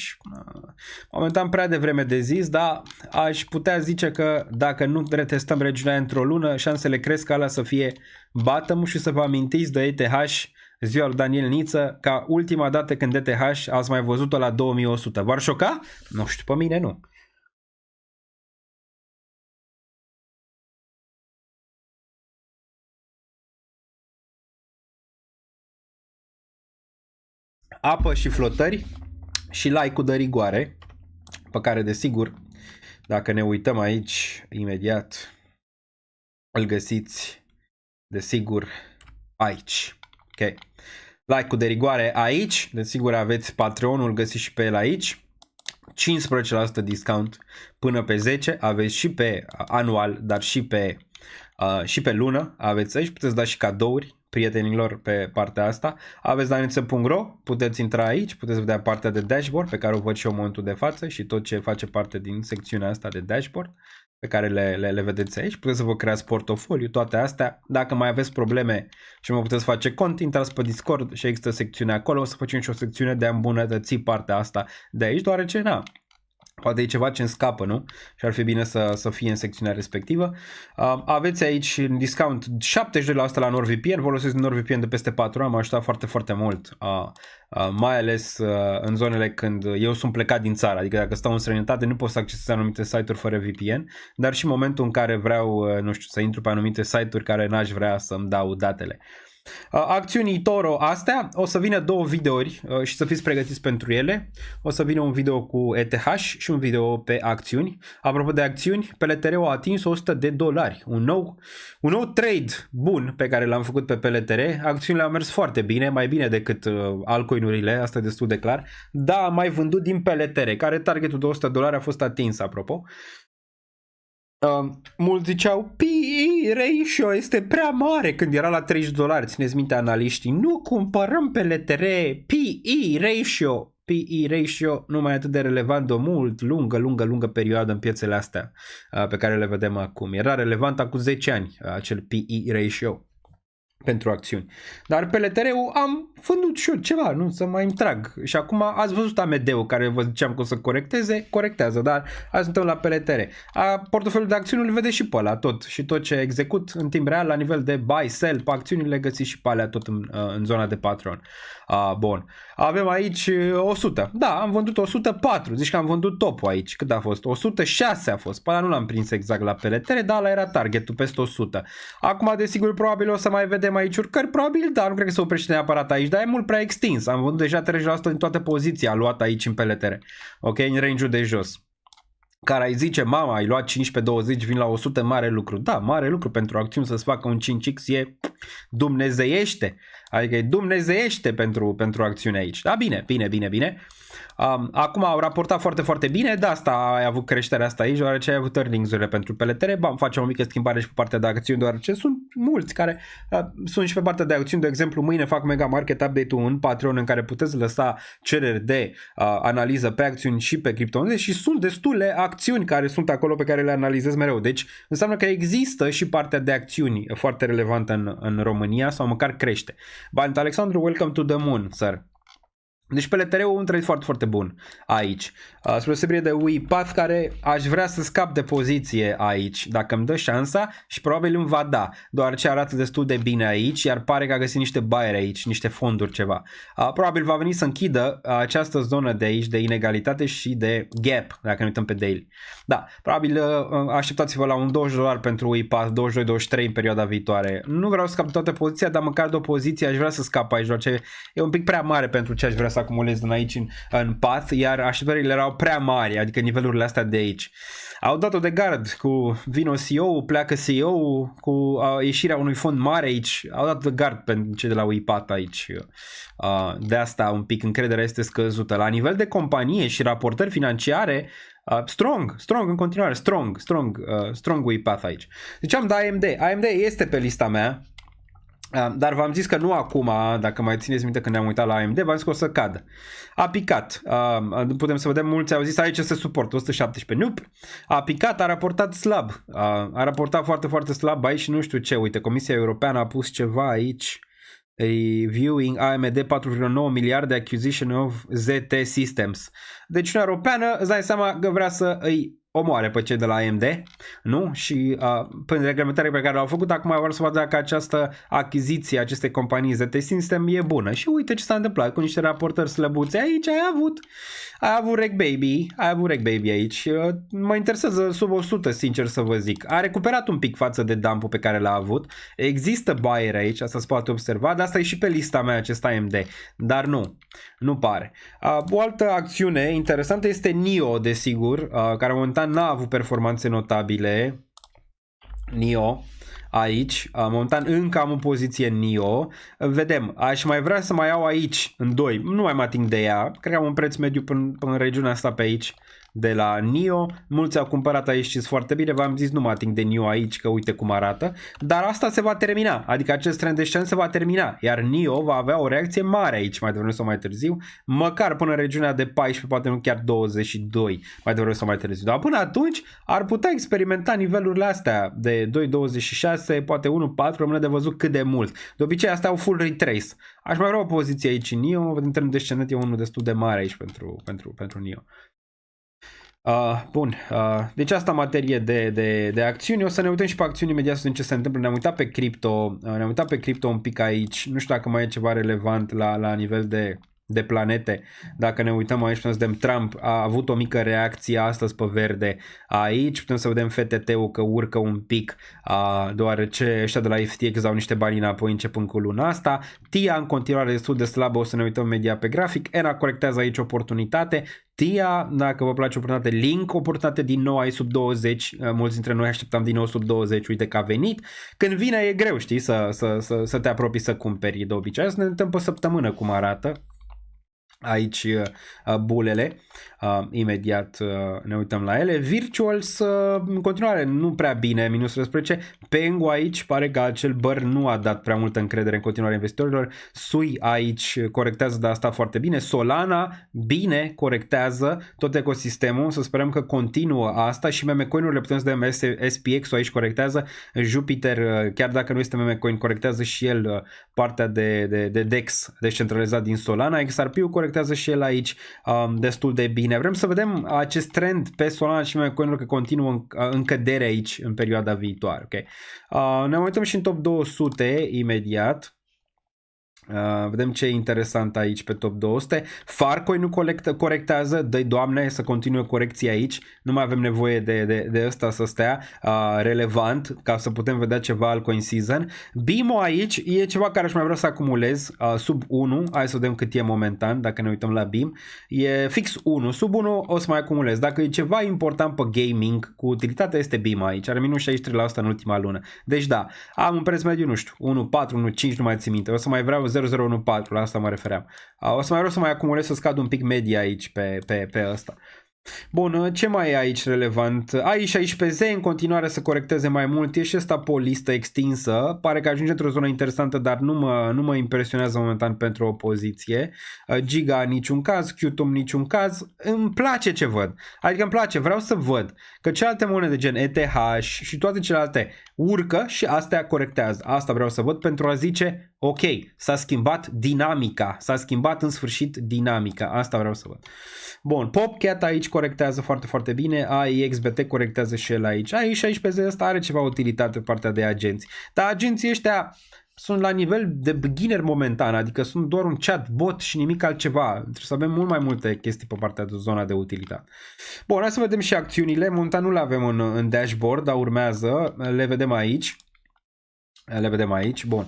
momentan prea devreme de zis, dar aș putea zice că dacă nu retestăm regiunea într-o lună, șansele cresc ca ala să fie bottom și să vă amintiți de ETH ziua lui Daniel Niță, ca ultima dată când ETH ați mai văzut-o la 2100. V-ar șoca? Nu știu, pe mine nu. Apă și flotări și like-ul de rigoare, pe care desigur, dacă ne uităm aici imediat, îl găsiți desigur aici. Ok. Like-ul de rigoare aici, desigur aveți Patreon-ul, îl găsiți și pe el aici. 15% discount până pe 10, aveți și pe anual, dar și pe lună, aveți aici, puteți da și cadouri prietenilor pe partea asta. Aveți daniță.ro, puteți intra aici, puteți vedea partea de dashboard pe care o văd și eu în momentul de față și tot ce face parte din secțiunea asta de dashboard pe care le vedeți aici. Puteți să vă creați portofoliu, toate astea. Dacă mai aveți probleme și mă puteți face cont, intrați pe Discord și există secțiunea acolo. O să facem și o secțiune de a îmbunătăți partea asta de aici, deoarece poate e ceva ce îmi scapă, nu? Și ar fi bine să fie în secțiunea respectivă. Aveți aici în discount 72% la NordVPN. Folosesc NordVPN de peste 4 ani, m-a ajutat foarte, foarte mult. Mai ales în zonele când eu sunt plecat din țară. Adică dacă stau în străinătate nu pot să accesez anumite site-uri fără VPN. Dar și în momentul în care vreau, nu știu, să intru pe anumite site-uri care n-aș vrea să-mi dau datele. Acțiunii Toro astea, o să vină 2 videouri și să fiți pregătiți pentru ele. O să vină un video cu ETH și un video pe acțiuni. Apropo de acțiuni, PLTR-ul a atins $100. Un nou trade bun pe care l-am făcut pe PLTR. Acțiunile au mers foarte bine, mai bine decât altcoin-urile, asta e destul de clar. Da, am mai vândut din PLTR, care targetul de $100 a fost atins, apropo. Mulți ziceau PE ratio este prea mare când era la $30. Țineți minte analiștii, nu cumpărăm pe LTR, PE ratio nu mai e atât de relevant de o lungă perioadă în piețele astea pe care le vedem acum. Era relevant acum 10 ani acel PE ratio pentru acțiuni. Dar pe LTR-ul am vândut și eu ceva, nu să mai îmi trag. Și acum ați văzut AMD-ul care vă ziceam că o să corectează, dar azi suntem la PLTR. Portofoliul de acțiuni îl vedeți și pe ăla tot. Și tot ce execut în timp real la nivel de buy, sell, pe acțiuni le găsiți și pe alea tot în zona de Patreon. Bun. Avem aici 100. Da, am vândut 104. Zici că am vândut topul aici. Cât a fost? 106 a fost. Pe ăla nu l-am prins exact la PLTR, dar ăla era targetul peste 100. Acum, desigur, probabil o să mai vedem aici urcări, probabil, dar nu cred că se oprește neapărat aici, dar e mult prea extins. Am vândut deja 30% din toată poziția luată aici în PLTR. Ok, în range-ul de jos. care ai zice, mama, ai luat 15-20, vin la 100, mare lucru. Da, mare lucru pentru acțiuni să-ți facă un 5x e dumnezeiește. Adică e dumnezeiește pentru acțiune aici. Da, bine. Acum au raportat foarte, foarte bine, de asta ai avut creșterea asta aici, deoarece ai avut earnings-urile pentru PLTR, facem o mică schimbare și pe partea de acțiuni, deoarece sunt mulți care sunt și pe partea de acțiuni, de exemplu, mâine fac Mega Market Update-ul în Patreon în care puteți lăsa cereri de analiză pe acțiuni și pe criptomonede și sunt destule acțiuni care sunt acolo pe care le analizez mereu, deci înseamnă că există și partea de acțiuni foarte relevantă în România sau măcar crește. Bant Alexandru, welcome to the moon, sir. Deci PLTR-ul un trade foarte, foarte bun aici. Spre deosebire de UiPath, care aș vrea să scap de poziție aici, dacă îmi dă șansa, și probabil îmi va da, deoarece arată destul de bine aici, iar pare că a găsit niște buyeri aici, niște fonduri, ceva. Probabil va veni să închidă această zonă de aici de inegalitate și de gap, dacă ne uităm pe daily. Da, probabil așteptați-vă la un $20 pentru UiPath, 22-23 în perioada viitoare. Nu vreau să scap de toată poziția, dar măcar de o poziție aș vrea să scap aici, deoarece e un pic prea mare pentru ce aș vrea să acumulez din aici în path, iar așteptările erau prea mari, adică nivelurile astea de aici. Au dat-o de gard cu vino CEO, pleacă CEO, cu ieșirea unui fond mare aici, au dat de gard pentru cei de la UiPath aici. De asta un pic încrederea este scăzută. La nivel de companie și raportări financiare, strong în continuare, strong UiPath aici. Ziceam de AMD. AMD este pe lista mea. Dar v-am zis că nu acum, dacă mai țineți minte când ne-am uitat la AMD, v-am zis că o să cadă. A picat. Putem să vedem, mulți au zis aici se suportă 117. Nope. A picat, a raportat slab. A raportat foarte, foarte slab aici și nu știu ce. Uite, Comisia Europeană a pus ceva aici. Reviewing AMD 4,9 miliarde acquisition of ZT Systems. Deci Uniunea Europeană, îți dai seama că vrea să îi omoare pe cei de la AMD, nu? Și prin reglementarea pe care l-au făcut, acum vor să vadă dacă această achiziție, acestei companii ZT System e bună. Și uite ce s-a întâmplat cu niște raportări slăbuțe. Aici ai avut Reg Baby aici. Mă interesează sub 100, sincer să vă zic. A recuperat un pic față de dump-ul pe care l-a avut. Există buyer aici, asta se poate observa, dar asta e și pe lista mea, acest AMD. Dar nu pare. O altă acțiune interesantă este NIO, desigur, care momentan n-a avut performanțe notabile. NIO. Aici, momentan încă am o poziție în NIO. Vedem, aș mai vrea să mai iau aici în 2, nu mai mă ating de ea. Cred că am un preț mediu până în regiunea asta pe aici de la NIO. Mulți au cumpărat aici, știți foarte bine, v-am zis nu mă ating de NIO aici, că uite cum arată. Dar asta se va termina, adică acest trend descendent se va termina, iar NIO va avea o reacție mare aici, mai devreme sau mai târziu, măcar până în regiunea de 14, poate nu chiar 22, mai devreme sau mai târziu. Dar până atunci ar putea experimenta nivelurile astea de 2.26, poate 1.4, rămâne de văzut cât de mult. De obicei astea au full retrace. Aș mai vrea o poziție aici în NIO, vedem trendul descendent e unul destul de mare aici pentru NIO. Bun, deci asta în materie de acțiuni. O să ne uităm și pe acțiuni imediat să vedem ce se întâmplă. Ne-am uitat pe cripto un pic aici. Nu știu dacă mai e ceva relevant la nivel de planete. Dacă ne uităm aici, putem să vedem Trump a avut o mică reacție astăzi pe verde aici. Putem să vedem FTT-ul că urcă un pic, deoarece ăștia de la FTX au niște bani înapoi începând cu luna asta. TIA în continuare destul de slabă, o să ne uităm imediat pe grafic. ENA corectează aici oportunitate. TIA, dacă vă place oportunitate, Link, oportunitate din nou aici sub 20, mulți dintre noi așteptam din nou sub 20, uite că a venit. Când vine e greu, știi, să te apropii să cumperi de obicei. Să ne uităm pe săptămână cum arată aici bulele, imediat ne uităm la ele. Virtuals în continuare nu prea bine, minus 13. Pengu aici pare că acel băr nu a dat prea multă încredere în continuare investitorilor. Sui aici corectează de asta foarte bine. Solana bine corectează tot ecosistemul, să sperăm că continuă asta și meme-coin-urile putem să vedem SPX-ul aici corectează. Jupiter, chiar dacă nu este meme-coin, corectează și el partea de DEX descentralizat din Solana. XRP-ul corectează și el aici destul de bine. Vrem să vedem acest trend pe Solana și meme-coin-uri că continuă în cădere aici în perioada viitoare. Okay? Ne uităm și în top 200 imediat. Vedem ce e interesant aici pe top 200. Farcoin nu corectează, dă-i Doamne să continue corecția aici. Nu mai avem nevoie de ăsta să stea relevant ca să putem vedea ceva al coin season. BIMO aici e ceva care aș mai vrea să acumulez sub 1. Hai să vedem cât e momentan dacă ne uităm la BIM. E fix 1. Sub 1 o să mai acumulez. Dacă e ceva important pe gaming cu utilitate este BIM aici. Are minus 63% în ultima lună. Deci da, am un preț mediu, nu știu, 1.4, 1.5, nu mai țin minte. O să mai vreau 0.014, la asta mă refeream. O să mai vreau să mai acumulez să scad un pic media aici pe ăsta. Bun, ce mai e aici relevant? Aici pe Z în continuare să corecteze mai mult. E și ăsta pe o listă extinsă. Pare că ajunge într-o zonă interesantă, dar nu mă impresionează momentan pentru o poziție. Giga niciun caz, Qtum niciun caz. Îmi place ce văd. Adică îmi place, vreau să văd că celelalte monede gen ETH și toate celelalte urcă și astea corectează. Asta vreau să văd pentru a zice ok, s-a schimbat dinamica. S-a schimbat în sfârșit dinamica. Asta vreau să văd. Bun, PopCat aici corectează foarte, foarte bine. AIXBT corectează și el aici. Aici pe zi ăsta are ceva utilitate pe partea de agenți. Dar agenții ăștia sunt la nivel de beginner momentan, adică sunt doar un chatbot și nimic altceva. Trebuie să avem mult mai multe chestii pe partea de zona de utilitate. Bun, hai să vedem și acțiunile. Momentan nu le avem în dashboard, dar urmează. Le vedem aici. Bun.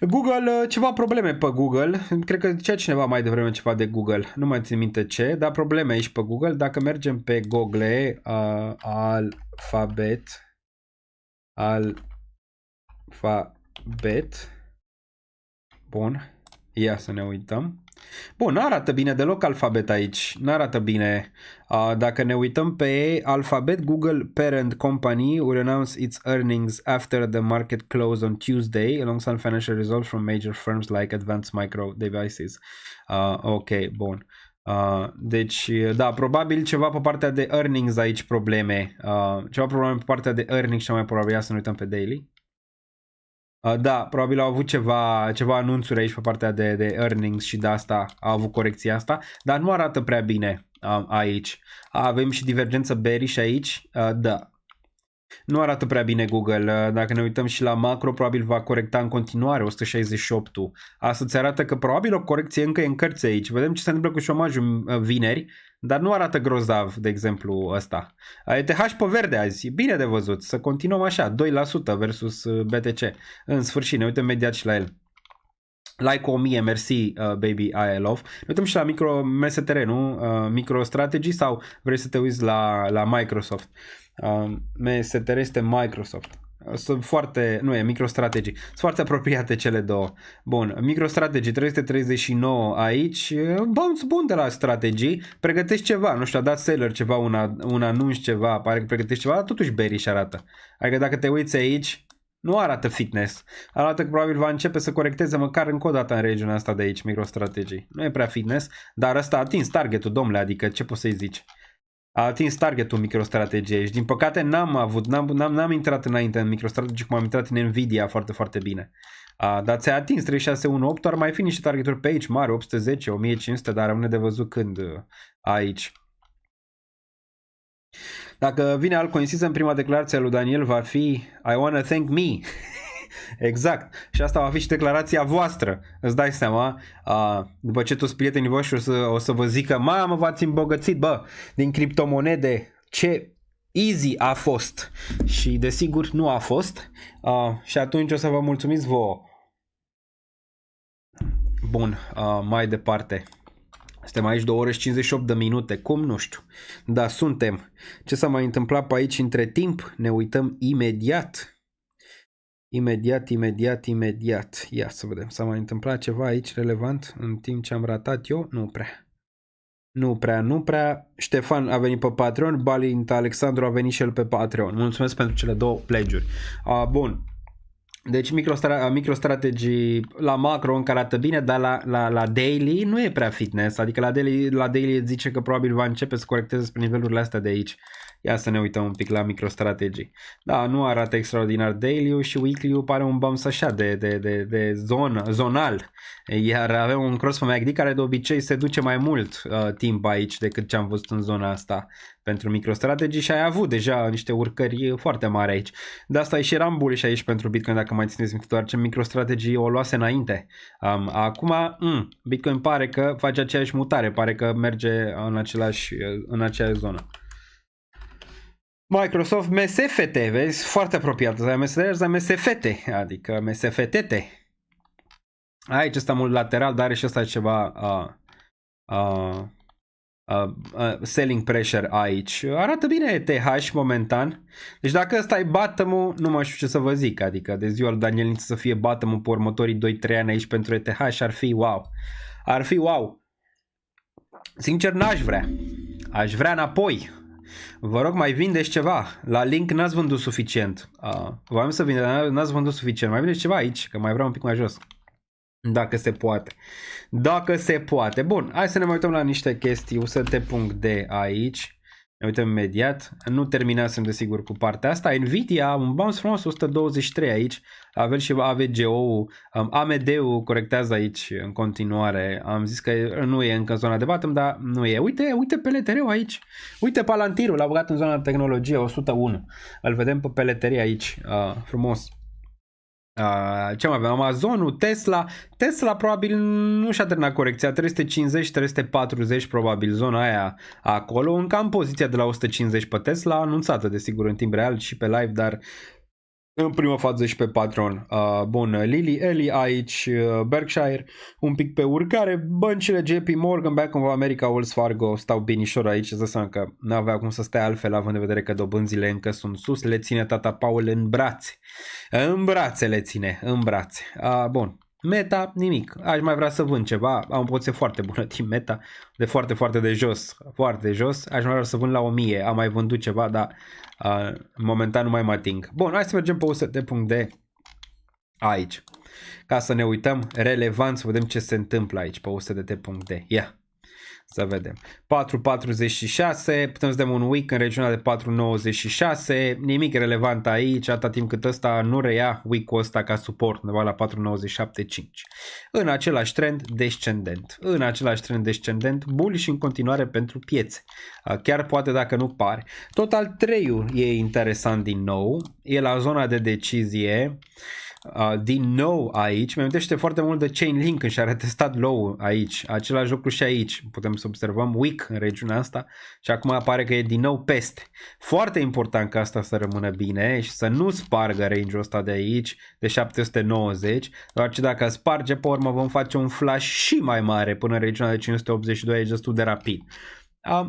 Google, ceva probleme pe Google. Cred că zicea cineva mai devreme ceva de Google. Nu mai țin minte ce, dar probleme aici pe Google. Dacă mergem pe Google, alfabet. Bun. Ia să ne uităm. Bun, nu arată bine deloc Alphabet aici. Nu arată bine. Dacă ne uităm pe Alphabet, Google Parent Company will announce its earnings after the market close on Tuesday, alongside financial results from major firms like Advanced Micro Devices. Ok, bun. Deci, da, probabil ceva pe partea de earnings aici probleme. Ceva probleme pe partea de earnings și mai probabil să ne uităm pe daily. Da, probabil au avut ceva anunțuri aici pe partea de earnings și de asta au avut corecția asta, dar nu arată prea bine aici. Avem și divergență bearish aici, da. Nu arată prea bine Google. Dacă ne uităm și la macro, probabil va corecta în continuare 168-ul. Asta îți arată că probabil o corecție încă e în cărți aici. Vedem ce se întâmplă cu șomajul vineri, dar nu arată grozav, de exemplu, ăsta. ETH pe verde azi, e bine de văzut. Să continuăm așa, 2% versus BTC. În sfârșit, ne uităm imediat și la el. Like 1000, mersi, baby, I love. Ne uităm și la MSTR, nu? MicroStrategy sau vrei să te uiți la Microsoft? MSTR este Microsoft. Sunt foarte, nu e MicroStrategy. Sunt foarte apropiate cele două. Bun, MicroStrategy 339 aici. Bounce bun de la strategii. Pregătești ceva, nu știu, a dat seller ceva, un anunț ceva, pare că pregătești ceva, dar totuși bearish arată. Adică dacă te uiți aici, nu arată fitness. Arată că probabil va începe să corecteze măcar încă o dată în regiunea asta de aici, MicroStrategy. Nu e prea fitness, dar ăsta a atins targetul, domnule, adică ce poți să-i zici? A atins targetul MicroStrategy aici. Din păcate n-am intrat înainte în MicroStrategy cum am intrat în Nvidia foarte, foarte bine. Dar ți-a atins 3618, ar mai fi niște targeturi pe aici mari, 810, 1500, dar rămâne de văzut când aici. Dacă vine altcoin season, prima declarație a lui Daniel va fi I wanna thank me. Exact. Și asta va fi și declarația voastră. Îți dai seama, după ce toți prietenii voștri o să vă zică mamă, v-ați îmbogățit, bă, din criptomonede. Ce easy a fost. Și desigur nu a fost. Și atunci o să vă mulțumiți vouă. Bun, mai departe. Suntem aici 2 ore și 58 de minute. Cum? Nu știu. Da, suntem. Ce s-a mai întâmplat pe aici între timp? Ne uităm imediat. Imediat. Ia să vedem. S-a mai întâmplat ceva aici relevant în timp ce am ratat eu? Nu prea. Ștefan a venit pe Patreon. Balint Alexandru a venit și el pe Patreon. Mulțumesc pentru cele 2 pledge-uri. Bun. Deci MicroStrategy la macro încă arată bine, dar la daily nu e prea fitness. Adică la daily zice că probabil va începe să corecteze spre nivelurile astea de aici. Ia să ne uităm un pic la MicroStrategy. Da, nu arată extraordinar daily-ul și weekly-ul pare un bounce așa de zonal. Iar avem un cross pe MACD care de obicei se duce mai mult timp aici decât ce am văzut în zona asta pentru MicroStrategy și ai avut deja niște urcări foarte mari aici. De asta și eram bullish aici pentru Bitcoin, dacă mai țineți minte, doar ce MicroStrategy o luase înainte. Acum Bitcoin pare că face aceeași mutare, pare că merge în aceeași zonă. Microsoft MSFT, vezi? Foarte apropiat. MSFT, adică MSFTT. Aici ăsta mult lateral, dar are și ăsta ceva selling pressure aici. Arată bine ETH momentan. Deci dacă ăsta e bottom-ul, nu mai știu ce să vă zic. Adică de ziua lui Daniel Niță să fie bottom-ul pe următorii 2-3 ani aici pentru ETH și ar fi wow. Ar fi wow. Sincer, n-aș vrea. Aș vrea înapoi. Vă rog, mai vindeți ceva. La Link n-ați vândut suficient. V-am să vindeți, dar n-ați vândut suficient. Mai vindeți ceva aici, că mai vreau un pic mai jos. Dacă se poate. Dacă se poate. Bun, hai să ne mai uităm la niște chestii. UST.D aici. Ne uităm imediat. Nu terminasem desigur cu partea asta. Nvidia, un bounce frumos, 123 aici. Avem și AVGO-ul. AMD-ul corectează aici în continuare. Am zis că nu e încă în zona de bottom, dar nu e. Uite PLTR-ul aici. Uite Palantirul, l-a băgat în zona de tehnologie, 101. Îl vedem pe PLTR aici. Frumos. Ce mai avem? Amazonul, Tesla probabil nu și-a terminat corecția, 350-340 probabil zona aia acolo, încă am poziția de la 150 pe Tesla, anunțată desigur în timp real și pe live, dar în prima fază și pe Patreon. Bun, Lilly, Eli aici, Berkshire, un pic pe urcare, băncile JP Morgan, Bank of America, Wells Fargo stau binișor aici, îți dă seama că n-avea cum să stea altfel, având în vedere că dobânzile încă sunt sus, le ține tata Paul în brațe. În brațe le ține, în brațe. Bun. Meta, nimic. Aș mai vrea să vând ceva. Am o poziție foarte bună din Meta. De foarte de jos. Foarte de jos. Aș mai vrea să vând la 1000. Am mai vândut ceva, dar momentan nu mai mă ating. Bun, hai să mergem pe UST.D aici. Ca să ne uităm relevant, să vedem ce se întâmplă aici pe USDT.D. Ia. Să vedem. 4.46, putem să dăm un week în regiunea de 4.96, nimic relevant aici, atâta timp cât ăsta nu reia week-ul ăsta ca suport, undeva la 4.97.5. În același trend descendent, bullish în continuare pentru piețe. Chiar poate dacă nu pare. Total 3-ul e interesant din nou, e la zona de decizie. Din nou aici, mi amintește foarte mult de Chainlink când și-a retestat low aici, același lucru și aici, putem să observăm weak în regiunea asta și acum apare că e din nou peste. Foarte important ca asta să rămână bine și să nu spargă range-ul ăsta de aici de 790, doar că dacă sparge pe urmă vom face un flash și mai mare până în regiunea de 582, aici destul de rapid.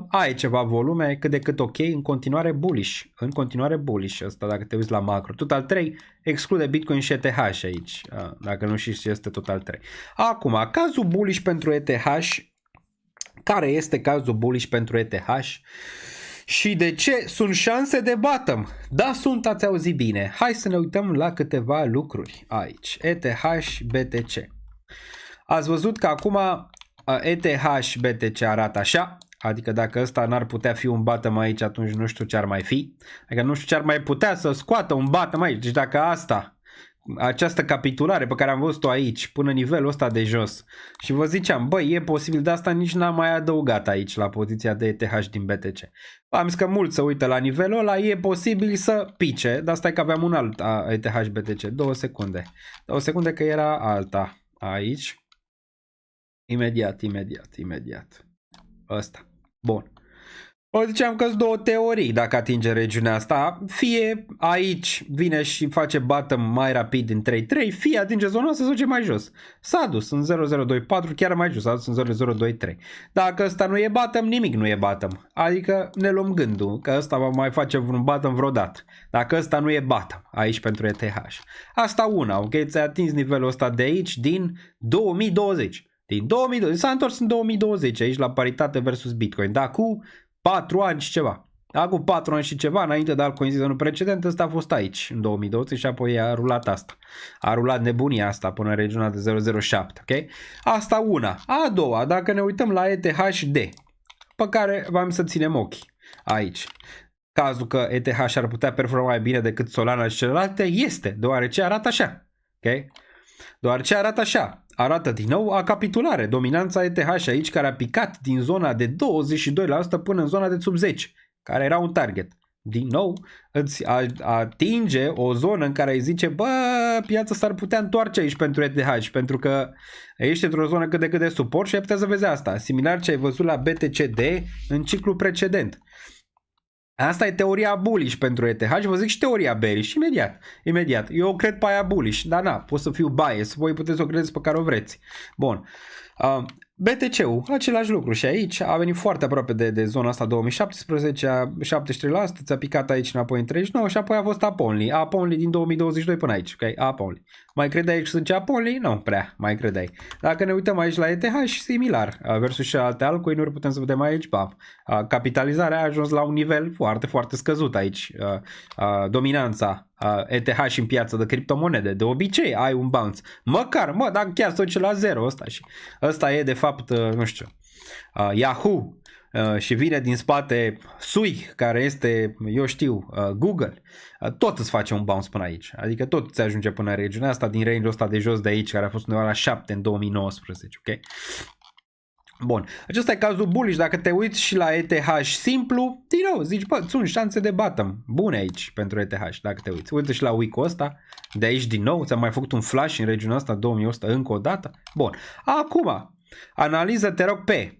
Ai ceva volume, cât de cât ok, în continuare bullish ăsta dacă te uiți la macro. Total 3 exclude Bitcoin și ETH aici, dacă nu știți ce este Total 3. Acum, cazul bullish pentru ETH, care este cazul bullish pentru ETH și de ce sunt șanse de bottom? Da, sunt, ați auzit bine. Hai să ne uităm la câteva lucruri aici. ETH, BTC. Ați văzut că acum ETH, BTC arată așa. Adică dacă ăsta n-ar putea fi un bottom aici, atunci nu știu ce ar mai fi. Adică nu știu ce ar mai putea să scoată un bottom aici. Deci dacă această capitulare pe care am văzut-o aici, până nivelul ăsta de jos, și vă ziceam, băi, e posibil, de asta nici n-am mai adăugat aici la poziția de ETH din BTC. Am zis că mulți se uită la nivelul ăla, e posibil să pice, dar stai că aveam un alt ETH BTC. 2 secunde. 2 secunde că era alta aici. Imediat. Ăsta. Bun. O ziceam că sunt două teorii dacă atinge regiunea asta. Fie aici vine și face bottom mai rapid în 3.3, fie atinge zona asta să duce mai jos. S-a dus în 0.024, chiar mai jos, s-a dus în 0.023. Dacă ăsta nu e bottom, nimic nu e bottom. Adică ne luăm gândul că ăsta va mai face un bottom vreodată. Dacă ăsta nu e bottom aici pentru ETH. Asta una, ok? Ți-ai atins nivelul ăsta de aici din 2020. Din 2020, s-a întors în 2020 aici la paritate versus Bitcoin, dar cu 4 ani și ceva. Acum 4 ani și ceva, înainte de altcoin sezonul precedent, ăsta a fost aici în 2020 și apoi a rulat asta. A rulat nebunia asta până în regiunea de 0.07, ok? Asta una. A doua, dacă ne uităm la ETHD, pe care v-am să ținem ochii aici. cazul că ETH ar putea performa mai bine decât Solana și celelalte? Este, deoarece arată așa. Ok? Deoarece arată așa. Arată din nou a capitulare. Dominanța ETH aici care a picat din zona de 22% până în zona de sub 10%, care era un target. Din nou îți atinge o zonă în care îi zice, bă, piața s-ar putea întoarce aici pentru ETH, pentru că ești într-o zonă cât de cât de suport și ai putea să vezi asta. Similar ce ai văzut la BTCD în ciclul precedent. Asta e teoria bullish pentru ETH, vă zic și teoria bearish, imediat. Eu cred pe aia bullish, dar na, pot să fiu bias, voi puteți să o credeți pe care o vreți. Bun. BTC-ul, același lucru și aici a venit foarte aproape de zona asta 2017, 73%, ți-a picat aici înapoi în 39 și apoi a fost up only din 2022 până aici, ok? Up only. Mai credeai că sunt up only? Nu prea, mai credeai. Dacă ne uităm aici la ETH, similar, versus și alte altcoin-uri, putem să vedem aici, bam, capitalizarea a ajuns la un nivel foarte, foarte scăzut aici, dominanța ETH și în piața de criptomonede. De obicei ai un bounce. Măcar, dacă chiar se duce la zero ăsta și ăsta e de fapt, nu știu, Yahoo și vine din spate Sui, care este, eu știu, Google, tot îți face un bounce până aici. Adică tot îți ajunge până în regiunea asta, din range-ul ăsta de jos de aici, care a fost undeva la 7 în 2019, ok? Bun, acesta e cazul bullish. Dacă te uiți și la ETH simplu, din nou, zici, bă, sunt șanse de bottom bune aici pentru ETH, dacă te uiți. Uite și la week-ul ăsta, de aici din nou, ți-am mai făcut un flash în regiunea asta 2100 încă o dată. Bun, acum, analiză, te rog, pe.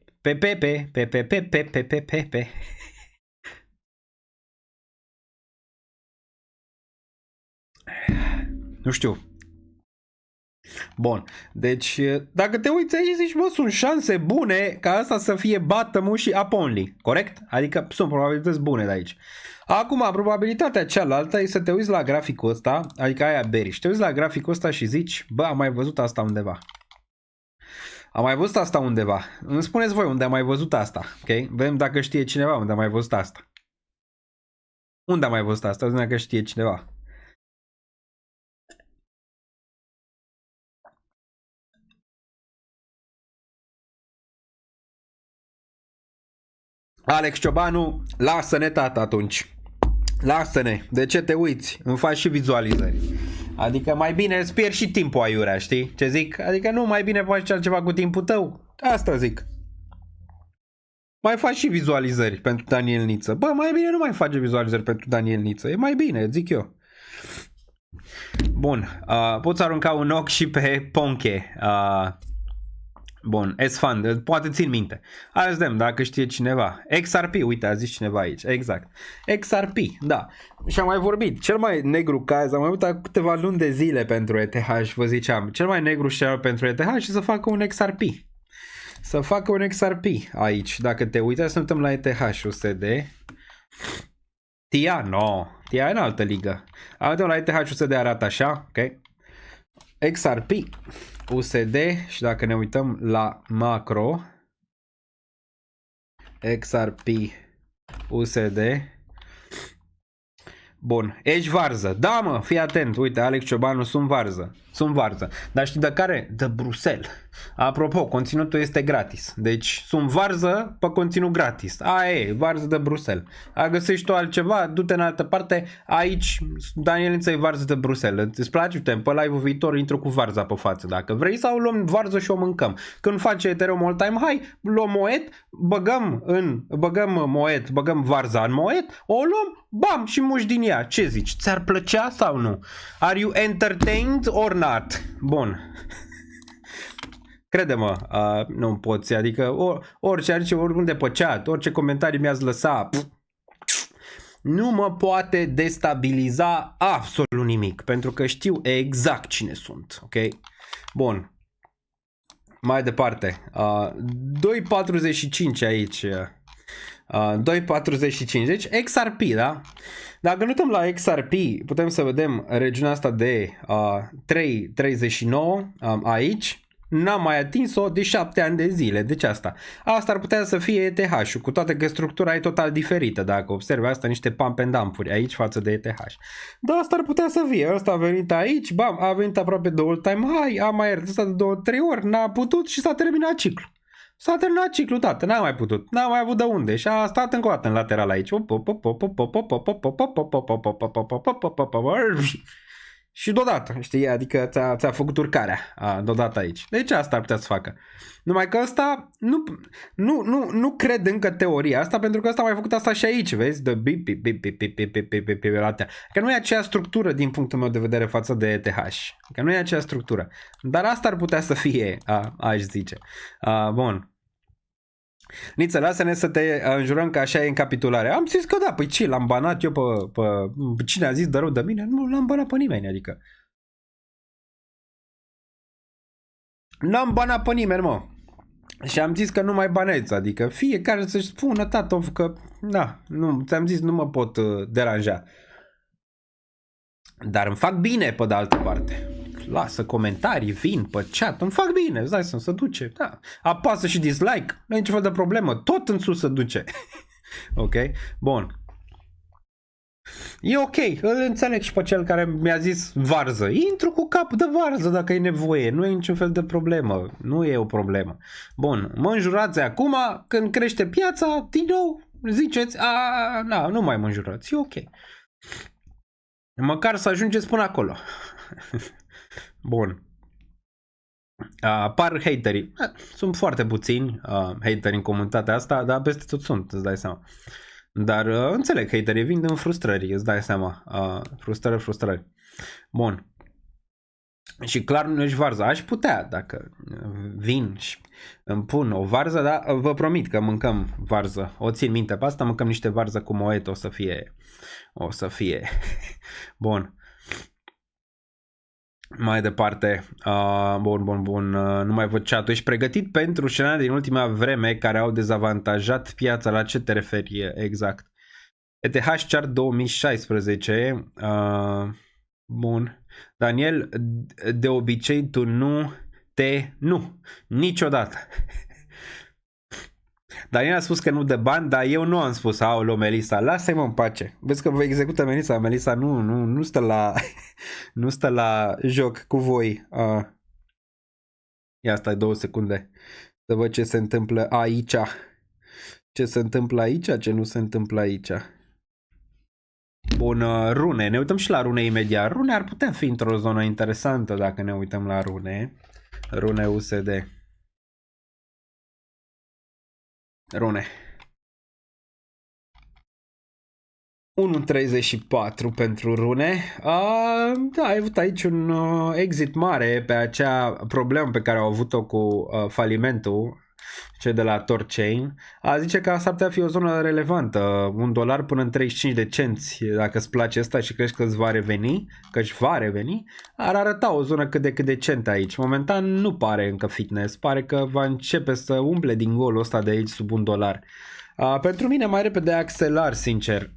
Nu știu. Bun, deci dacă te uiți aici zici, bă, sunt șanse bune ca asta să fie bottom-ul și up only, corect? Adică sunt probabilități bune de aici. Acum, probabilitatea cealaltă e să te uiți la graficul ăsta, adică aia bearish. Te uiți la graficul ăsta și zici, bă, am mai văzut asta undeva. Am mai văzut asta undeva. Îmi spuneți voi unde am mai văzut asta, ok? Vedem dacă știe cineva unde am mai văzut asta. Unde am mai văzut asta? Vedem dacă știe cineva. Alex Ciobanu, lasă-ne tata atunci. Lasă-ne. De ce te uiți? Îmi faci și vizualizări. Adică mai bine îți pierzi și timpul aiurea, știi? Ce zic? Adică nu mai bine faci altceva cu timpul tău? Asta zic. Mai faci și vizualizări pentru Daniel Niță. Bă, mai bine nu mai face vizualizări pentru Daniel Niță. E mai bine, zic eu. Bun. Poți arunca un ochi și pe Ponche. Bun, S-Fund, poate țin minte. Hai să vedem dacă știe cineva. XRP, uite, a zis cineva aici, exact. XRP, da. Și am mai vorbit, cel mai negru caz, am mai uitat câteva luni de zile pentru ETH, vă ziceam, cel mai negru scenariu pentru ETH și să facă un XRP. Să facă un XRP aici, dacă te uiți, să uităm la ETH USD. TIA, no, TIA e în altă ligă. Uităm la ETH USD arată așa, ok? XRP USD și dacă ne uităm la macro XRP USD. Bun, ești varză. Da, mă, fii atent. Uite, Alex Ciobanu, sunt varză. Dar știi de care? De Bruxelles. Apropo, conținutul este gratis. Deci sunt varză pe conținut gratis. Aia e, varză de Bruxelles. A găsești tu altceva, du-te în altă parte. Aici, Daniel Niță e varză de Bruxelles. Îți place? Uite, pe live-ul viitor intru cu varza pe față, dacă vrei, sau luăm varză și o mâncăm. Când face Ethereum all-time high, luăm Moet, băgăm varza în Moet, o luăm, bam, și muși din ea. Ce zici? Ți-ar plăcea sau nu? Are you entertained or not? Bun. Crede-mă, nu poți, adică orice, oriunde pe chat, orice comentarii mi-ați lăsat, nu mă poate destabiliza absolut nimic, pentru că știu exact cine sunt, ok? Bun. Mai departe, 2.45 aici, 2.45, deci XRP, da? Dacă ne uităm la XRP, putem să vedem regiunea asta de 3.39 aici. N-am mai atins-o de 7 ani de zile. Deci asta ar putea să fie ETH-ul, cu toate că structura e total diferită. Dacă observi asta, niște pump and dump-uri aici față de ETH. Dar asta ar putea să fie. Ăsta a venit aici, bam, a venit aproape de all-time high, a mai iertat de 2-3 ori, n-a putut și s-a terminat ciclul. S-a terminat ciclul, tată, n-a mai putut, n-a mai avut de unde și a stat încă o dată în lateral aici. Și deodată, știi, adică ți-a făcut urcarea deodată aici. Deci asta ar putea să facă. Numai că ăsta nu cred încă teoria asta, pentru că ăsta a mai făcut asta și aici, vezi? De că nu e aceeași structură din punctul meu de vedere față de ETH. Că nu e aceeași structură. Dar asta ar putea să fie, aș zice. Bun. Niță, lasă-ne să te înjurăm că așa e în capitulare. Am zis că da, păi ce, l-am banat eu pe cine a zis de rău de mine? Nu l-am banat pe nimeni, adică. N-am banat pe nimeni, mă. Și am zis că nu mai banez, adică fiecare să-și spună, Tatov, că da, nu, ți-am zis, nu mă pot deranja. Dar îmi fac bine pe de altă parte. Lasă comentarii, vin pe chat, îmi fac bine, îți dai să se duce, da. Apasă și dislike, nu e niciun fel de problemă, tot în sus se duce. Ok? Bun. E ok, îl înțeleg și pe cel care mi-a zis varză. Intru cu cap de varză dacă e nevoie, nu e niciun fel de problemă, nu e o problemă. Bun, mă înjurați acum, când crește piața, din nou ziceți, nu mai mă înjurați, e ok. Măcar să ajungeți până acolo. Bun. Apar haterii. Sunt foarte puțini hateri în comunitatea asta, dar peste tot sunt, îți dai seama. Dar înțeleg, haterii vin din frustrări, îți dai seama. Frustrări. Bun. Și clar nu ești varză. Aș putea, dacă vin și îmi pun o varză, dar vă promit că mâncăm varză. O țin minte pe asta, mâncăm niște varză cu moet, o să fie. Bun. Mai departe, bun, nu mai văd chat-ul. Ești pregătit pentru scenarii din ultima vreme care au dezavantajat piața? La ce te referi exact? ETH Chart 2016. Bun. Daniel, de obicei tu nu, niciodată. Daniel a spus că nu de bani, dar eu nu am spus, aoleu, Melissa, lasă-mă în pace. Vezi că vă execută Melissa. Melissa nu stă la nu stă la joc cu voi. Ia stai 2 secunde să văd ce se întâmplă aici. Ce se întâmplă aici, ce nu se întâmplă aici. Bun, rune. Ne uităm și la rune imediat. Rune ar putea fi într-o zonă interesantă dacă ne uităm la rune. Rune USD. Rune. 1.34 pentru rune. Da, ai avut aici un exit mare pe acea problemă pe care au avut-o cu falimentul, cei de la Torchain. Zice că s-ar putea fi o zonă relevantă, $1 până în 35 de cenți, dacă îți place asta și crezi că îți va reveni, că își va reveni, ar arăta o zonă cât de decent aici. Momentan nu pare încă fitness, pare că va începe să umple din golul ăsta de aici sub $1. Pentru mine mai repede axelar, sincer.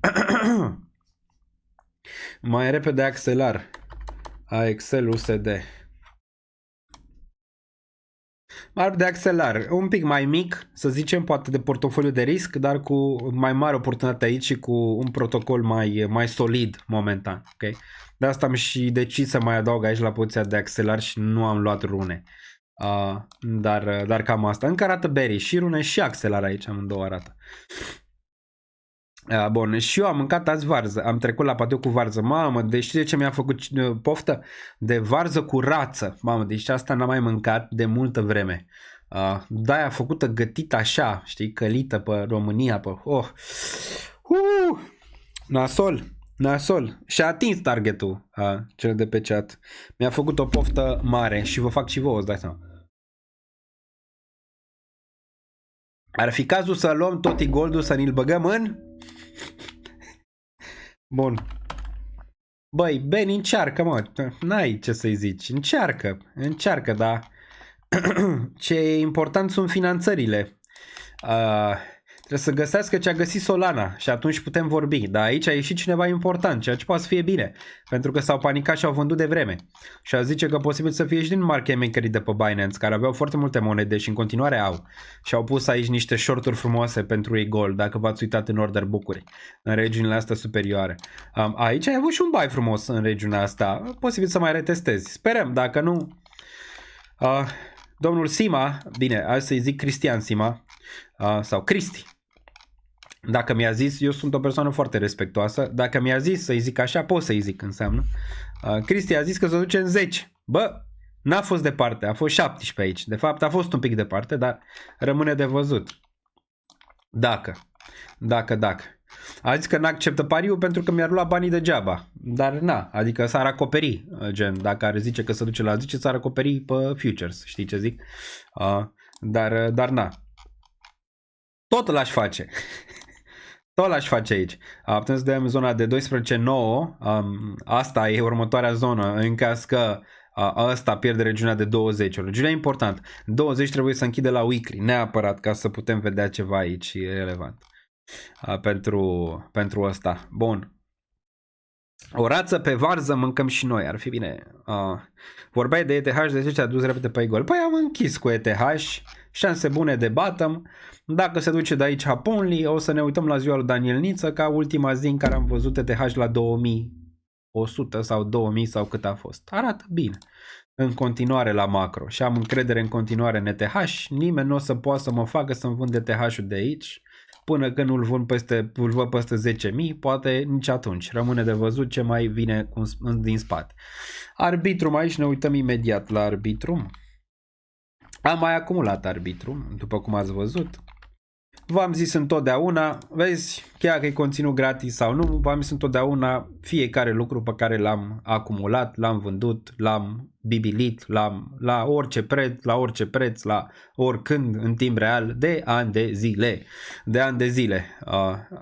Mai repede axelar. AXL USD. Mai repede axelar. Un pic mai mic, să zicem, poate de portofoliu de risc, dar cu mai mare oportunitate aici și cu un protocol mai solid momentan. Okay? De asta am și decis să mai adaug aici la poziția de axelar și nu am luat rune. Dar cam asta. Încă arată berry și rune și axelar aici, amândouă arată. Bun, și eu am mâncat azi varză. Am trecut la pateu cu varză. Mamă, deci știi de ce mi-a făcut poftă? De varză cu rață. Mamă, deci asta n-am mai mâncat de multă vreme. De-aia făcută gătită așa, știi, călită pe România, pe... Nasol. Și-a atins targetul cel de pe chat. Mi-a făcut o poftă mare și vă fac și vouă, îți dai seama. Ar fi cazul să luăm tot goldul, să ni-l băgăm în... Bun. Băi, Beni, încearcă, mă. N-ai ce să-i zici. Încearcă, dar ce e important sunt finanțările. Trebuie să găsească ce a găsit Solana și atunci putem vorbi. Dar aici a ieșit cineva important, ceea ce poate să fie bine. Pentru că s-au panicat și au vândut de vreme. Și a zice că posibil să fie și din market makerii de pe Binance, care aveau foarte multe monede și în continuare au. Și au pus aici niște shorturi frumoase pentru ei gold, dacă v-ați uitat în order book-uri, în regiunile astea superioare. Aici ai avut și un buy frumos în regiunea asta. Posibil să mai retestezi. Sperăm, dacă nu... Domnul Sima, bine, hai să-i zic Cristian Sima, sau Cristi. Dacă mi-a zis, eu sunt o persoană foarte respectoasă, dacă mi-a zis să-i zic așa, pot să-i zic, înseamnă. Cristi a zis că se duce în 10. Bă, n-a fost departe, a fost 17 aici. De fapt, a fost un pic departe, dar rămâne de văzut. Dacă. A zis că n-acceptă pariul pentru că mi-ar lua banii degeaba. Dar na, adică s-ar acoperi, gen, dacă ar zice că se duce la 10, s-ar acoperi pe futures, știi ce zic? Dar na. Tot l-aș face. Tot l-aș face aici. Putem să dăm zona de 12,9. Asta e următoarea zonă în caz că ăsta pierde regiunea de 20. O regiune important. 20 trebuie să închide la weekly, neapărat, ca să putem vedea ceva aici. E relevant. Pentru ăsta. Bun. O rață pe varză mâncăm și noi. Ar fi bine. Vorbeai de ETH, de ce te-a dus repede pe gol? Păi am închis cu ETH. Șanse bune de bottom. Dacă se duce de aici Haponli, o să ne uităm la ziua lui Daniel Niță, ca ultima zi în care am văzut ETH la 2100 sau 2000 sau cât a fost. Arată bine. În continuare la macro. Și am încredere în continuare în ETH. Nimeni nu o să poată să mă facă să-mi vând ETH-ul de aici. Până când îl văd peste 10.000, poate nici atunci. Rămâne de văzut ce mai vine din spate. Arbitrum, aici ne uităm imediat la arbitrum. Am mai acumulat arbitrum, după cum ați văzut. V-am zis întotdeauna, vezi, chiar că e conținut gratis sau nu, v-am zis întotdeauna fiecare lucru pe care l-am acumulat, l-am vândut, l-am bibilit, l-am la orice preț, la oricând în timp real, de ani de zile.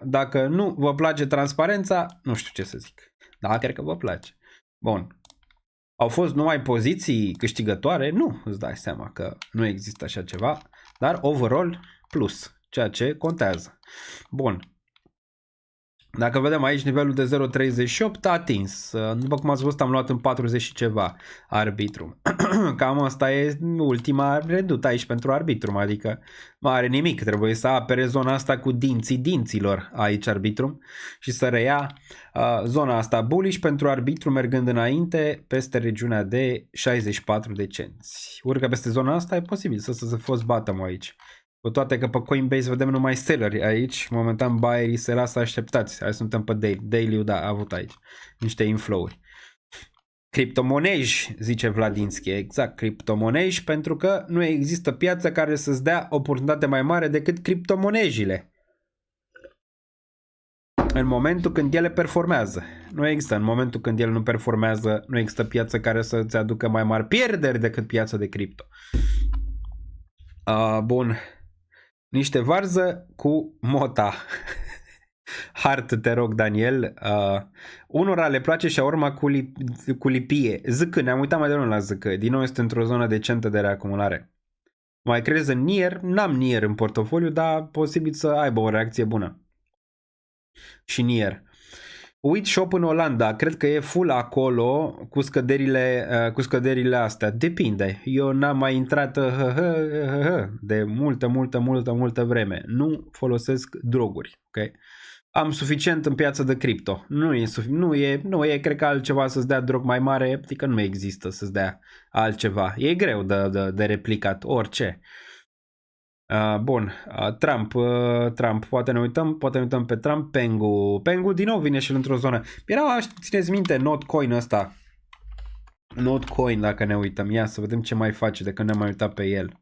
Dacă nu vă place transparența, nu știu ce să zic. Da, cred că vă place. Bun. Au fost numai poziții câștigătoare? Nu, îți dai seama că nu există așa ceva, dar overall plus, ceea ce contează. Bun. Dacă vedem aici nivelul de 0.38 a atins. După cum ați văzut, am luat în 40 și ceva arbitrum. Cam asta e ultima redută aici pentru arbitrum, adică nu are nimic. Trebuie să apere zona asta cu dinților aici arbitrum și să reia zona asta bullish pentru arbitrum mergând înainte peste regiunea de 64 de cenți. Urcă peste zona asta, e posibil să se fost bottom aici. Cu toate că pe Coinbase vedem numai selleri aici, momentan buyerii se lasă așteptați. Hai suntem pe daily. Daily-ul, da, a avut aici niște inflow-uri. Criptomonezi, zice Vladinski, exact, criptomonezi, pentru că nu există piață care să-ți dea oportunitate mai mare decât criptomonezile. În momentul când ele performează. Nu există. În momentul când ele nu performează, nu există piață care să-ți aducă mai mari pierderi decât piața de cripto. Bun. Niște varză cu mota. Hart, te rog, Daniel. Unora le place shawarma cu lipie. Zâcă, ne-am uitat mai devreme la zâcă. Din nou este într-o zonă decentă de reacumulare. Mai crezi în Nier? N-am Nier în portofoliu, dar posibil să aibă o reacție bună. Și Nier. Uit shop în Olanda, cred că e full acolo cu scăderile astea. Depinde. Eu n-am mai intrat de multă vreme. Nu folosesc droguri, ok? Am suficient în piața de cripto. Nu e, cred că altceva să-ți dea drog mai mare, adică nu există să-ți dea altceva. E greu de replicat orice. Bun, Trump, poate ne uităm pe Trump. Pengu din nou vine și într-o zonă. Era, țineți minte, Notcoin ăsta. Notcoin, dacă ne uităm, ia să vedem ce mai face de când ne-am mai uitat pe el.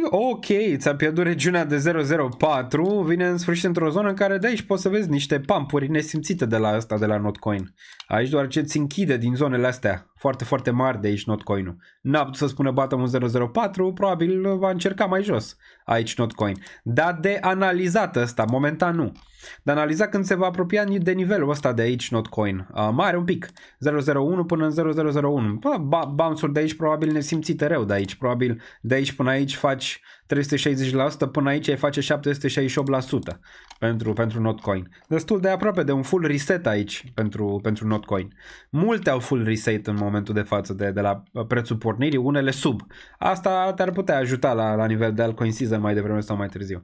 Ok, ți-a pierdut regiunea de 004, vine în sfârșit într-o zonă în care de aici poți să vezi niște pumpuri nesimțite de la asta, de la Notcoin. Aici doar ce ți închide din zonele astea foarte, foarte mari de aici Notcoin-ul. N-a putut să spună bottom 004, probabil va încerca mai jos aici Notcoin. Dar de analizat ăsta, momentan nu. De analizat când se va apropia de nivelul ăsta de aici Notcoin. Mare un pic, 001 până în 0001. Bounce-uri de aici probabil nesimțite rău de aici, probabil de aici până aici faci 360%, până aici ai face 768% pentru Notcoin. Destul de aproape de un full reset aici pentru Notcoin. Multe au full reset în momentul de față de la prețul pornirii, unele sub. Asta te-ar putea ajuta la nivel de altcoin season mai devreme sau mai târziu.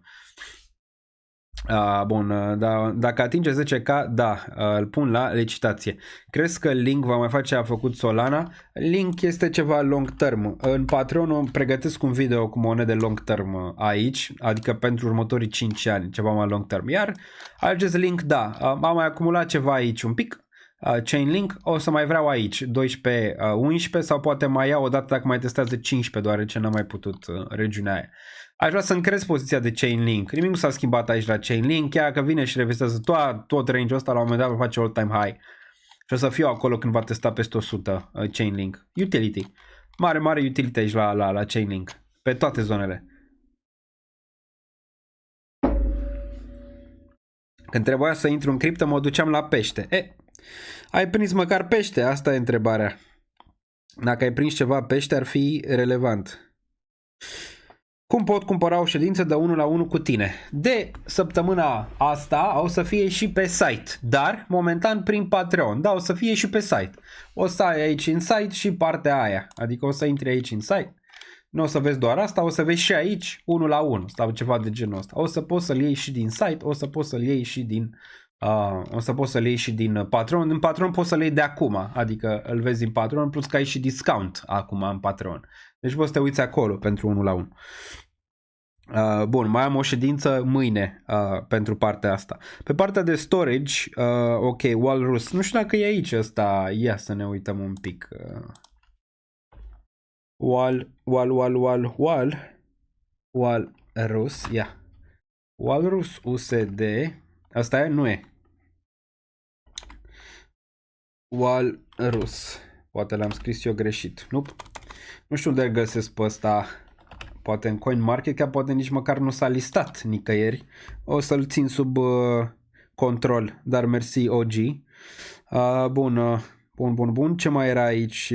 Bun, dacă atinge 10k, da, îl pun la licitație. Crezi că Link va mai face ce a făcut Solana? Link este ceva long term. În Patreon pregătesc un video cu monede long term aici, adică pentru următorii 5 ani, ceva mai long term. Iar acest Link, da, am mai acumulat ceva aici un pic. Chainlink, o să mai vreau aici 12, 11 sau poate mai iau o dată dacă mai testează 15, deoarece n-am mai putut regiunea aia. Aș vrea să-mi cresc poziția de Chainlink. Nimic nu s-a schimbat aici la Chainlink, chiar că vine și revizează tot range-ul ăsta, la un moment dat va face all-time high. Și o să fiu acolo când va testa peste 100 Chainlink. Utility. Mare utility aici la Chainlink. Pe toate zonele. Când trebuia să intru în criptă, mă duceam la pește. Ai prins măcar pește? Asta e întrebarea. Dacă ai prins ceva pește, ar fi relevant. Cum pot cumpăra o ședință de 1 la 1 cu tine? De săptămâna asta o să fie și pe site, dar momentan prin Patreon. Da, o să fie și pe site. O să ai aici în site și partea aia. Adică o să intri aici în site. Nu o să vezi doar asta, o să vezi și aici 1 la 1 sau ceva de genul ăsta. O să poți să-l iei și din site, o să poți să-l iei și din Patreon. În Patreon poți să-l iei de acum, adică îl vezi din Patreon, plus că ai și discount acum în Patreon. Deci poți să te uiți acolo pentru 1 la 1. Bun, mai am o ședință mâine pentru partea asta. Pe partea de storage, ok, Walrus, nu știu dacă e aici ăsta, ia să ne uităm un pic. Walrus, ia. Walrus USD, asta e? Nu e. Walrus, poate l-am scris eu greșit, nu știu unde găsesc pe ăsta. Poate în CoinMarketCap, poate nici măcar nu s-a listat nicăieri. O să-l țin sub control, dar mersi OG. Bun. Ce mai era aici?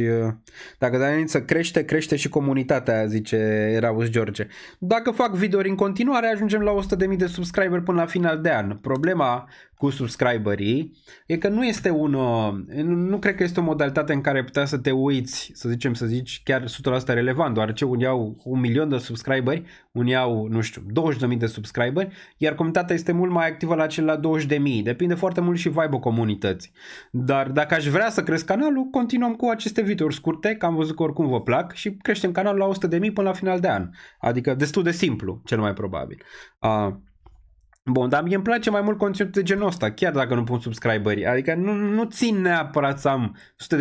Dacă Danieliță crește și comunitatea, zice Eraus George. Dacă fac videouri în continuare, ajungem la 100.000 de subscriberi până la final de an. Problema cu subscriberii e că nu este nu cred că este o modalitate în care putea să te uiți, să zici chiar 100% relevant, deoarece unii au 1.000.000 de subscriberi, unii au, nu știu, 20.000 de subscriberi, iar comunitatea este mult mai activă la cel la 20.000. Depinde foarte mult și vibe-ul comunității. Dar dacă aș vrea să cresc canalul, continuăm cu aceste videouri scurte, că am văzut că oricum vă plac, și creștem canalul la 100.000 până la final de an. Adică destul de simplu, cel mai probabil. Bun, dar mie îmi place mai mult conținut de genul ăsta, chiar dacă nu pun subscriberi. Adică nu țin neapărat să am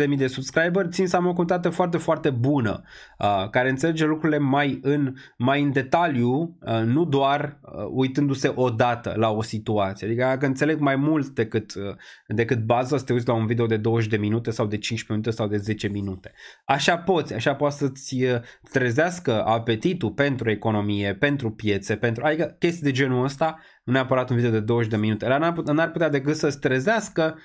100.000 de subscriberi, țin să am o comunitate foarte, foarte bună, care înțelege lucrurile mai în detaliu, nu doar uitându-se odată la o situație. Adică dacă înțeleg mai mult decât bază, să te uiți la un video de 20 de minute sau de 15 minute sau de 10 minute. Așa poți să-ți trezească apetitul pentru economie, pentru piețe, adică chestii de genul ăsta, nu neapărat un video de 20 de minute. N-ar putea decât să-ți trezească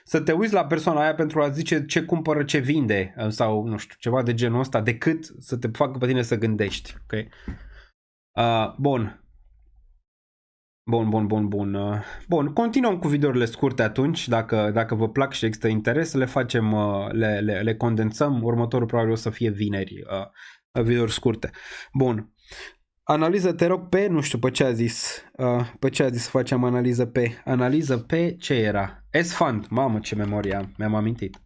să te uiți la persoana aia pentru a zice ce cumpără, ce vinde sau nu știu, ceva de genul ăsta, decât să te facă pe tine să gândești. Okay? Bun, continuăm cu videourile scurte atunci, dacă vă plac și există interes, le facem, le condensăm. Următorul probabil o să fie vineri, videouri scurte. Bun. Analiză, te rog, pe, nu știu pe ce a zis, să facem analiză pe ce era? S-Fund, mamă ce memoria, mi-am amintit.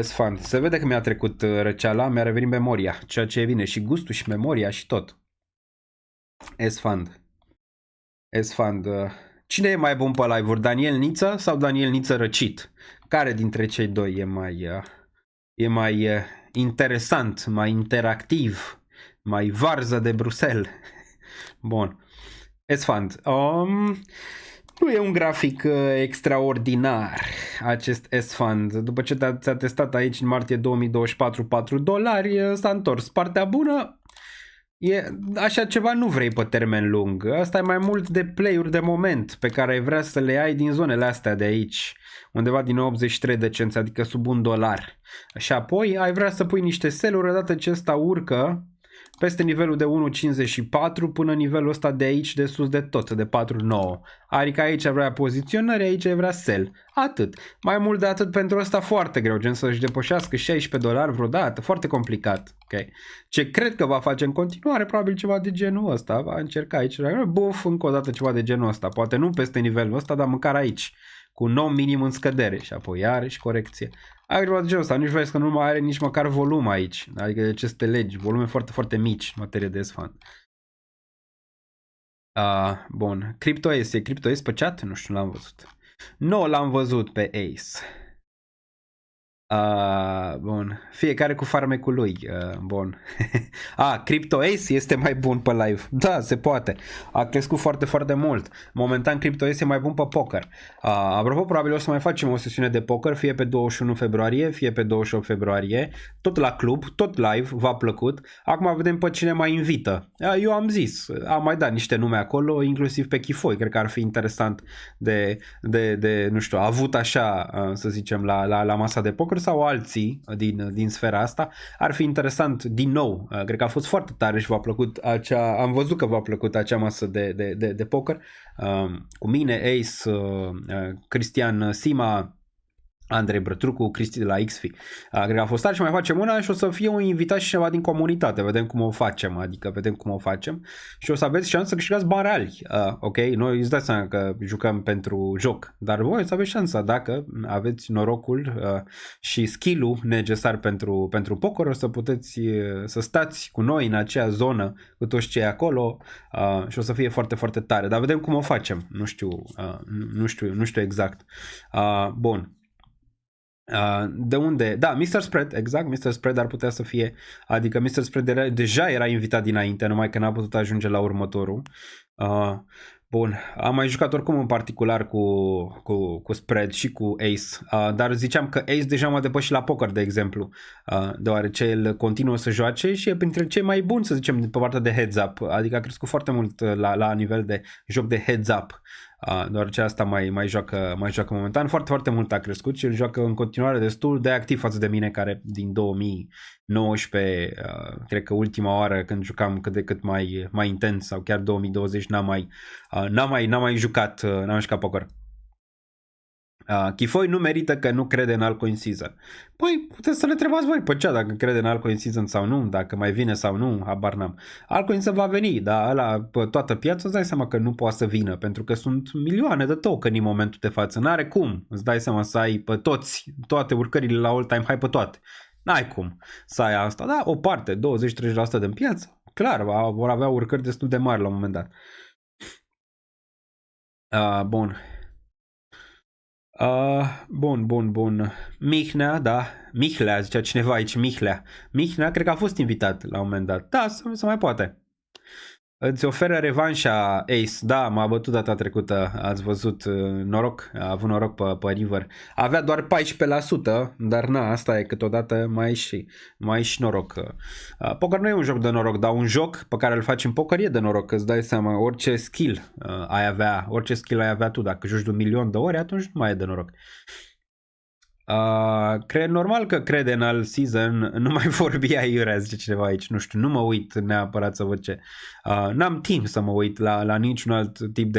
S-Fund, se vede că mi-a trecut răceala, mi-a revenit memoria, ceea ce e bine, și gustul și memoria și tot. S-Fund, cine e mai bun pe live-uri, Daniel Niță sau Daniel Niță răcit? Care dintre cei doi e mai interesant, mai interactiv? Mai varză de Bruxelles. Bun. S-Fund. Nu e un grafic extraordinar acest S-Fund. După ce ți-a testat aici în martie 2024 $4, s-a întors. Partea bună e așa ceva nu vrei pe termen lung. Asta e mai mult de play-uri de moment pe care ai vrea să le ai din zonele astea de aici. Undeva din 83 de cenți, adică sub $1. Și apoi ai vrea să pui niște sell-uri odată ce ăsta urcă. peste nivelul de 1.54 până nivelul ăsta de aici de sus de tot, de 4.9. Adică aici vrea poziționări, aici vrea sell. Atât. Mai mult de atât pentru ăsta foarte greu, gen să-și depășească $16 vreodată, foarte complicat. Okay. Ce cred că va face în continuare, probabil ceva de genul ăsta, va încerca aici, buf, încă o dată ceva de genul ăsta, poate nu peste nivelul ăsta, dar măcar aici, cu un nou minim în scădere și apoi iarăși corecție. Ai ceva de genul ăsta, nici vezi că nu mai are nici măcar volum aici, adică de aceste legi, volume foarte, foarte mici în materie de S-Fund. Bun, CryptoAce, e CryptoAce pe chat? Nu știu, l-am văzut. Nu l-am văzut pe Ace. Bun, fiecare cu farmecul lui. Bun. CryptoAce este mai bun pe live. Da, se poate. A crescut foarte, foarte mult. Momentan CryptoAce e mai bun pe poker. Apropo, probabil o să mai facem o sesiune de poker, fie pe 21 februarie, fie pe 28 februarie, tot la club, tot live, v-a plăcut. Acum vedem pe cine mai invită. Eu am zis, am mai dat niște nume acolo, inclusiv pe Chifoi. Cred că ar fi interesant de nu știu, avut așa, să zicem, la masa de poker sau alții din sfera asta. Ar fi interesant din nou. Cred că a fost foarte tare și v-a plăcut am văzut că v-a plăcut acea masă de poker. Cu mine, Ace, Cristian Sima, Andrei Brătrucu, Cristi de la XFI. Cred că a fost tare și mai facem una și o să fie un invitat și ceva din comunitate. Vedem cum o facem, și o să aveți șansa să câștigați bani reali. Ok? Noi îți dați seama că jucăm pentru joc, dar voi să aveți șansa dacă aveți norocul și skill-ul necesar pentru poker, o să puteți să stați cu noi în acea zonă, cu toți cei acolo și o să fie foarte, foarte tare. Dar vedem cum o facem. Nu știu exact. Bun. De unde? Da, Mr. Spread, exact, Mr. Spread ar putea să fie, adică Mr. Spread deja era invitat dinainte, numai că n-a putut ajunge la următorul. Bun, am mai jucat oricum în particular cu Spread și cu Ace, dar ziceam că Ace deja m-a depășit la poker, de exemplu, deoarece el continuă să joace și e printre cei mai buni, să zicem, pe partea de heads up, adică a crescut foarte mult la nivel de joc de heads up. Deoarece asta mai joacă momentan, foarte, foarte mult a crescut și el joacă în continuare destul de activ față de mine, care din 2019, cred că ultima oară când jucam cât de cât mai intens, sau chiar 2020 n-am mai jucat poker. Chifoi nu merită că nu crede în altcoin season. Păi puteți să le întrebați voi pe cea dacă crede în altcoin season sau nu, dacă mai vine sau nu, habar n-am. Altcoin season va veni, dar ăla pe toată piața îți dai seama că nu poate să vină, pentru că sunt milioane de token în momentul de față. N-are cum, îți dai seama să ai pe toate urcările la all time high pe toate. N-ai cum să ai asta, da, o parte, 20-30% din piață, clar, vor avea urcări destul de mari la un moment dat. Bun. Bun. Mihnea, da. Mihlea, zicea cineva aici, Mihnea, cred că a fost invitat la un moment dat. Da, să mai poate. Îți oferă revanșa Ace. Da, m-a bătut data trecută. Ați văzut, noroc. A avut noroc pe River. Avea doar 14%, dar na, asta e, câteodată mai și noroc. Poker nu e un joc de noroc, dar un joc pe care îl faci în poker e de noroc. Îți dai seama, orice skill ai avea tu. Dacă joci de 1.000.000 de ori, atunci nu mai e de noroc. Cred normal că crede în alt season, nu mai vorbi aiurea, zice cineva aici, nu știu, nu mă uit neapărat să văd ce. N-am timp să mă uit la niciun alt tip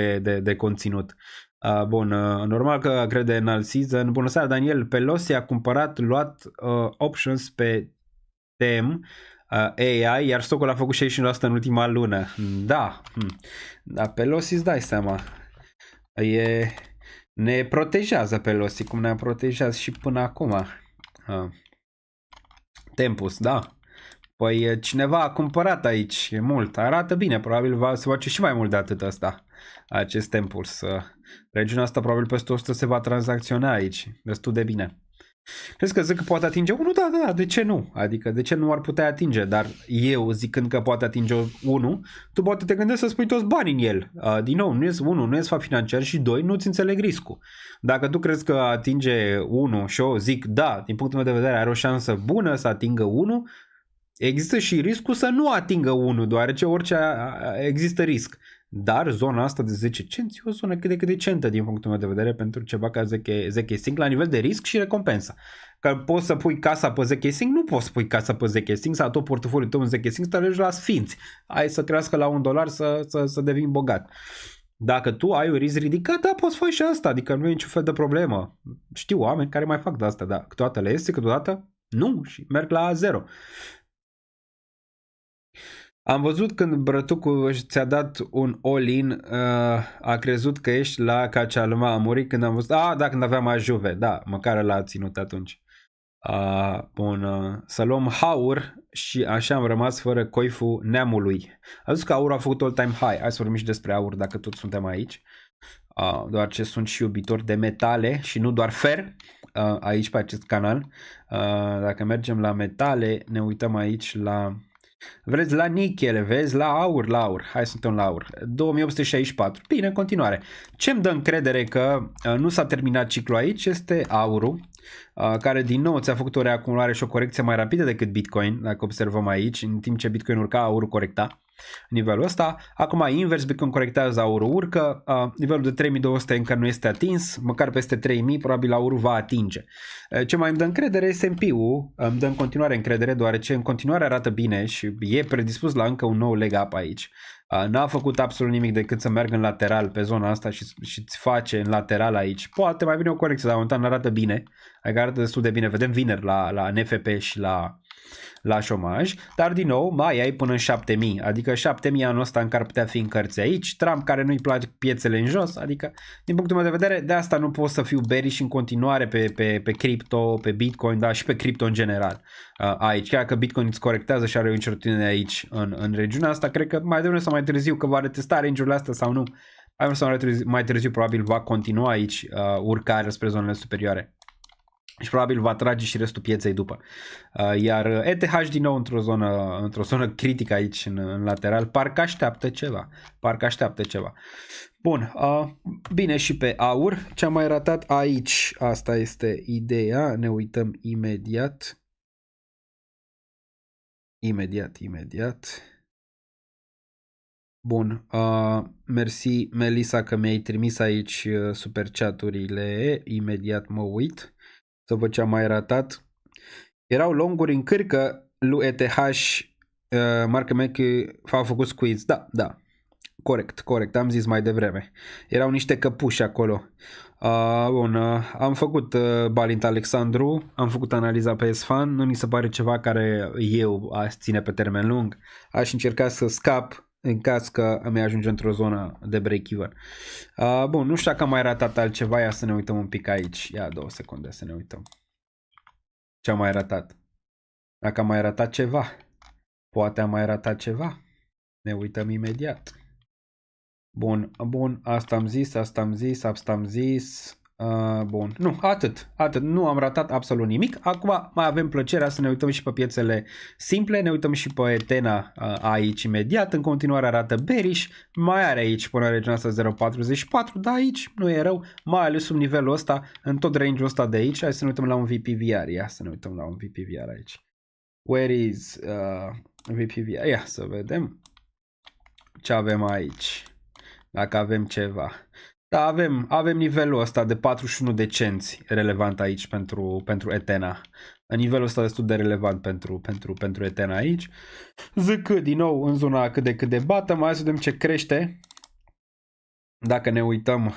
de conținut. Bun, normal că crede în alt season. Bună seara, Daniel. Pelosi a luat options pe TM AI, iar stocul a făcut 60% în ultima lună. Da, Pelosi îți dai seama. Ne protejează Pelosi, cum ne-a protejat și până acum. Tempus, da. Păi cineva a cumpărat aici mult, arată bine, probabil se face și mai mult de atât ăsta, acest Tempus. Regiunea asta probabil peste 100 se va tranzacționa aici, destul de bine. Crezi că zic că poate atinge 1? Da, de ce nu? Adică de ce nu ar putea atinge? Dar eu zicând că poate atinge 1, tu poate te gândești să spui toți banii în el. Din nou, nu e sfat financiar și 2, nu-ți înțeleg riscul. Dacă tu crezi că atinge 1 și eu zic da, din punctul meu de vedere are o șansă bună să atingă 1, există și riscul să nu atingă 1, deoarece orice există risc. Dar zona asta de 10 cenți e o zonă cât de decentă din punctul meu de vedere pentru ceva ca ZK Sync la nivel de risc și recompensă. Că poți să pui casa pe Zechesing, nu poți să pui casa pe Zechesing, să tot portofoliul tău în Zechesing, să te alegi la sfinți. Hai să crească la $1 să devii bogat. Dacă tu ai un risc ridicat, da, poți face și asta, adică nu e niciun fel de problemă. Știu oameni care mai fac de asta, dar câteodată le este, câteodată nu și merg la 0. Am văzut când Brătucu ți-a dat un all-in, a crezut că ești la Cacealma, a murit când am văzut, când aveam Ajuve, da, măcar l-a ținut atunci. Bun, să luăm Haur și așa am rămas fără coiful neamului. Am zis că Aur a făcut all-time high, hai să vorbim și despre Aur dacă tot suntem aici. Doar ce sunt și iubitor de metale și nu doar fer aici pe acest canal. Dacă mergem la metale, ne uităm aici la... Vreți la nichele, vezi, la aur, hai să suntem la aur, 2864, bine, în continuare. Ce îmi dă încredere că nu s-a terminat ciclul aici este aurul, care din nou ți-a făcut o reacumulare și o corecție mai rapidă decât Bitcoin, dacă observăm aici, în timp ce Bitcoin urca, aurul corecta nivelul ăsta. Acum invers, Bitcoin corectează, aurul urcă, nivelul de 3200 încă nu este atins, măcar peste 3000 probabil aurul va atinge. Ce mai îmi dă încredere, S&P-ul îmi dă în continuare încredere, deoarece în continuare arată bine și e predispus la încă un nou leg up aici. N-a făcut absolut nimic decât să meargă în lateral pe zona asta și îți face în lateral aici. Poate mai vine o corecție, dar momentan arată bine, adică arată destul de bine, vedem vineri la NFP și la șomaj, dar din nou mai ai până în 7000, adică 7000 anul ăsta încă ar putea fi încărți aici. Trump care nu-i plac piețele în jos, adică din punctul meu de vedere de asta nu pot să fiu bearish în continuare pe cripto, pe Bitcoin, dar și pe cripto în general aici. Chiar că Bitcoin îți corectează și are o incertitudine aici în regiunea asta, cred că mai devreme sau mai târziu că va retesta range-urile astea sau nu, mai târziu probabil va continua aici urcarea spre zonele superioare. Și probabil va trage și restul pieței după. Iar ETH din nou într-o zonă critică aici în lateral. Parcă așteaptă ceva. Bun, bine și pe aur. Ce am mai ratat aici? Asta este ideea. Ne uităm imediat. Bun, mersi Melissa că mi-ai trimis aici super chat-urile. Imediat mă uit să văd ce am mai ratat. Erau longuri în cârcă lui ETH, Mark McKee a făcut squeeze. Da, corect, am zis mai devreme. Erau niște căpuși acolo. Bun, am făcut Balint Alexandru, am făcut analiza pe S-Fan, nu mi se pare ceva care eu aș ține pe termen lung. Aș încerca să scap în caz că îmi ajunge într-o zonă de break-even. Bun, nu știu dacă am mai ratat altceva, ia să ne uităm un pic aici. Ia 2 secunde să ne uităm. Ce am mai ratat? Dacă am mai ratat ceva. Poate am mai ratat ceva. Ne uităm imediat. Bun, asta am zis. Bun, nu, atât, nu am ratat absolut nimic. Acum mai avem plăcerea să ne uităm și pe piețele simple, ne uităm și pe Ethena aici imediat, în continuare arată bearish, mai are aici până regiunea asta 0.44, dar aici nu e rău, mai ales sub nivelul ăsta, în tot range-ul ăsta de aici. Hai să ne uităm la un VPVR, ia să ne uităm la un VPVR aici. Where is VPVR? Ia să vedem ce avem aici, dacă avem ceva. Da, avem nivelul ăsta de 41 de cenți relevant aici pentru Ethena. Nivelul ăsta destul de relevant pentru Ethena aici. ZK din nou în zona cât de bată. Mai să vedem ce crește. Dacă ne uităm,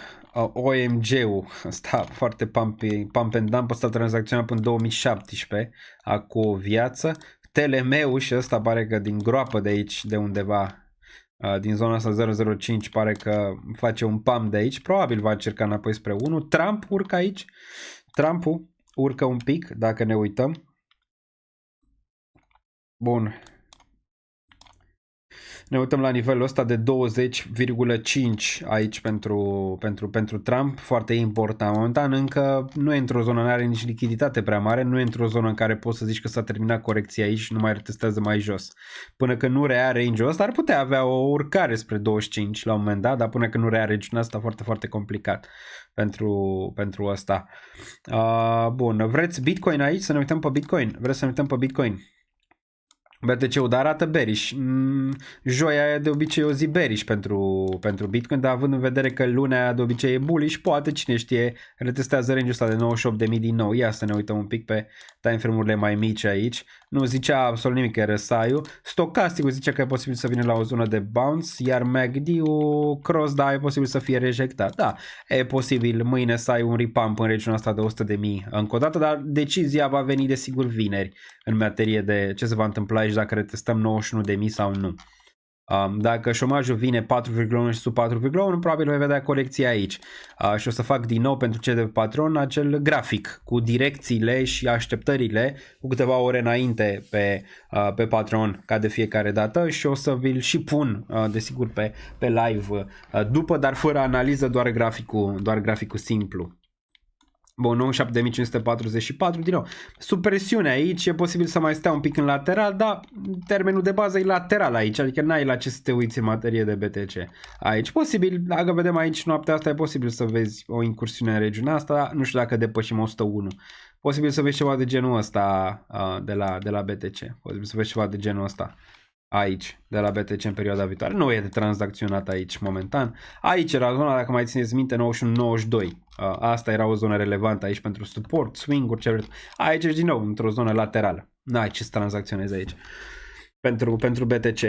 OMG-ul ăsta foarte pump and dump, ăsta tranzacționa până în 2017, acum o viață. TLM-ul și ăsta pare că din groapă de aici, de undeva, din zona asta 005 pare că face un pump de aici, probabil va încerca înapoi spre 1. Trump urcă aici, Trump-ul urcă un pic dacă ne uităm. Bun. Ne uităm la nivelul ăsta de 20,5 aici pentru Trump, foarte important. Momentan încă nu e într-o zonă, nu are nici lichiditate prea mare, nu e într-o zonă în care poți să zici că s-a terminat corecția aici și nu mai retestează mai jos. Până când nu rea range-ul ăsta, ar putea avea o urcare spre 25 la un moment dat, dar până când nu rea range-ul ăsta, foarte, foarte complicat pentru ăsta. Bun, vreți Bitcoin aici? Să ne uităm pe Bitcoin. Vreți să ne uităm pe Bitcoin? BTC-ul, dar arată bearish. Joia aia de obicei e o zi bearish pentru Bitcoin, dar având în vedere că luna aia de obicei e bullish, poate, cine știe, retestează range-ul ăsta de 98.000 din nou. Ia să ne uităm un pic pe time frame-urile mai mici aici. Nu zicea absolut nimic că RSI-ul. Stochastic-ul zicea că e posibil să vină la o zonă de bounce, iar MACD-ul cross, da, e posibil să fie rejectat. Da, e posibil mâine să ai un repump în regiunea asta de 100.000 încă o dată, dar decizia va veni desigur vineri în materie de ce se va întâmpla aici dacă retestăm 91.000 sau nu. Dacă șomajul vine 4,1 și sub 4,1, probabil vei vedea corecția aici. Și o să fac din nou pentru cei de pe Patreon acel grafic cu direcțiile și așteptările cu câteva ore înainte pe Patreon, ca de fiecare dată, și o să vi-l și pun desigur pe live după, dar fără analiză, doar graficul simplu. Bun, 97.544, din nou, sub presiune aici, e posibil să mai stea un pic în lateral, dar termenul de bază e lateral aici, adică n-ai la ce să te uiți în materie de BTC. Aici, posibil, dacă vedem aici noaptea asta, e posibil să vezi o incursiune în regiunea asta, dar nu știu dacă depășim 101. Posibil să vezi ceva de genul ăsta de la BTC, posibil să vezi ceva de genul ăsta aici, de la BTC în perioada viitoare. Nu e de tranzacționat aici momentan. Aici era zona, dacă mai țineți minte, 91-92. Asta era o zonă relevantă aici pentru support, swing-uri, ce vreți. Aici ești din nou într-o zonă laterală. N-ai ce să tranzacționezi aici pentru BTC.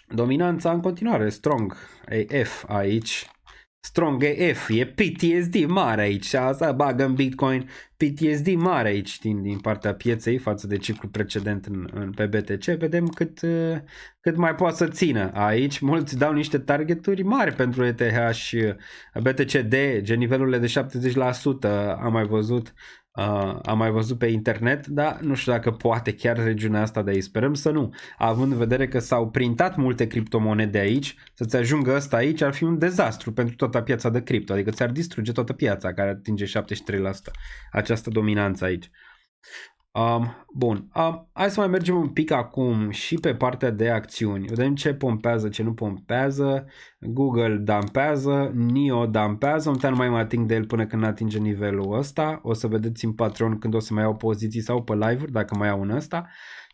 Dominanța în continuare, strong AF aici. Strong AF, e PTSD mare aici, asta bagă în Bitcoin, PTSD mare aici din partea pieței față de ciclul precedent pe BTC. Vedem cât mai poate să țină aici. Mulți dau niște targeturi mari pentru ETH și BTCD, gen nivelurile de 70%, am mai văzut pe internet, dar nu știu dacă poate chiar regiunea asta de aici. Sperăm să nu. Având în vedere că s-au printat multe criptomonede aici, să-ți ajungă ăsta aici ar fi un dezastru pentru toată piața de cripto, adică ți-ar distruge toată piața care atinge 73%. Această dominanță aici. Bun, hai să mai mergem un pic acum și pe partea de acțiuni. Vedem ce pompează, ce nu pompează. Google dampează, NIO dampează, nu mai mă ating de el până când atinge nivelul ăsta. O să vedeți în Patreon când o să mai iau poziții sau pe live-uri, dacă mai iau în ăsta.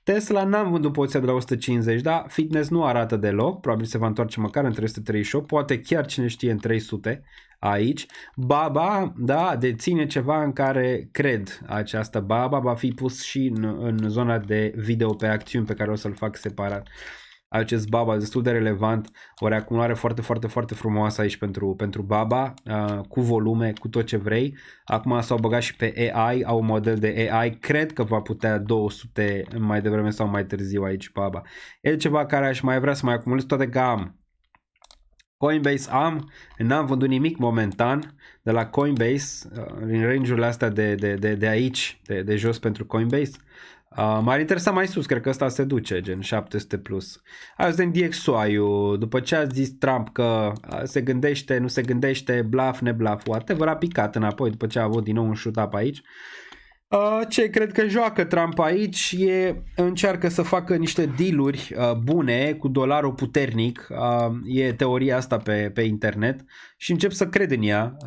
Tesla n-am vândut poziția de la 150, da, Fitness nu arată deloc, probabil se va întoarce măcar în 338, poate chiar cine știe în 300 aici. Baba, da, deține ceva în care cred. Această Baba va fi pus și în zona de video pe acțiuni pe care o să-l fac separat. Acest Baba destul de relevant, o reacumulare foarte, foarte, foarte frumoasă aici pentru Baba, cu volume, cu tot ce vrei. Acum s-au băgat și pe AI, au un model de AI, cred că va putea 200 mai devreme sau mai târziu aici Baba. E ceva care aș mai vrea să mai acumulez, toate că am. Coinbase n-am vândut nimic momentan de la Coinbase, în range-urile astea de aici, de jos pentru Coinbase. M-ar interesa mai sus, cred că ăsta se duce, gen 700 plus. Hai să vedem DXY-ul, după ce a zis Trump că se gândește, nu se gândește, bluff, nebluff, whatever, a picat înapoi după ce a avut din nou un shoot-up aici. Ce cred că joacă Trump aici încearcă să facă niște dealuri bune cu dolarul puternic, e teoria asta pe internet și încep să cred în ea,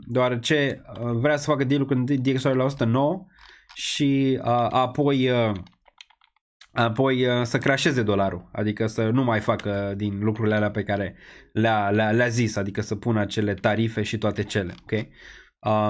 deoarece vrea să facă dealul când DXY la 109 și apoi să crasheze dolarul, adică să nu mai facă din lucrurile alea pe care le-a zis, adică să pună acele tarife și toate cele, ok?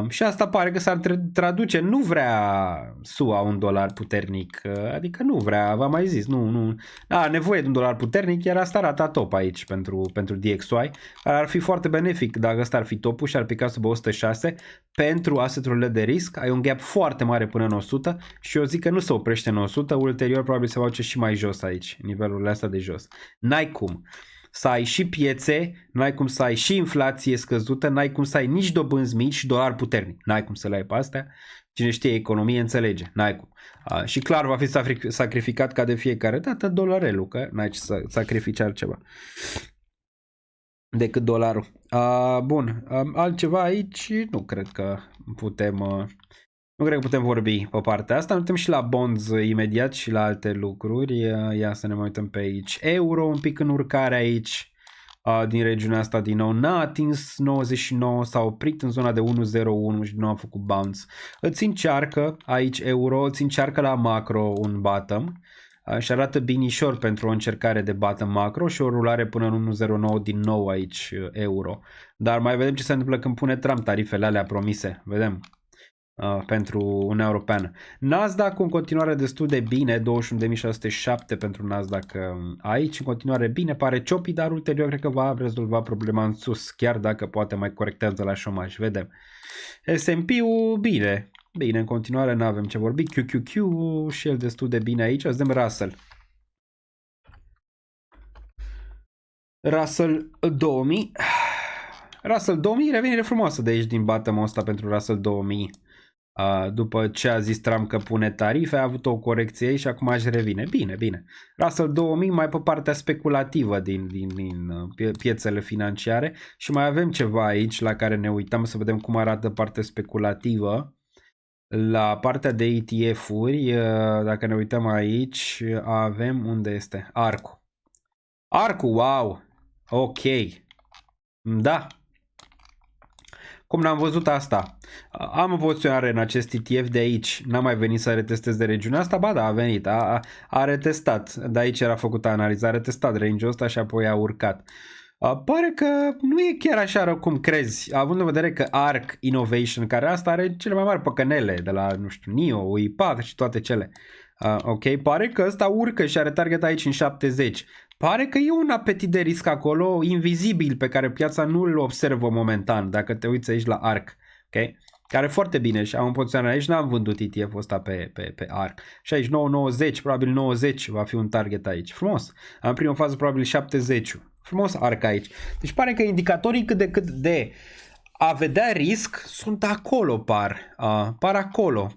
Și asta pare că s-ar traduce, nu vrea SUA un dolar puternic, adică nu vrea, v-am mai zis, nu are nevoie de un dolar puternic, iar asta arată top aici pentru DXY, care ar fi foarte benefic dacă ăsta ar fi topul și ar pica sub 106 pentru asset-urile de risc, ai un gap foarte mare până în 100 și eu zic că nu se oprește în 100, ulterior probabil se va duce și mai jos aici, nivelurile astea de jos, n-ai cum să ai și piețe, n-ai cum să ai și inflație scăzută, n-ai cum să ai nici dobânzi mici și dolar puternic. N-ai cum să le ai pe astea. Cine știe economie înțelege. N-ai cum. Și clar va fi sacrificat ca de fiecare dată dolarelul, că n-ai ce să sacrifici altceva decât dolarul. Bun. Altceva aici nu cred că putem... Nu cred că putem vorbi pe partea asta. Ne uităm și la bonds imediat și la alte lucruri. Ia să ne mai uităm pe aici. Euro un pic în urcare aici. Din regiunea asta din nou. N-a atins 99, s-a oprit în zona de 101 și din nou a făcut bounce. Îți încearcă aici euro, îți încearcă la macro un bottom. Și arată binișor pentru o încercare de bottom macro și o rulare până în 1.09 din nou aici euro. Dar mai vedem ce se întâmplă când pune Trump tarifele alea promise. Vedem. Pentru Uniunea Europeană. Nasdaq în continuare destul de bine, 21.607 pentru Nasdaq aici, în continuare bine, pare ciopi, dar ulterior cred că va rezolva problema în sus, chiar dacă poate mai corectează la șomaj, vedem. S&P-ul bine, în continuare nu avem ce vorbi, QQQ și el destul de bine aici, vedem Russell. Russell 2000, Russell 2000, revenire frumoasă de aici din bottom-ul ăsta pentru Russell 2000. După ce a zis Trump că pune tarife, a avut o corecție și acum își revine. Bine. Russell 2000 mai pe partea speculativă din piețele financiare și mai avem ceva aici la care ne uităm să vedem cum arată partea speculativă. La partea de ETF-uri, dacă ne uităm aici, avem, unde este? Arcu, wow! Ok. Da. Cum n-am văzut asta? Am o poziționare în acest ETF de aici. N-am mai venit să retestez de regiunea asta? Ba da, a venit. A retestat. De aici era făcută analiza. A retestat range-ul ăsta și apoi a urcat. Pare că nu e chiar așa rău cum crezi. Având în vedere că ARK Innovation, care asta are cele mai mari păcănele de la, nu știu, NIO, UiPath și toate cele. Ok, pare că ăsta urcă și are target aici în 70. Pare că e un apetit de risc acolo invizibil pe care piața nu îl observă momentan dacă te uiți aici la ARK, ok? Care e foarte bine și am în poziționare aici, n-am vândut ETF-ul ăsta pe ARK. Și aici 9,90, probabil 90 va fi un target aici. Frumos. În prima fază probabil 70. Frumos ARK aici. Deci pare că indicatorii cât de cât de a vedea risc sunt acolo, par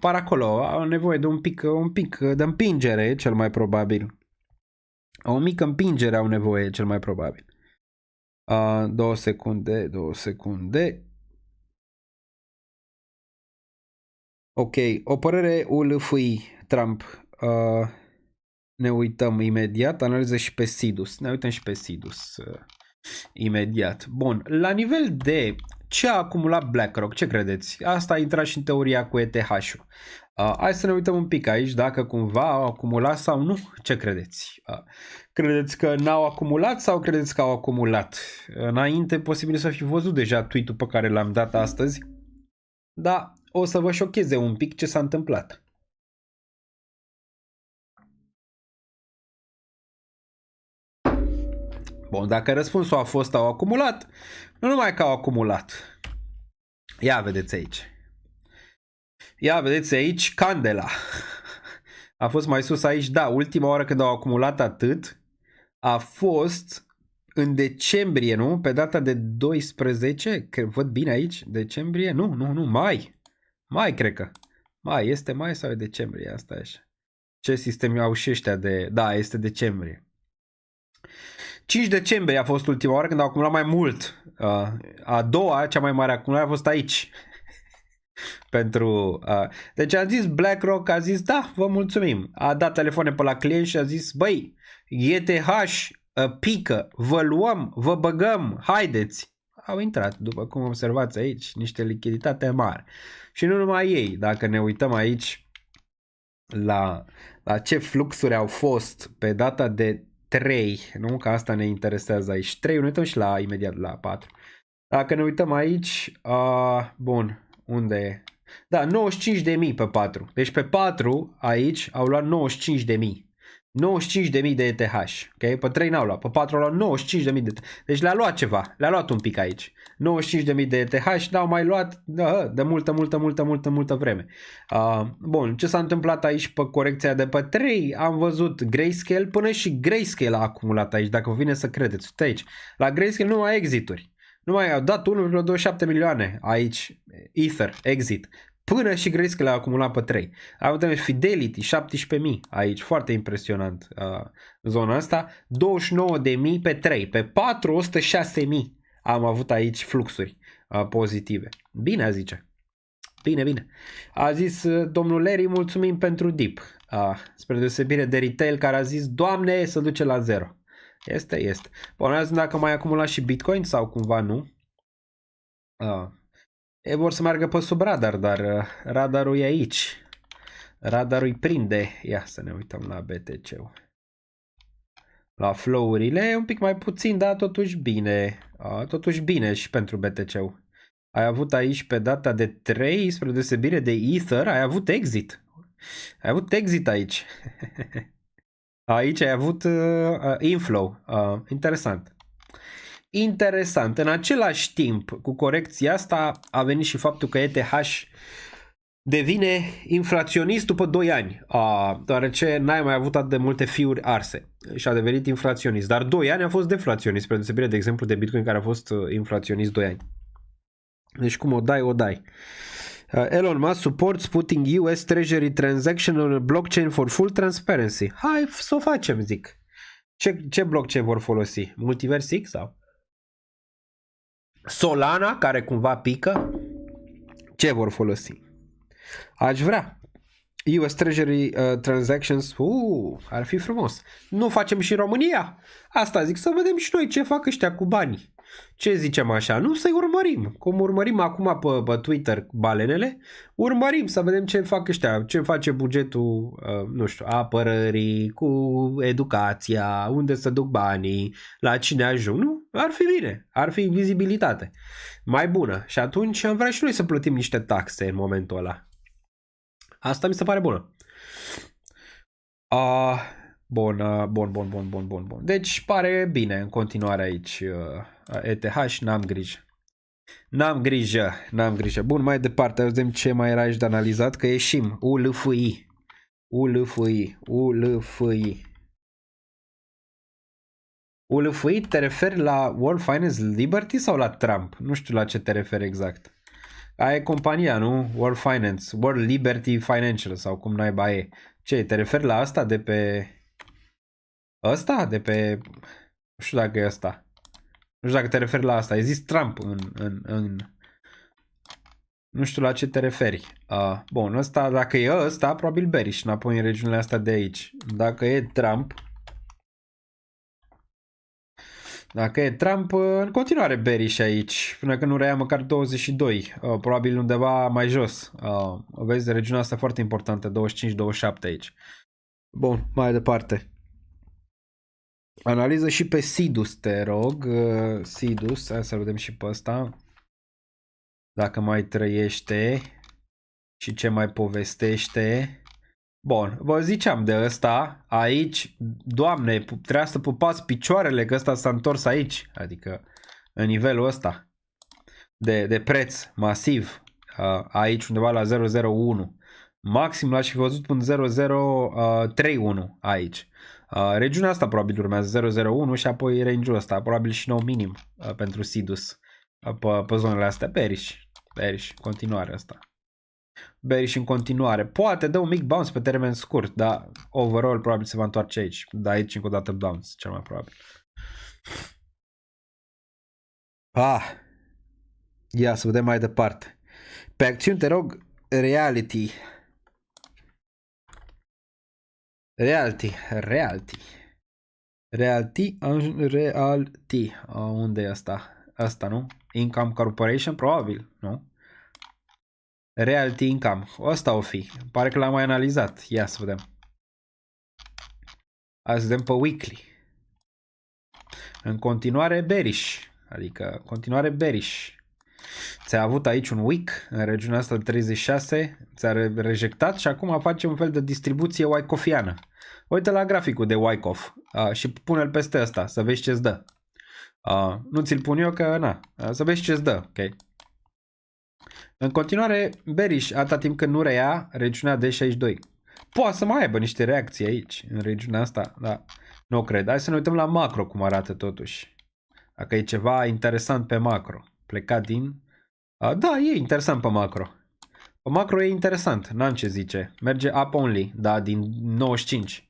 acolo. Au nevoie de un pic de împingere, cel mai probabil. O mică împingere au nevoie, cel mai probabil. 2 secunde. Ok, o părere ulfui Trump. Ne uităm imediat, analiză și pe Sidus. Ne uităm și pe Sidus imediat. Bun, la nivel de ce a acumulat BlackRock, ce credeți? Asta a intrat și în teoria cu ETH-ul. Hai să ne uităm un pic aici, dacă cumva au acumulat sau nu. Ce credeți? Credeți că n-au acumulat sau credeți că au acumulat? Înainte, posibil să fi văzut deja tweet-ul pe care l-am dat astăzi. Da, o să vă șocheze un pic ce s-a întâmplat. Bun, dacă răspunsul a fost au acumulat, nu numai că au acumulat. Ia vedeți aici candela. A fost mai sus aici, da, ultima oară când au acumulat atât a fost în decembrie, nu? Pe data de 12, că văd bine aici, decembrie, nu, mai cred că. Este mai sau e decembrie, asta e așa. Ce sistem au și ăștia de, da, este decembrie. 5 decembrie a fost ultima oară când au acumulat mai mult. A doua, cea mai mare acumulare a fost aici. Deci a zis BlackRock, a zis da, vă mulțumim. A dat telefoane pe la client și a zis băi, ETH pică, vă luăm, vă băgăm, haideți. Au intrat, după cum observați aici, niște lichiditate mari. Și nu numai ei, dacă ne uităm aici la ce fluxuri au fost pe data de 3, nu? Că asta ne interesează aici. 3, ne uităm și imediat la 4. Dacă ne uităm aici, bun, unde e? Da, 95.000 pe 4. Deci pe 4 aici au luat 95.000. 95.000 de ETH. Ok? Pe 3 n-au luat. Pe 4 au luat 95.000 de ETH. Deci le-a luat ceva. Le-a luat un pic aici. 95.000 de ETH n-au mai luat de multă vreme. Bun, ce s-a întâmplat aici pe corecția de pe 3? Am văzut Grayscale, până și Grayscale a acumulat aici, dacă vă vine să credeți. Uite aici. La Grayscale nu mai exituri. Nu mai au dat 1,27 milioane aici, Ether, exit. Până și Grayscale a acumulat pe 3. Avem Fidelity, 17.000 aici, foarte impresionant zona asta. 29.000 pe 3, pe 4, 106.000 am avut aici fluxuri pozitive. Bine, zice. Bine. A zis domnul Larry, mulțumim pentru dip. Spre deosebire de retail care a zis, Doamne, să duce la 0. Este. Bun, azi dacă mai acumula și Bitcoin sau cumva nu. Vor să meargă pe sub radar, dar radarul e aici. Radarul îi prinde. Ia să ne uităm la BTC-ul. La flow-urile e un pic mai puțin, dar totuși bine. Totuși bine și pentru BTC-ul. Ai avut aici pe data de 3, spre deosebire de Ether, ai avut exit. Ai avut exit aici. Aici ai avut inflow. Interesant. Interesant. În același timp, cu corecția asta, a venit și faptul că ETH devine inflaționist după 2 ani, deoarece n-ai mai avut atât de multe fiuri arse și a devenit inflaționist. Dar 2 ani a fost deflaționist, spre deosebire de exemplu de Bitcoin care a fost inflaționist 2 ani. Deci cum o dai, o dai. Elon Musk supports putting US Treasury transaction on a blockchain for full transparency. Hai să o facem, zic. Ce blockchain vor folosi? Multiverse X sau? Solana, care cumva pică? Ce vor folosi? Aș vrea. US Treasury transactions, ar fi frumos. Nu facem și în România? Asta zic, să vedem și noi ce fac ăștia cu banii. Ce zicem așa? Nu, să-i urmărim. Cum urmărim acum pe Twitter balenele, urmărim să vedem ce fac ăștia, ce face bugetul, nu știu, apărării, cu educația, unde să duc banii, la cine ajung. Nu? Ar fi bine. Ar fi vizibilitate mai bună. Și atunci am vrea și noi să plătim niște taxe în momentul ăla. Asta mi se pare bună. Bun. Deci pare bine în continuare aici. ETH, n-am grijă. Bun, mai departe, vedem ce mai era aici de analizat, că ieșim. ULFI. ULFI, te referi la World Finance Liberty sau la Trump? Nu știu la ce te referi exact. Aia e compania, nu? World Finance, World Liberty Financial sau cum naiba e. Ce, te referi la asta de pe... Ăsta? De pe... Nu știu dacă e ăsta. Nu știu dacă te referi la asta. E zis Trump în... Nu știu la ce te referi. Bun, ăsta, dacă e ăsta, probabil bearish înapoi în regiunile astea de aici. Dacă e Trump... Dacă e Trump, în continuare bearish aici, până când nu reia măcar 22, probabil undeva mai jos. Vezi, regiunea asta foarte importantă, 25-27 aici. Bun, mai departe. Analiză și pe Sidus, te rog. Sidus, hai să vedem și pe ăsta. Dacă mai trăiește și ce mai povestește. Bun, vă ziceam de ăsta, aici, Doamne, trebuia să pupați picioarele că ăsta s-a întors aici, adică în nivelul ăsta de preț masiv, aici undeva la 001, maxim l-aș fi văzut în 0031 aici. Regiunea asta probabil urmează 001 și apoi range-ul ăsta, probabil și nou minim pentru Sidus pe zonele astea, bearish, continuare asta. Bearish în continuare. Poate dă un mic bounce pe termen scurt, dar overall probabil se va întoarce aici. Dar aici încă o dată bounce, cel mai probabil. Ia să vedem mai departe. Pe acțiuni te rog, Reality. Unde e asta? Asta, nu? Income Corporation? Probabil, nu? Realty Income. Asta o fi. Pare că l-am mai analizat. Ia să vedem. Hai să vedem pe weekly. În continuare bearish. Adică continuare bearish. Ți-a avut aici un week în regiunea asta de 36. Ți-a rejectat și acum face un fel de distribuție Wyckofiană. Uite la graficul de Wyckoff și pune-l peste ăsta să vezi ce-ți dă. Nu ți-l pun eu că na. Să vezi ce-ți dă. Ok. În continuare, bearish, atâta timp când nu reia regiunea de 62. Poate să mai aibă niște reacții aici, în regiunea asta, dar nu cred. Hai să ne uităm la macro, cum arată totuși. Dacă e ceva interesant pe macro. Plecat din... Da, e interesant pe macro. Pe macro e interesant, n-am ce zice. Merge up only, da, din 95.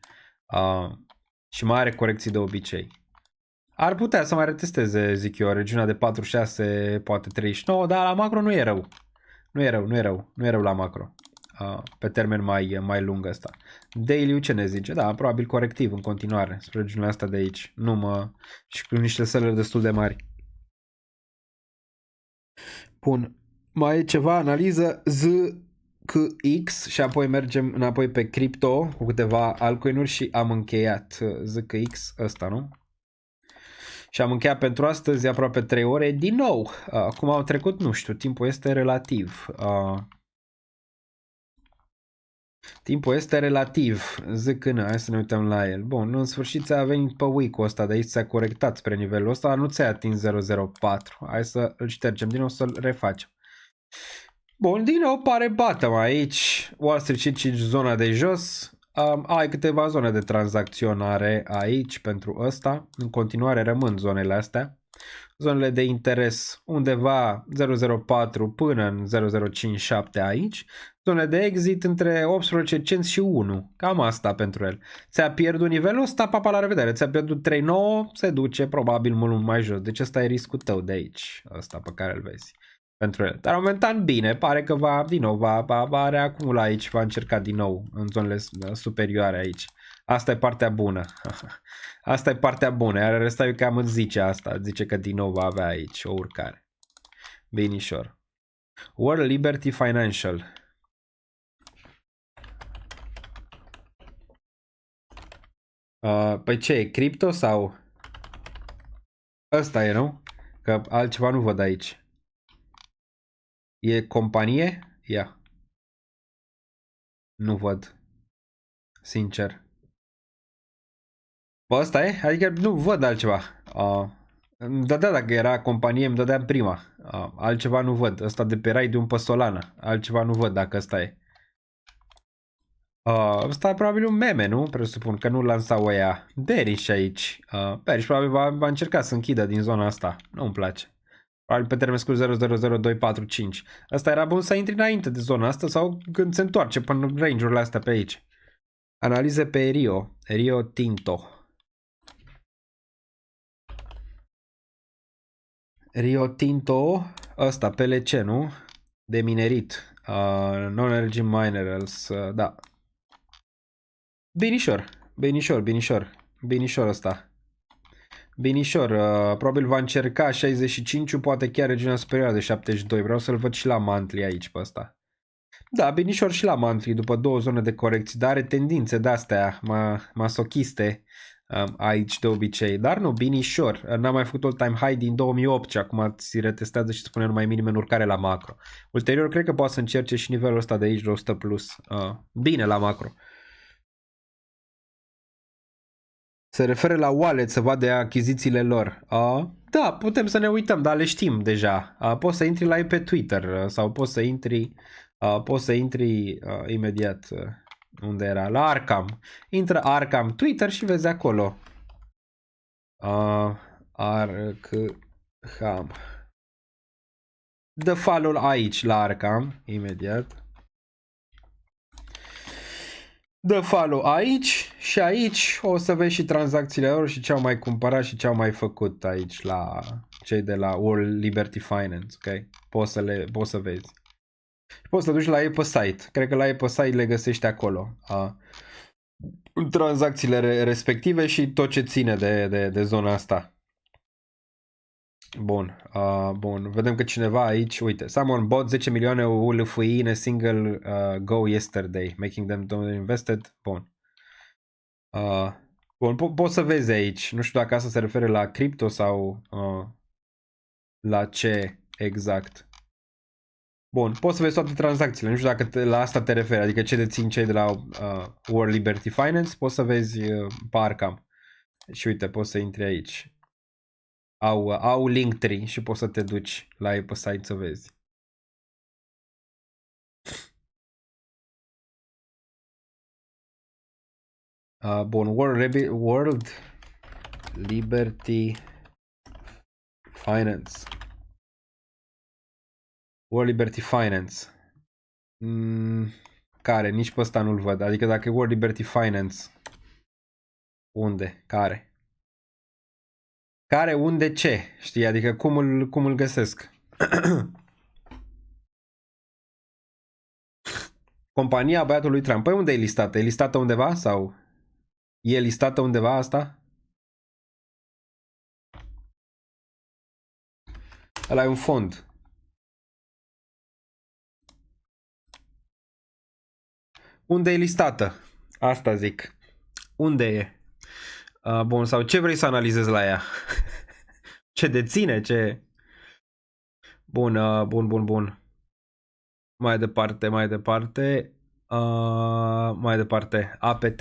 Și mai are corecții de obicei. Ar putea să mai retesteze, zic eu, regiunea de 46, poate 39, dar la macro nu e rău. Nu e rău la macro. Pe termen mai lung ăsta. Daily ce ne zice? Da, probabil corectiv în continuare spre regiunea asta de aici. Și cu niște sălări destul de mari. Bun. Mai e ceva analiză KX și apoi mergem înapoi pe cripto cu câteva altcoin-uri și am încheiat ZKX ăsta, nu? Și am încheiat pentru astăzi aproape 3 ore. Din nou, cum au trecut, nu știu, timpul este relativ. Timpul este relativ. Zâcână, hai să ne uităm la el. Bun, în sfârșit ți-a venit pe week-ul ăsta, de aici ți-a corectat spre nivelul ăsta, nu ți-ai atins 004. Hai să îl ștergem din nou, să-l refacem. Bun, din nou pare bottom aici. Wall Street și zona de jos. Ai câteva zone de tranzacționare aici pentru ăsta. În continuare rămân zonele astea. Zonele de interes undeva 004 până în 0057 aici. Zone de exit între 18 cenți și 1. Cam asta pentru el. Ți-a pierdut nivelul ăsta, papa, la revedere. Ți-a pierdut 3,9, se duce probabil mult mai jos. Deci ăsta e riscul tău de aici. Ăsta pe care îl vezi. Pentru el. Dar momentan bine, pare că va reacumula aici, va încerca din nou în zonele superioare aici. Asta e partea bună. Asta e partea bună, iar restul cam îți zice asta, zice că din nou va avea aici o urcare. Binișor. World Liberty Financial. Păi ce e, cripto sau? Ăsta e, nu? Că altceva nu văd aici. E companie? Ia. Nu văd. Sincer. Bă, ăsta e? Adică nu văd altceva. Îmi dădea dacă era companie, îmi dădea prima. Altceva nu văd. Ăsta de pe Raidium pe Solana. Altceva nu văd dacă ăsta e. Ăsta e probabil un meme, nu? Presupun că nu lansau ăia bearish aici. Bearish probabil va încerca să închidă din zona asta. Nu-mi place. Probabil pe termen scurt 000245. Asta era bun să intri înainte de zona asta sau când se întoarce până range-urile astea pe aici. Analize pe Rio Tinto. Rio Tinto, ăsta, PLC, nu? De minerit. Non-energy minerals, da. Binișor ăsta. Binișor, probabil va încerca 65, poate chiar regiunea superioară de 72. Vreau să-l văd și la monthly aici pe ăsta. Da, binișor și la monthly după 2 zone de corecții, dar are tendințe de-astea masochiste aici de obicei. Dar nu, binișor. N-am mai făcut all-time high din 2008 și acum ți retestează și spune numai minime în urcare la macro. Ulterior, cred că poate să încerce și nivelul ăsta de aici de 100 plus. Bine la macro. Se referă la wallet, să vadă achizițiile lor. Da, putem să ne uităm, dar le știm deja. Poți să intri la ei pe Twitter sau poți să intri imediat unde era, la Arkham. Intră Arkham Twitter și vezi acolo. Arkham. Dă follow aici la Arkham, imediat. Dă follow aici și aici o să vezi și tranzacțiile lor și ce au mai cumpărat și ce au mai făcut aici la cei de la World Liberty Finance, ok? Poți să vezi. Poți să duci la ei pe site. Cred că la ei pe site le găsești acolo. Tranzacțiile respective și tot ce ține de zona asta. Bun, bun. Vedem că cineva aici, uite, someone bought 10 milioane ULFI in a single go yesterday, making them invested. Bun. Bun, poți să vezi aici. Nu știu dacă asta se referă la cripto sau la ce exact. Bun, poți să vezi toate tranzacțiile. Nu știu dacă la asta te referi, adică ce dețin cei de la World Liberty Finance, poți să vezi pe Arkham. Și uite, poți să intri aici. Au Linktree și poți să te duci la ei pe site să vezi. Bun, World Liberty Finance. World Liberty Finance. Care? Nici pe ăsta nu-l văd. Adică dacă e World Liberty Finance. Unde? Care? Care, unde, ce? Știi? Adică cum îl găsesc? Compania băiatului Trump. Păi unde e listată? E listată undeva? Sau e listată undeva asta? Ăla e un fond. Unde e listată? Asta zic. Unde e? Bun, sau ce vrei să analizezi la ea? Ce deține? Ce... Bun, bun. Mai departe. Mai departe, APT.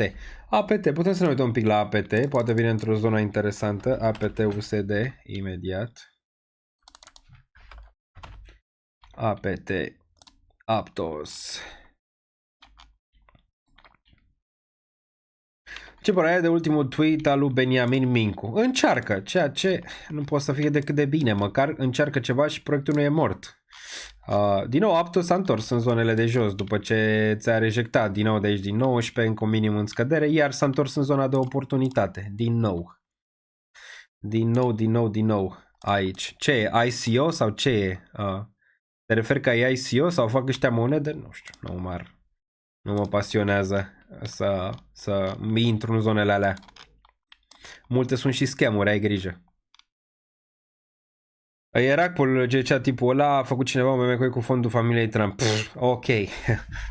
APT, putem să ne uităm un pic la APT, poate vine într-o zonă interesantă. APT USD, imediat. APT, Aptos. Ce părere ai de ultimul tweet al lui Beniamin Mincu? Încearcă, ceea ce nu poate să fie decât de bine, măcar încearcă ceva și proiectul nu e mort. Din nou, Aptos s-a întors în zonele de jos după ce ți-a rejectat din nou de aici din 19 încă un minim în scădere, iar s-a întors în zona de oportunitate, din nou aici. Ce e? ICO sau ce e? Te referi că e ICO sau fac ăștia monede? Nu știu, nu mă pasionează să intru în zonele alea. Multe sunt și scamuri, ai grijă. Irakpol, zicea tipul ăla, a făcut cineva un meme cu fondul familiei Trump. Ok,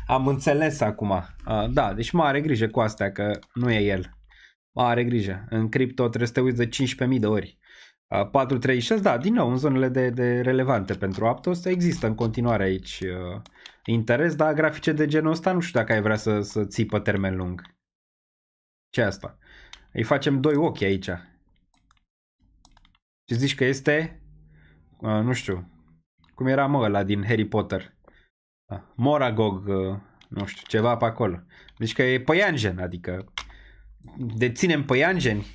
am înțeles acum. Da, deci mare grijă cu astea, că nu e el. Mare grijă. În cripto trebuie să te uiți de 15.000 de ori. 436, da, din nou, în zonele de relevante pentru Aptos, există în continuare aici interes, dar grafice de genul ăsta nu știu dacă ai vrea să ții pe termen lung. Ce asta? Îi facem doi ochi aici. Ce zici că este? Nu știu. Cum era ăla din Harry Potter? Moragog, nu știu, ceva pe acolo. Deci că e păianjen, adică deținem păianjeni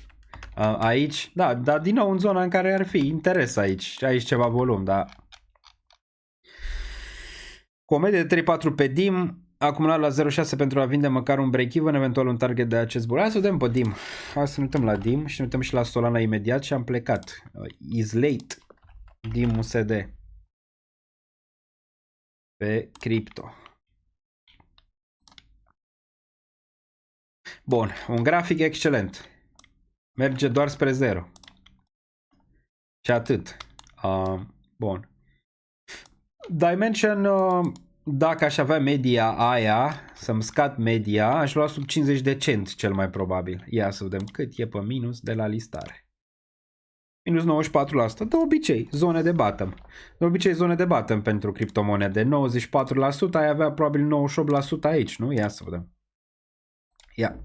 aici. Da, dar din nou în zona în care ar fi interes aici. Aici ceva volum, da. Cu o medie de 3-4 pe DIM, acumulat la 0,6 pentru a vinde măcar un break-even, eventual un target de acest bull. Hai să vedem pe DIM. Hai să ne uităm la DIM și ne uităm și la Solana imediat și am plecat. Is late. DIM USD. Pe cripto. Bun, un grafic excelent. Merge doar spre 0. Și atât. Bun. Dimension, dacă aș avea media aia, să-mi scad media, aș lua sub 50 de cent cel mai probabil. Ia să vedem cât e pe minus de la listare. Minus 94%. De obicei, zone de bottom. De obicei, zone de bottom pentru criptomonede. 94%, ai avea probabil 98% aici, nu? Ia să vedem. Ia.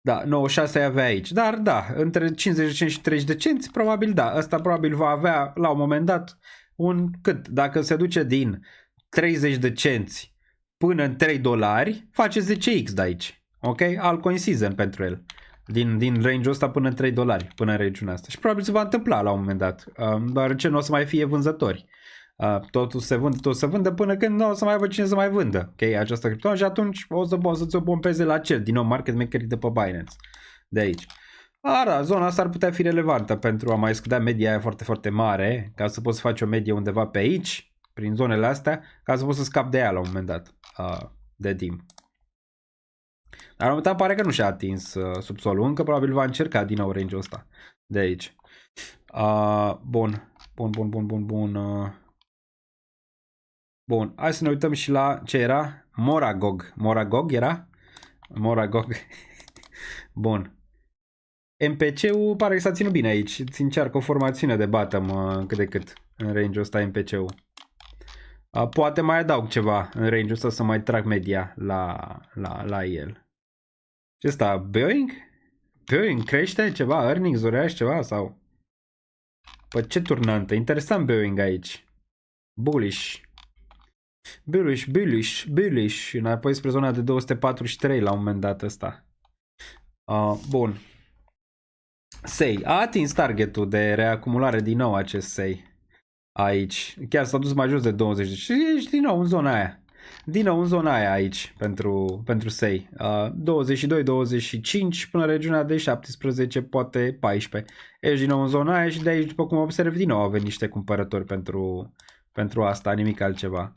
Da, 96 ai avea aici. Dar da, între 50 și 30 de cenți, probabil da. Ăsta probabil va avea la un moment dat un cât? Dacă se duce din 30 de cenți până în 3 dolari, face 10x de aici. Ok? Altcoin season pentru el. Din range-ul ăsta până în 3 dolari, până în regiunea asta. Și probabil se va întâmpla la un moment dat. Doar ce nu o să mai fie vânzători. Totul se vânde până când nu o să mai aibă cine să mai vândă. Ok? Această criptomonedă și atunci o să poți să-ți o pompeze la cer. Din nou, market makerii de pe Binance. De aici. Da, zona asta ar putea fi relevantă pentru a mai scădea media aia foarte, foarte mare, ca să poți face o medie undeva pe aici, prin zonele astea, ca să poți să scapi de ea la un moment dat, de DIM. Dar la un moment dat pare că nu și-a atins subsolul, încă probabil va încerca din nou range-ul ăsta, de aici. Bun. Bun, hai să ne uităm și la ce era? Moragog. Moragog era? Moragog. Bun. MPC-ul pare că s-a ținut bine aici. Îți încearcă o formațiune de bottom cât de cât în range-ul ăsta MPC-ul. Poate mai adaug ceva în range-ul ăsta să mai trag media la el. Ce ăsta? Boeing? Boeing crește ceva? Earnings-uri așa ceva? Sau? Pe ce turnantă? Interesant Boeing aici. Bullish. Bullish. Înapoi spre zona de 243 la un moment dat ăsta. Bun. SEI. A atins targetul de reacumulare din nou acest SEI. Aici. Chiar s-a dus mai jos de 20. Și ești din nou în zona aia. Din nou în zona aia aici pentru SEI. 22-25 până regiunea de 17, poate 14. Ești din nou în zona aia și de aici, după cum observi, din nou au venit niște cumpărători pentru asta, nimic altceva.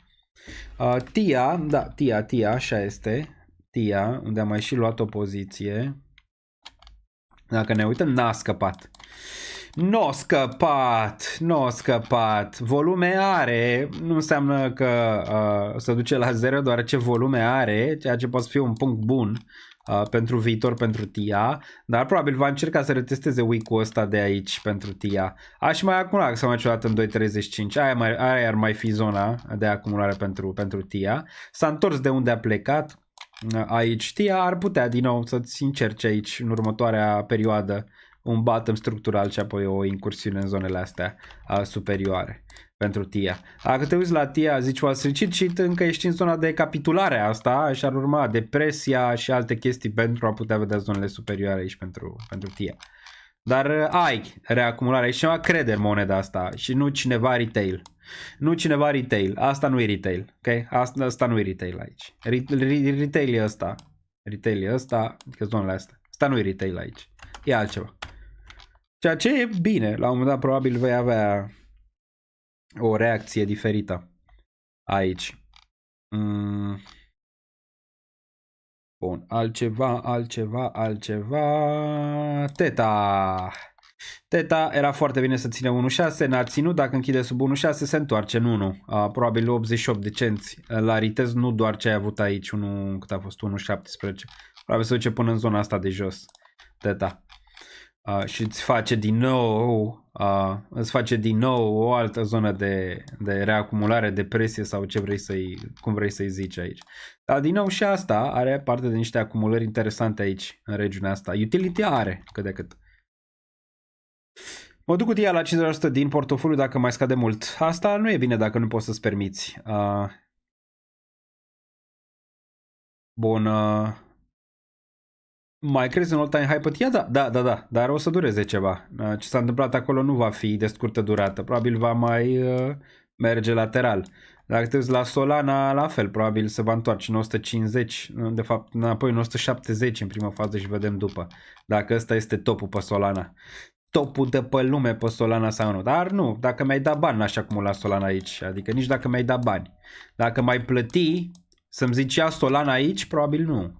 TIA, da, TIA, așa este. TIA, unde am mai și luat o poziție. Dacă ne uităm, n-a scăpat. n-o scăpat. Volume are, nu înseamnă că se duce la 0, deoarece volume are, ceea ce poate fi un punct bun pentru viitor pentru TIA, dar probabil va încerca să retesteze week-ul ăsta de aici pentru TIA. Aș mai acumula să mai ciudat în 2.35, aia ar mai fi zona de acumulare pentru TIA. S-a întors de unde a plecat, aici TIA ar putea din nou să-ți încerce aici în următoarea perioadă un bottom structural și apoi o incursiune în zonele astea superioare pentru TIA. Dacă te uiți la TIA, zici Wall Street și încă ești în zona de capitulare asta și ar urma depresia și alte chestii pentru a putea vedea zonele superioare aici pentru TIA. Dar ai reacumulare și cineva crede în moneda asta și nu cineva retail. Nu cineva retail. Asta nu e retail. Ok? Asta nu e retail aici. Retail e ăsta. Retail e ăsta. Că zonele astea. Asta nu e retail aici. E altceva. Ceea ce e bine. La un moment dat probabil vei avea o reacție diferită aici. Bun. Altceva. Teta era foarte bine să ține 1.6, n-a ținut, dacă închide sub 1.6 se întoarce în 1, probabil 88 de cenți. La retest nu doar ce ai avut aici, cât a fost 1.17, probabil se duce până în zona asta de jos, Teta. Și îți face din nou o altă zonă de reacumulare, depresie sau cum vrei să-i zici aici. Dar din nou și asta are parte de niște acumulări interesante aici, în regiunea asta. Utility are cât de cât. Mă duc cu TIA la 50% din portofoliu dacă mai scade mult. Asta nu e bine dacă nu poți să-ți permiți. Bun. Mai crezi în all-time high pe TIA? Da, dar o să dureze ceva. Ce s-a întâmplat acolo nu va fi de scurtă durată. Probabil va mai merge lateral. Dacă te uiți la Solana, la fel, probabil se va întoarce în 150, de fapt înapoi în 170 în prima fază și vedem după. Dacă ăsta este topul pe Solana. Topul de pe lume pe Solana sau nu. Dar nu, dacă mi-ai dat bani n-aș acumula Solana aici. Adică nici dacă mi-ai dat bani. Dacă mai plăti să-mi zici ia Solana aici, probabil nu.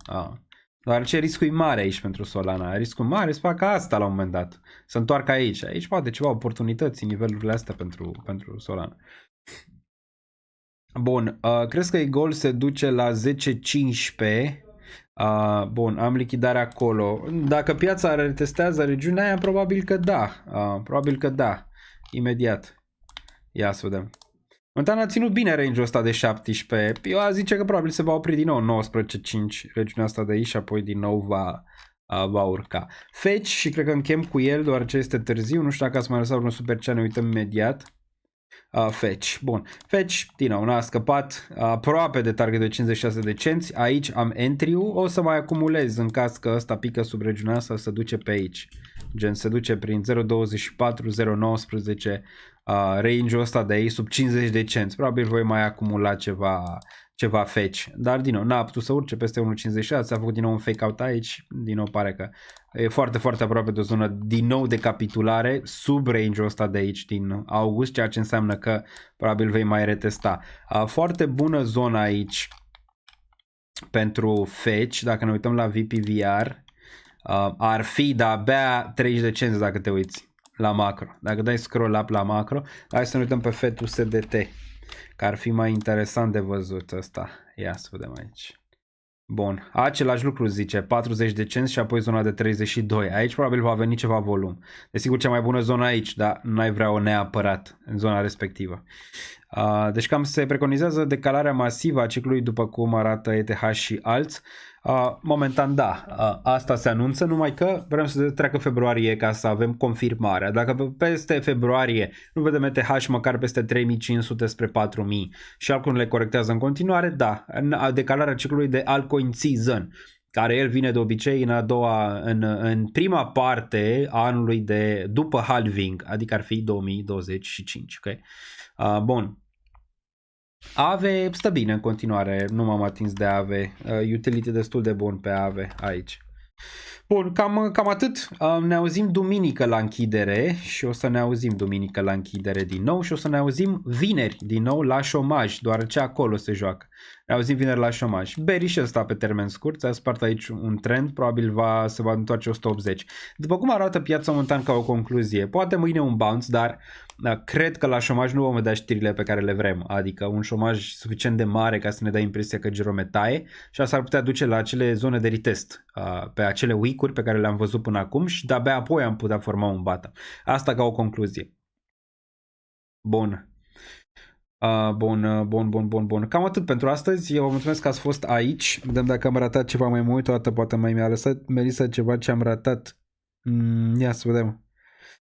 Doar ce riscul e mare aici pentru Solana. Riscul mare să facă asta la un moment dat. Să întoarcă aici. Aici poate ceva oportunități în nivelurile astea pentru Solana. Bun, crezi că e-gold se duce la 10-15? Bun, am lichidare acolo. Dacă piața retestează regiunea aia, probabil că da. Imediat. Ia să vedem. Momentan a ținut bine range-ul ăsta de 17. Eu aș zice că probabil se va opri din nou 19.5 regiunea asta de aici și apoi din nou va urca. Fetch și cred că închem cu el deoarece este târziu. Nu știu dacă ați mai lăsat un super chat, ne uităm imediat. Fetch. Bun. Fetch, din nou, n-a scăpat aproape de target de 56 de cenți. Aici am entry-ul. O să mai acumulez în caz că ăsta pică sub regiunea asta, se duce pe aici. Gen, se duce prin 0.24, 0.19 range-ul ăsta de aici sub 50 de cenți. Probabil voi mai acumula ceva fetch. Dar din nou, n-a putut să urce peste 1.56, s-a făcut din nou un fake out aici. Din nou pare că e foarte, foarte aproape de o zonă din nou de capitulare sub range-ul ăsta de aici din august, ceea ce înseamnă că probabil vei mai retesta. Foarte bună zona aici pentru fetch, dacă ne uităm la VPVR, ar fi de abia 30 de cenți dacă te uiți la macro. Dacă dai scroll up la macro, hai să ne uităm pe FET-USDT, că ar fi mai interesant de văzut ăsta. Ia să vedem aici. Bun, același lucru zice, 40 de cenți și apoi zona de 32. Aici probabil va veni ceva volum. Desigur cea mai bună zonă aici, dar n-ai vrea-o neapărat în zona respectivă. Deci cam se preconizează decalarea masivă a ciclului după cum arată ETH și alți. Momentan da, asta se anunță, numai că vrem să treacă februarie ca să avem confirmarea. Dacă peste februarie nu vedem ETH măcar peste 3500 spre 4000 și altcoin le corectează în continuare, da, decalarea ciclului de altcoin season, care el vine de obicei în prima parte a anului de după halving, adică ar fi 2025, ok? Bun. AVE stă bine în continuare, nu m-am atins de AVE, utility destul de bun pe AVE aici. Bun, cam atât. Ne auzim duminică la închidere și o să ne auzim duminică la închidere din nou și o să ne auzim vineri din nou la șomaj, deoarece acolo se joacă. Ne auzim vineri la șomaj. Bearish ăsta pe termen scurt, ți-a spart aici un trend, probabil se va întoarce 180. După cum arată piața momentan ca o concluzie, poate mâine un bounce, dar cred că la șomaj nu vom vedea știrile pe care le vrem, adică un șomaj suficient de mare ca să ne dea impresia că Jerome taie și asta ar putea duce la acele zone de retest, pe acele week-uri pe care le-am văzut până acum și de-abia apoi am putea forma un bottom. Asta ca o concluzie. Bun. Bun. Cam atât pentru astăzi. Eu vă mulțumesc că ați fost aici. Vedem dacă am ratat ceva mai mult. O dată poate mai mi-a lăsat Melissa ceva ce am ratat. Ia să vedem.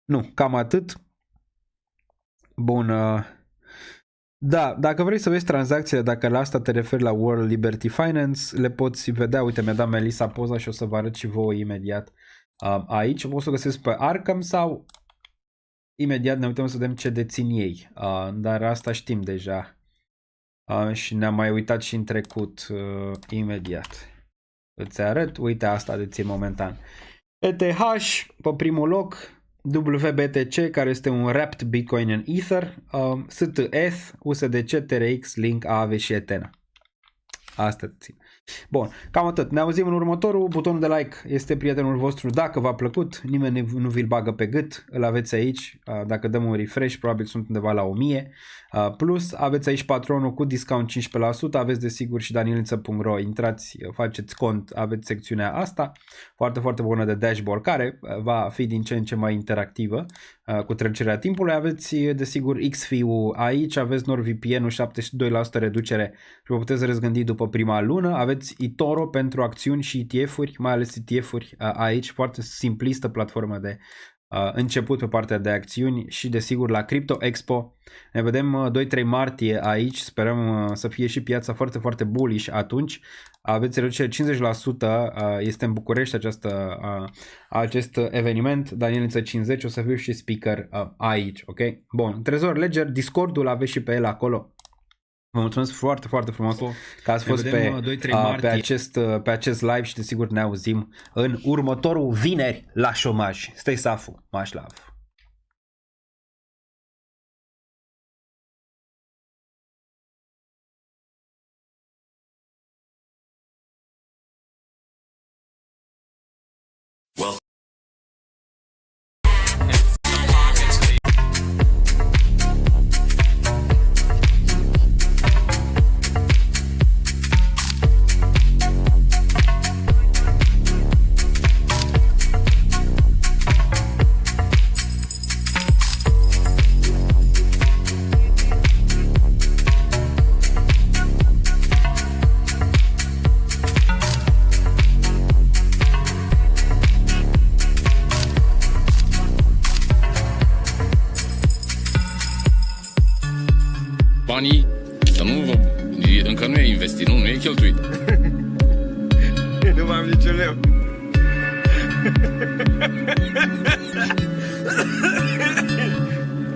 Nu, cam atât. Bun. Da, dacă vrei să vezi tranzacțiile, dacă la asta te referi la World Liberty Finance, le poți vedea. Uite, mi-a dat Melissa poza și o să vă arăt și vouă imediat. Aici poți să o găsesc pe Arkham sau imediat ne uităm să vedem ce dețin ei, dar asta știm deja și ne-am mai uitat și în trecut. Imediat îți arăt, uite asta dețin momentan. ETH pe primul loc, WBTC care este un wrapped Bitcoin în Ether, STS, USDC, TRX, Link, AAV și Ethena. Asta dețin. Bun, cam atât. Ne auzim în următorul. Butonul de like este prietenul vostru dacă v-a plăcut. Nimeni nu vi-l bagă pe gât. Îl aveți aici. Dacă dăm un refresh, probabil sunt undeva la 1000. Plus, aveți aici patronul cu discount 15%. Aveți desigur și danilință.ro. Intrați, faceți cont, aveți secțiunea asta. Foarte, foarte bună de dashboard care va fi din ce în ce mai interactivă cu trecerea timpului. Aveți desigur XFI-ul aici. Aveți NordVPN-ul 72% reducere și vă puteți răzgândi după prima lună. Aveți eToro pentru acțiuni și ETF-uri, mai ales ETF-uri aici, foarte simplistă platformă de început pe partea de acțiuni și desigur la Crypto Expo. Ne vedem 2-3 martie aici, sperăm să fie și piața foarte, foarte bullish atunci. Aveți reducere 50%, este în București acest eveniment, Danieliță 50, o să fiu și speaker aici, ok? Bun, Trezor Ledger, Discord-ul aveți și pe el acolo. Vă mulțumesc foarte, foarte frumos că ați fost pe acest live și desigur ne auzim în următorul vineri la șomaj. Stay safe, much love. Banii, să nu vă... Încă nu e investit, nu e cheltuit. Nu mai am niciun leu.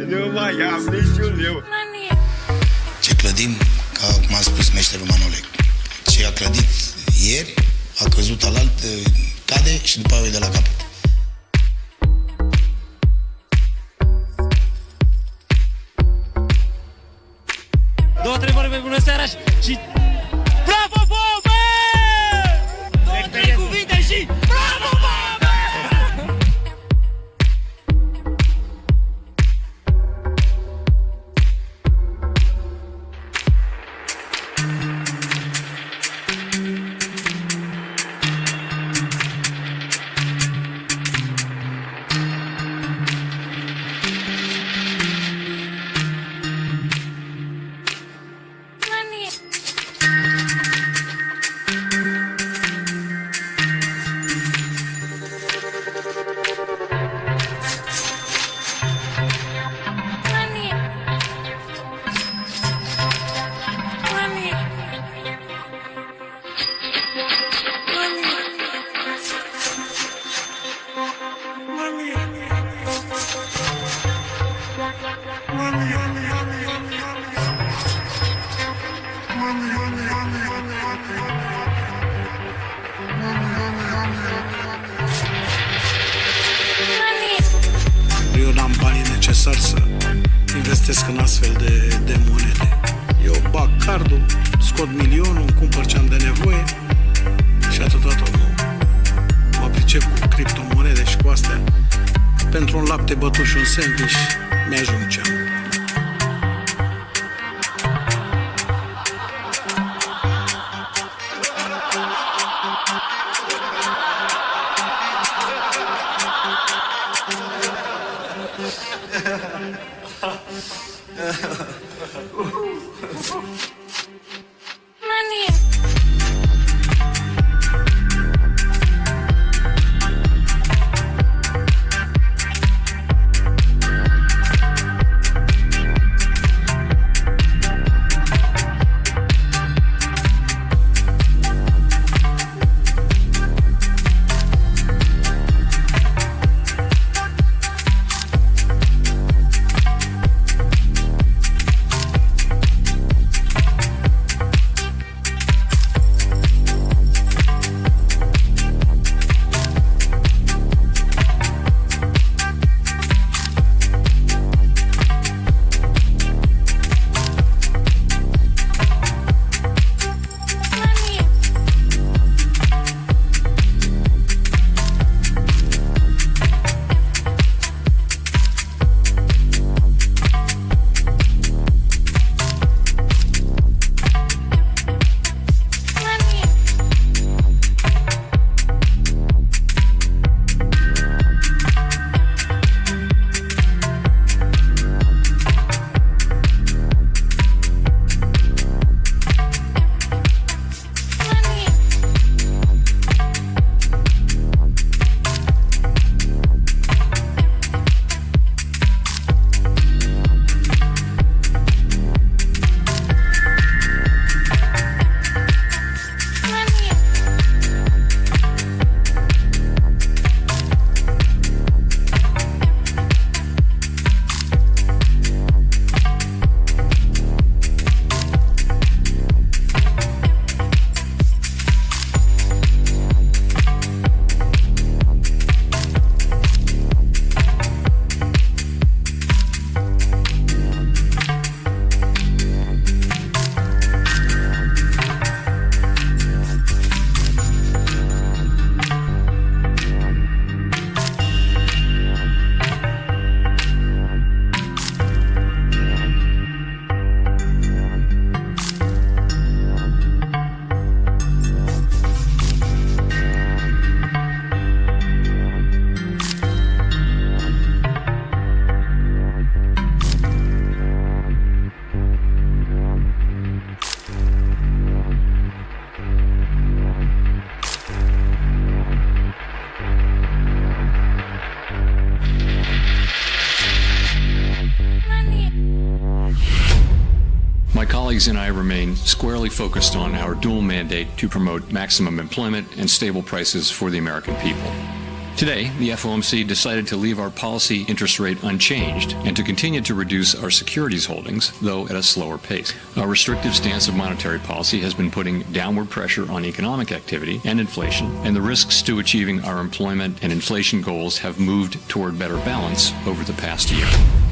Nu mai am niciun leu. Ce clădim, ca cum a spus meșterul Manole, ce a clădit ieri, a căzut alalt, cade și după aia e de la capăt. Două întrebări mai bună seara și... Bravo, Bobe! Două, trei cuvinte și... Bravo, Bobe! Eu n-am banii necesari să investesc în astfel de monede. Eu bag cardul, scot milionul, îmi cumpăr ce am de nevoie și atâta tot. Nu mă pricep cu criptomonede și cu astea. Pentru un lapte bătut și un sandwich mi-ajung ce am. colleagues and I remain squarely focused on our dual mandate to promote maximum employment and stable prices for the American people. Today, the FOMC decided to leave our policy interest rate unchanged and to continue to reduce our securities holdings, though at a slower pace. Our restrictive stance of monetary policy has been putting downward pressure on economic activity and inflation, and the risks to achieving our employment and inflation goals have moved toward better balance over the past year.